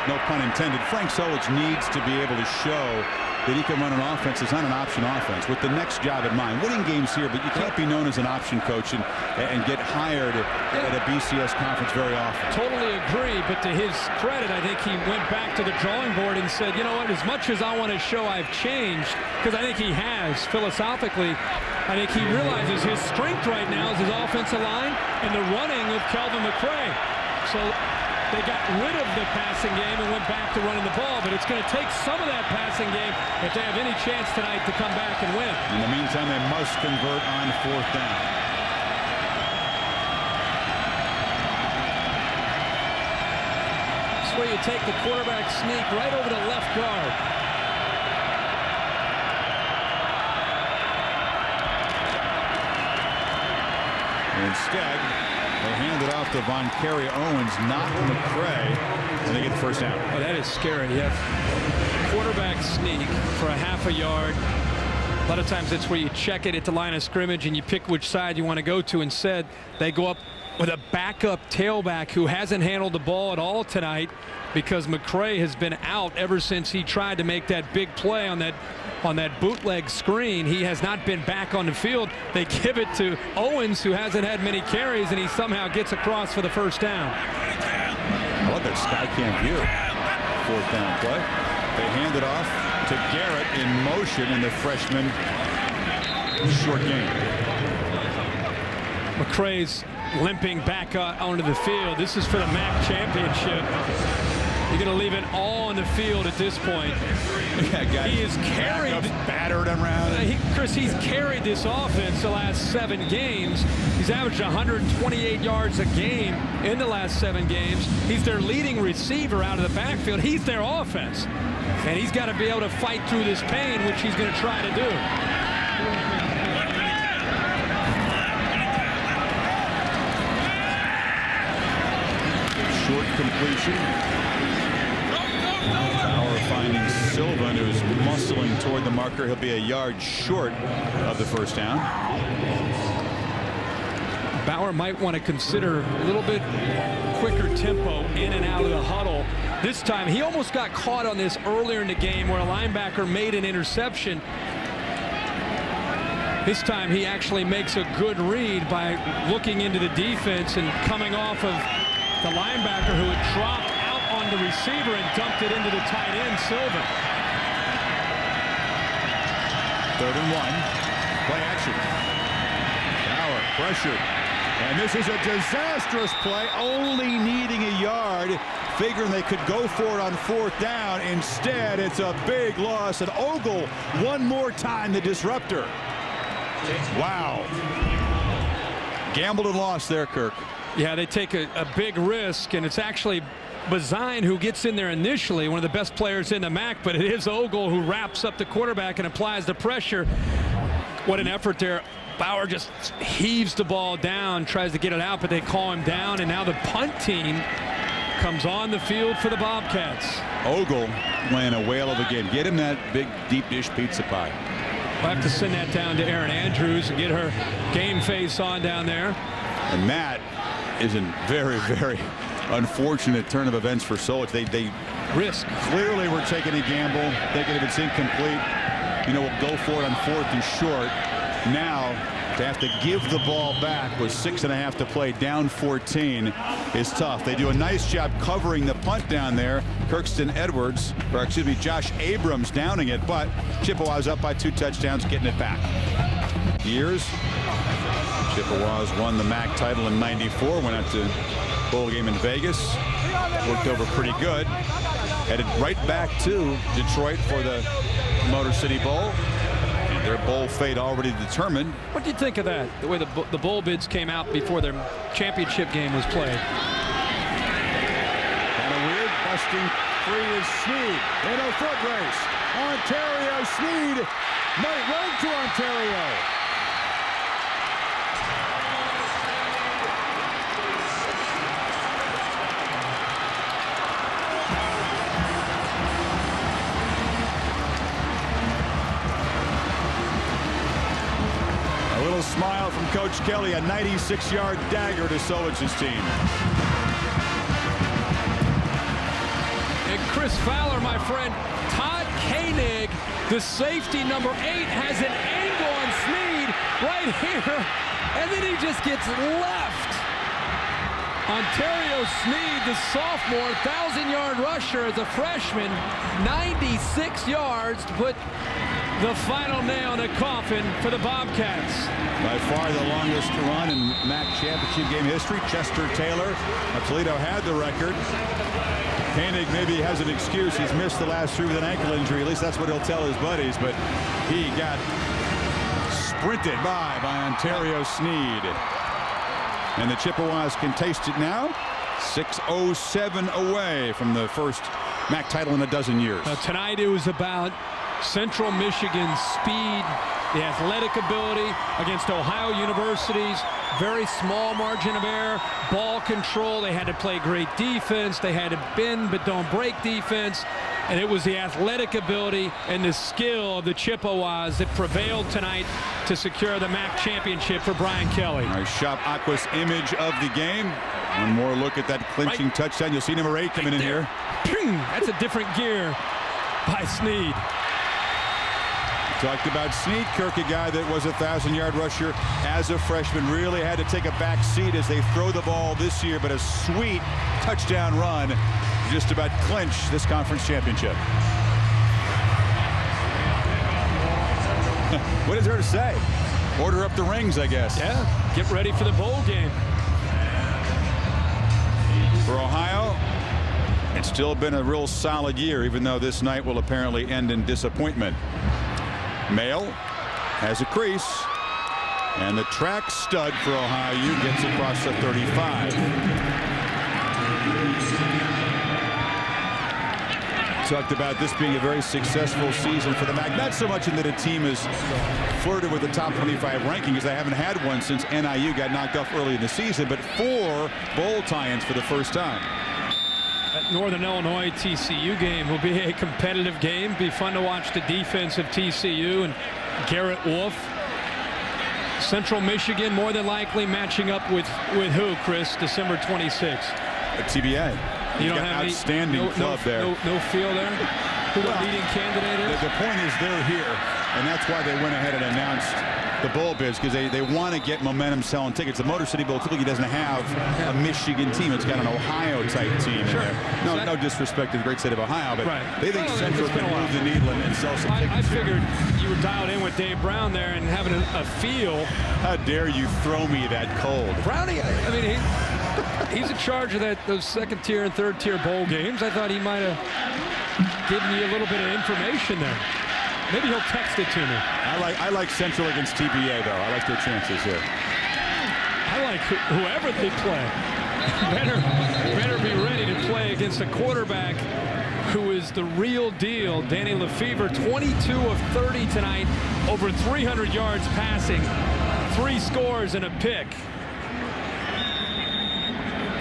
no pun intended, Frank Solich needs to be able to show that he can run an offense. It's not an option offense with the next job in mind. Winning games here, but you can't be known as an option coach and get hired at a BCS conference very often. Totally agree, but to his credit, I think he went back to the drawing board and said, you know what, as much as I want to show I've changed, because I think he has philosophically, I think he realizes his strength right now is his offensive line and the running of Kelvin McCray. So they got rid of the passing game and went back to running the ball, but it's going to take some of that passing game if they have any chance tonight to come back and win. In the meantime, they must convert on 4th down. That's where you take the quarterback sneak right over the left guard. Instead, they hand it off to Voncari Owens, not McCray, and they get the first down. Oh, that is scary. You have quarterback sneak for a half a yard. A lot of times that's where you check it at the line of scrimmage and you pick which side you want to go to. Instead, they go up with a backup tailback who hasn't handled the ball at all tonight because McCray has been out ever since he tried to make that big play on that bootleg screen. He has not been back on the field. They give it to Owens, who hasn't had many carries, and he somehow gets across for the first down. I love that sky cam view. 4th down play. They hand it off to Garrett in motion, and the freshman short game. McCray's limping back onto the field. This is for the MAC championship. You're going to leave it all on the field at this point. Yeah, he is carried, battered around. Chris, he's carried this offense the last 7 games. He's averaged 128 yards a game in the last 7 games. He's their leading receiver out of the backfield. He's their offense. And he's got to be able to fight through this pain, which he's going to try to do. Short completion. Bauer finding Sylvan, who's muscling toward the marker. He'll be a yard short of the first down. Bauer might want to consider a little bit quicker tempo in and out of the huddle. This time, he almost got caught on this earlier in the game where a linebacker made an interception. This time, he actually makes a good read by looking into the defense and coming off of the linebacker who had dropped out on the receiver and dumped it into the tight end, Sylvan. 3rd and 1. Play action. Bauer pressured. And this is a disastrous play, only needing a yard, figuring they could go for it on 4th down. Instead, it's a big loss. And Ogle, one more time, the disruptor. Wow. Gambled and lost there, Kirk. Yeah, they take a big risk, and it's actually Bazine who gets in there initially, one of the best players in the MAC, but it is Ogle who wraps up the quarterback and applies the pressure. What an effort there. Bauer just heaves the ball down, tries to get it out, but they call him down, and now the punt team comes on the field for the Bobcats. Ogle playing a whale of a game. Get him that big deep dish pizza pie. We'll have to send that down to Erin Andrews and get her game face on down there. And that is a very, very unfortunate turn of events for Solich. They risk. Clearly were taking a gamble, thinking if it's incomplete, we'll go for it on 4th and short. Now to have to give the ball back with 6.5 to play, down 14, is tough. They do a nice job covering the punt down there. Kirkston Edwards, or excuse me, Josh Abrams downing it, but Chippewas up by 2 touchdowns, getting it back. Years. Chippewas won the MAC title in '94, went out to bowl game in Vegas, worked over pretty good, headed right back to Detroit for the Motor City Bowl. Their bowl fate already determined. What do you think of that? The way the bowl bids came out before their championship game was played. And a weird busting free is Sneed in a foot race. Ontario Sneed might run to Ontario. Smile from Coach Kelly, a 96-yard dagger to Solich's team. And Chris Fowler, my friend, Todd Koenig, the safety number 8, has an angle on Sneed right here, and then he just gets left. Ontario Sneed, the sophomore, 1,000-yard rusher as a freshman, 96 yards to put the final nail in the coffin for the Bobcats. By far the longest run in MAC championship game history. Chester Taylor of Toledo had the record. Koenig maybe has an excuse. He's missed the last 3 with an ankle injury. At least that's what he'll tell his buddies. But he got sprinted by Ontario Sneed. And the Chippewas can taste it now. 6:07 away from the first MAC title in a dozen years. Tonight it was about Central Michigan's speed, the athletic ability against Ohio University's very small margin of error, ball control. They had to play great defense. They had to bend but don't break defense. And it was the athletic ability and the skill of the Chippewas that prevailed tonight to secure the MAC championship for Brian Kelly. Our Shop Aquas image of the game. One more look at that clinching touchdown. You'll see number 8 coming in here. That's a different gear by Sneed. Talked about Sneed, Kirk, a guy that was a 1,000-yard rusher as a freshman. Really had to take a back seat as they throw the ball this year, but a sweet touchdown run just about clinch this conference championship. What is there to say? Order up the rings, I guess. Yeah, get ready for the bowl game. For Ohio, it's still been a real solid year, even though this night will apparently end in disappointment. Mail has a crease, and the track stud for Ohio U gets across the 35. Talked about this being a very successful season for the MAC. Not so much in that a team has flirted with the top 25 ranking, because they haven't had one since NIU got knocked off early in the season, but 4 bowl tie-ins for the first time. That Northern Illinois TCU game will be a competitive game. Be fun to watch the defense of TCU and Garrett Wolf. Central Michigan more than likely matching up with who, Chris? December 26th. TBA. You don't have outstanding club there. No feel there. Who the leading candidate is? The point is they're here, and that's why they went ahead and announced the bowl bids, because they want to get momentum selling tickets. The Motor City Bowl typically doesn't have a Michigan team. It's got an Ohio type team in there. No disrespect to the great state of Ohio, but they think Central can move the needle and sell some tickets. I figured you were dialed in with Dave Brown there and having a feel. How dare you throw me that cold? Brownie, I mean, he's in charge of those second tier and third tier bowl games. I thought he might have given you a little bit of information there. Maybe he'll text it to me. I like Central against TBA, though. I like their chances here. I like whoever they play. Better be ready to play against a quarterback who is the real deal. Danny Lefevre, 22 of 30 tonight, over 300 yards passing, 3 scores and a pick.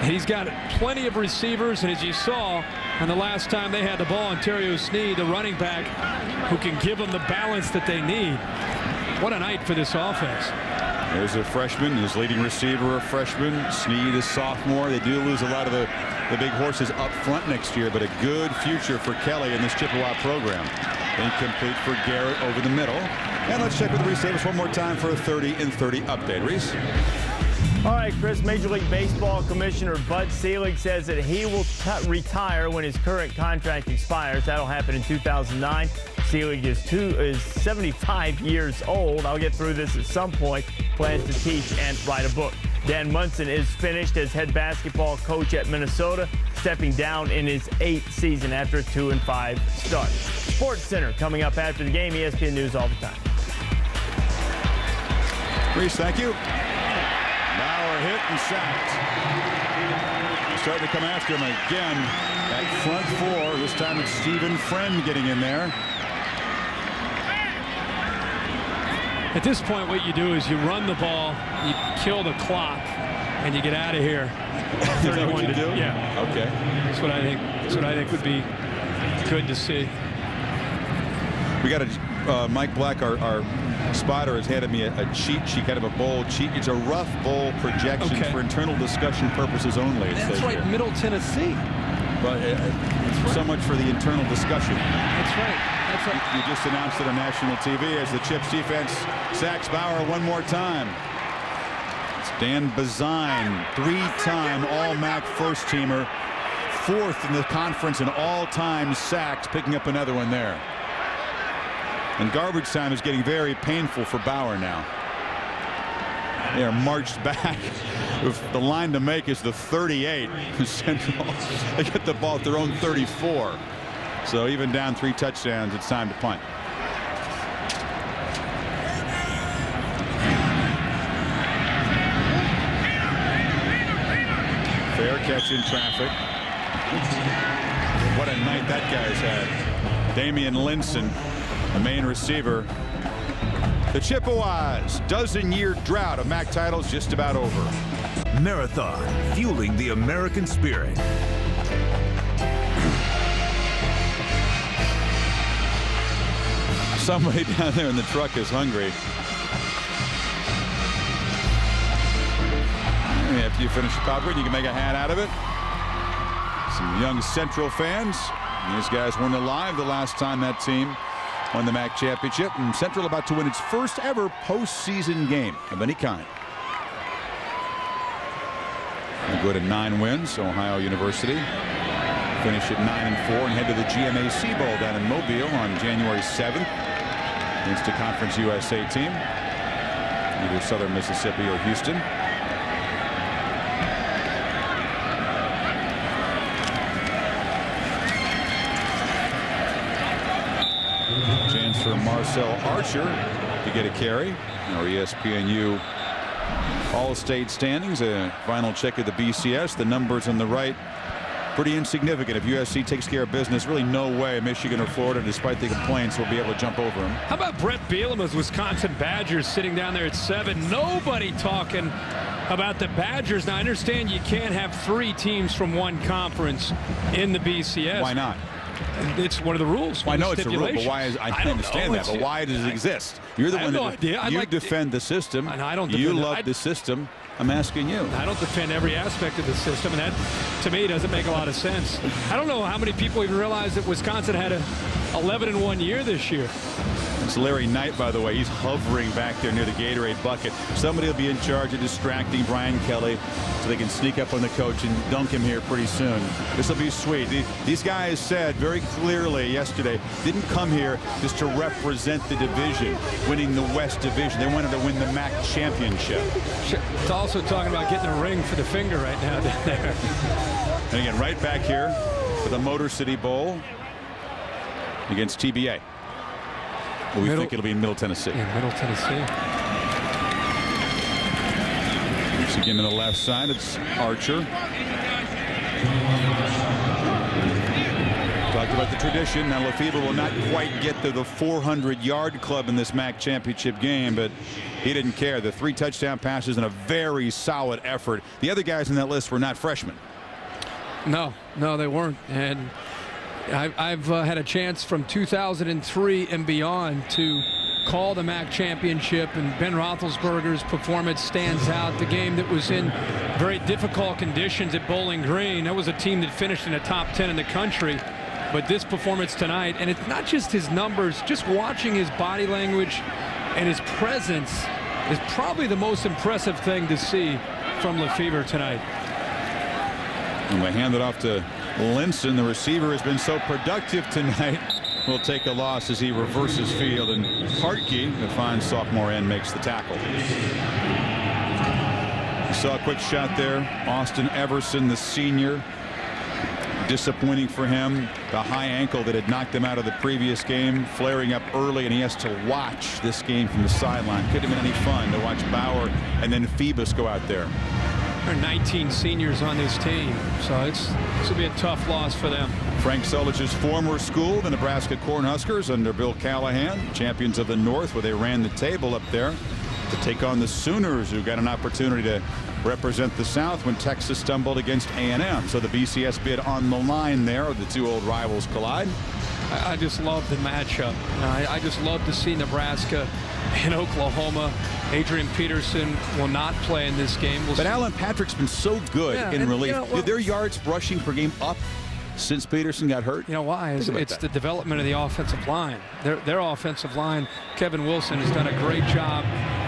He's got plenty of receivers, and as you saw on the last time they had the ball, Ontario Sneed, the running back, who can give them the balance that they need. What a night for this offense. There's a freshman, his leading receiver, a freshman. Sneed, a sophomore. They do lose a lot of the big horses up front next year, but a good future for Kelly in this Chippewa program. Incomplete for Garrett over the middle. And let's check with Reese Davis one more time for a 30 and 30 update. Reese? All right, Chris, Major League Baseball Commissioner Bud Selig says that he will retire when his current contract expires. That'll happen in 2009. Selig is 75 years old. I'll get through this at some point. Plans to teach and write a book. Dan Munson is finished as head basketball coach at Minnesota, stepping down in his 8th season after a 2-5 start. Sports Center coming up after the game. ESPN News all the time. Reese, thank you. Bauer hit and sacked. Starting to come after him again at front 4. This time it's Stephen Friend getting in there. At this point, what you do is you run the ball, you kill the clock, and you get out of here. Is that what you do? Yeah. Okay. That's what I think. That's what I think would be good to see. We got Mike Black, our spotter, has handed me a cheat sheet, kind of a bowl cheat. It's a rough bowl projection for internal discussion purposes only. That's right, here. Middle Tennessee. But so much for the internal discussion. That's right. That's right. You just announced it on national TV as the Chips defense sacks Bauer one more time. It's Dan Bazine, 3-time All-MAC first-teamer, 4th in the conference in all-time sacks, picking up another one there. And garbage time is getting very painful for Bauer now. They are marched back. The line to make is the 38. Central, they get the ball at their own 34. So even down 3 touchdowns, it's time to punt. Fair catch in traffic. What a night that guy's had. Damian Linson, the main receiver. The Chippewas' dozen-year drought of MAC titles just about over. Marathon, fueling the American spirit. Somebody down there in the truck is hungry. After you finish the popcorn, you can make a hat out of it. Some young Central fans. These guys weren't alive the last time that team won the MAC championship, and Central about to win its first ever postseason game of any kind. They go to 9 wins. Ohio University finish at 9-4 and head to the GMAC Bowl down in Mobile on January 7th against a Conference USA team, either Southern Mississippi or Houston. for Marcel Archer to get a carry. Our ESPNU All-State standings. A final check of the BCS. The numbers on the right pretty insignificant. If USC takes care of business, really no way Michigan or Florida, despite the complaints, will be able to jump over them. How about Brett Bielema's Wisconsin Badgers sitting down there at 7? Nobody talking about the Badgers. Now, I understand you can't have 3 teams from one conference in the BCS. Why not? It's one of the rules. Well, I know it's a rule, but why is I understand that? But why does it exist? You're the one that you defend the system. And I don't. You love the system. I'm asking you. I don't defend every aspect of the system, and that, to me, doesn't make a lot of sense. I don't know how many people even realize that Wisconsin had a 11-1 year this year. It's Larry Knight, by the way. He's hovering back there near the Gatorade bucket. Somebody will be in charge of distracting Brian Kelly so they can sneak up on the coach and dunk him here pretty soon. This will be sweet. These guys said very clearly yesterday, didn't come here just to represent the division, winning the West Division. They wanted to win the MAC championship. It's also talking about getting a ring for the finger right now down there. And again, right back here for the Motor City Bowl against TBA. Well, we think it'll be in Middle Tennessee. Yeah, Middle Tennessee. Once again to the left side, it's Archer. Talked about the tradition. Now Lefebvre will not quite get to the 400-yard club in this MAC championship game, but he didn't care. The 3 touchdown passes and a very solid effort. The other guys on that list were not freshmen. No, they weren't. And I've had a chance from 2003 and beyond to call the MAC championship, and Ben Roethlisberger's performance stands out. The game that was in very difficult conditions at Bowling Green, that was a team that finished in the top 10 in the country. But this performance tonight, and it's not just his numbers, just watching his body language and his presence is probably the most impressive thing to see from Lefebvre tonight. And we hand it off to Linson. The receiver has been so productive tonight. Will take a loss as he reverses field, and Hartke, the fine sophomore end, makes the tackle. You saw a quick shot there. Austin Everson, the senior. Disappointing for him. The high ankle that had knocked him out of the previous game flaring up early, and he has to watch this game from the sideline. Couldn't have been any fun to watch Bauer and then Phoebus go out there. There are 19 seniors on this team, so this will be a tough loss for them. Frank Solich's former school, the Nebraska Cornhuskers, under Bill Callahan, champions of the North, where they ran the table up there to take on the Sooners, who got an opportunity to represent the South when Texas stumbled against A&M. So the BCS bid on the line there. The 2 old rivals collide. I just love the matchup. I just love to see Nebraska in Oklahoma. Adrian Peterson will not play in this game. But Alan Patrick's been so good in relief. Their yards rushing per game up since Peterson got hurt. You know why? It's the development of the offensive line. Their offensive line, Kevin Wilson has done a great job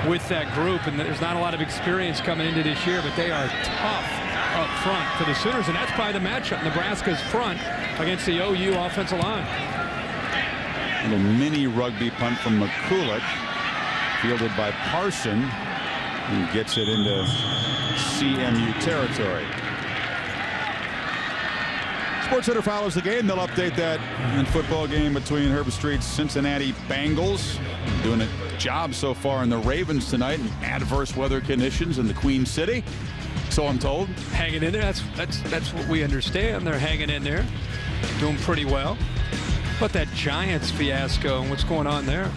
with that group, and there's not a lot of experience coming into this year, but they are tough up front for the Sooners, and that's probably the matchup. Nebraska's front against the OU offensive line. Little mini rugby punt from McCulloch, fielded by Parson, who gets it into CMU territory. SportsCenter follows the game. They'll update that football game between Herb Street's Cincinnati Bengals. Doing a job so far in the Ravens tonight in adverse weather conditions in the Queen City. So I'm told. Hanging in there. That's what we understand. They're hanging in there, doing pretty well. But that Giants fiasco and what's going on there.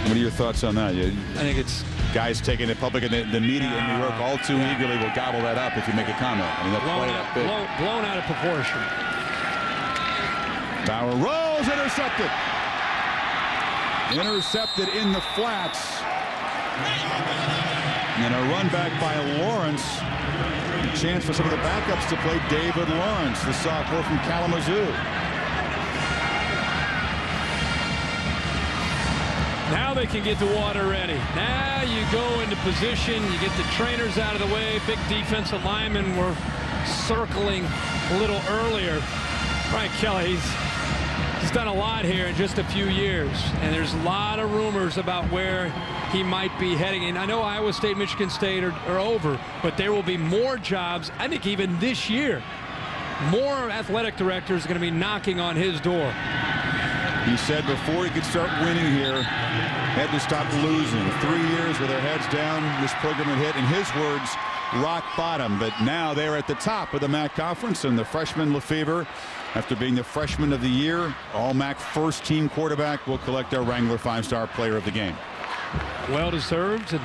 What are your thoughts on that? I think it's guys taking it public, and the media in New York all too eagerly will gobble that up if you make a comment. I mean, blown out of proportion. Bauer rolls, intercepted. Intercepted in the flats. And a run back by Lawrence. A chance for some of the backups to play David Lawrence, the sophomore from Kalamazoo. Now they can get the water ready. Now you go into position, you get the trainers out of the way. Big defensive linemen were circling a little earlier. Brian Kelly, he's done a lot here in just a few years, and there's a lot of rumors about where he might be heading. And I know Iowa State, Michigan State are over, but there will be more jobs, I think even this year. More athletic directors are going to be knocking on his door. He said before he could start winning here, had to stop losing. 3 years with their heads down, this program had hit, in his words, rock bottom. But now they're at the top of the MAC conference, and the freshman Lefevre, after being the freshman of the year, all MAC first team quarterback, will collect our Wrangler 5-star player of the game. Well deserved, and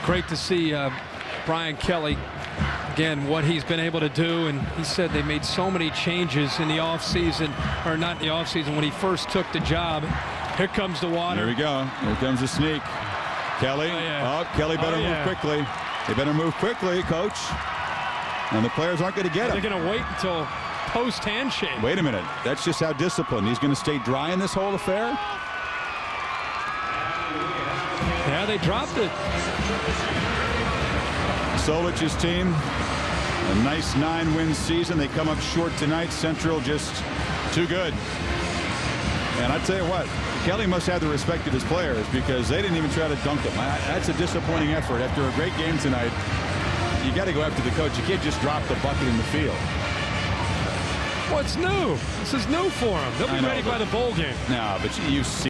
great to see Brian Kelly. Again, what he's been able to do, and he said they made so many changes in the offseason, or not in the offseason, when he first took the job. Here comes the water. Here we go. Here comes the sneak. Kelly. Kelly better move quickly. They better move quickly, coach. And the players aren't going to get him. They're going to wait until post handshake. Wait a minute. That's just how disciplined. He's going to stay dry in this whole affair. Yeah, they dropped it. Solich's team, a nice 9-win season. They come up short tonight. Central just too good. And I tell you what, Kelly must have the respect of his players, because they didn't even try to dunk him. That's a disappointing effort. After a great game tonight, you got to go after the coach. You can't just drop the bucket in the field. What's new? This is new for them. They'll be ready by the bowl game. No, but you see.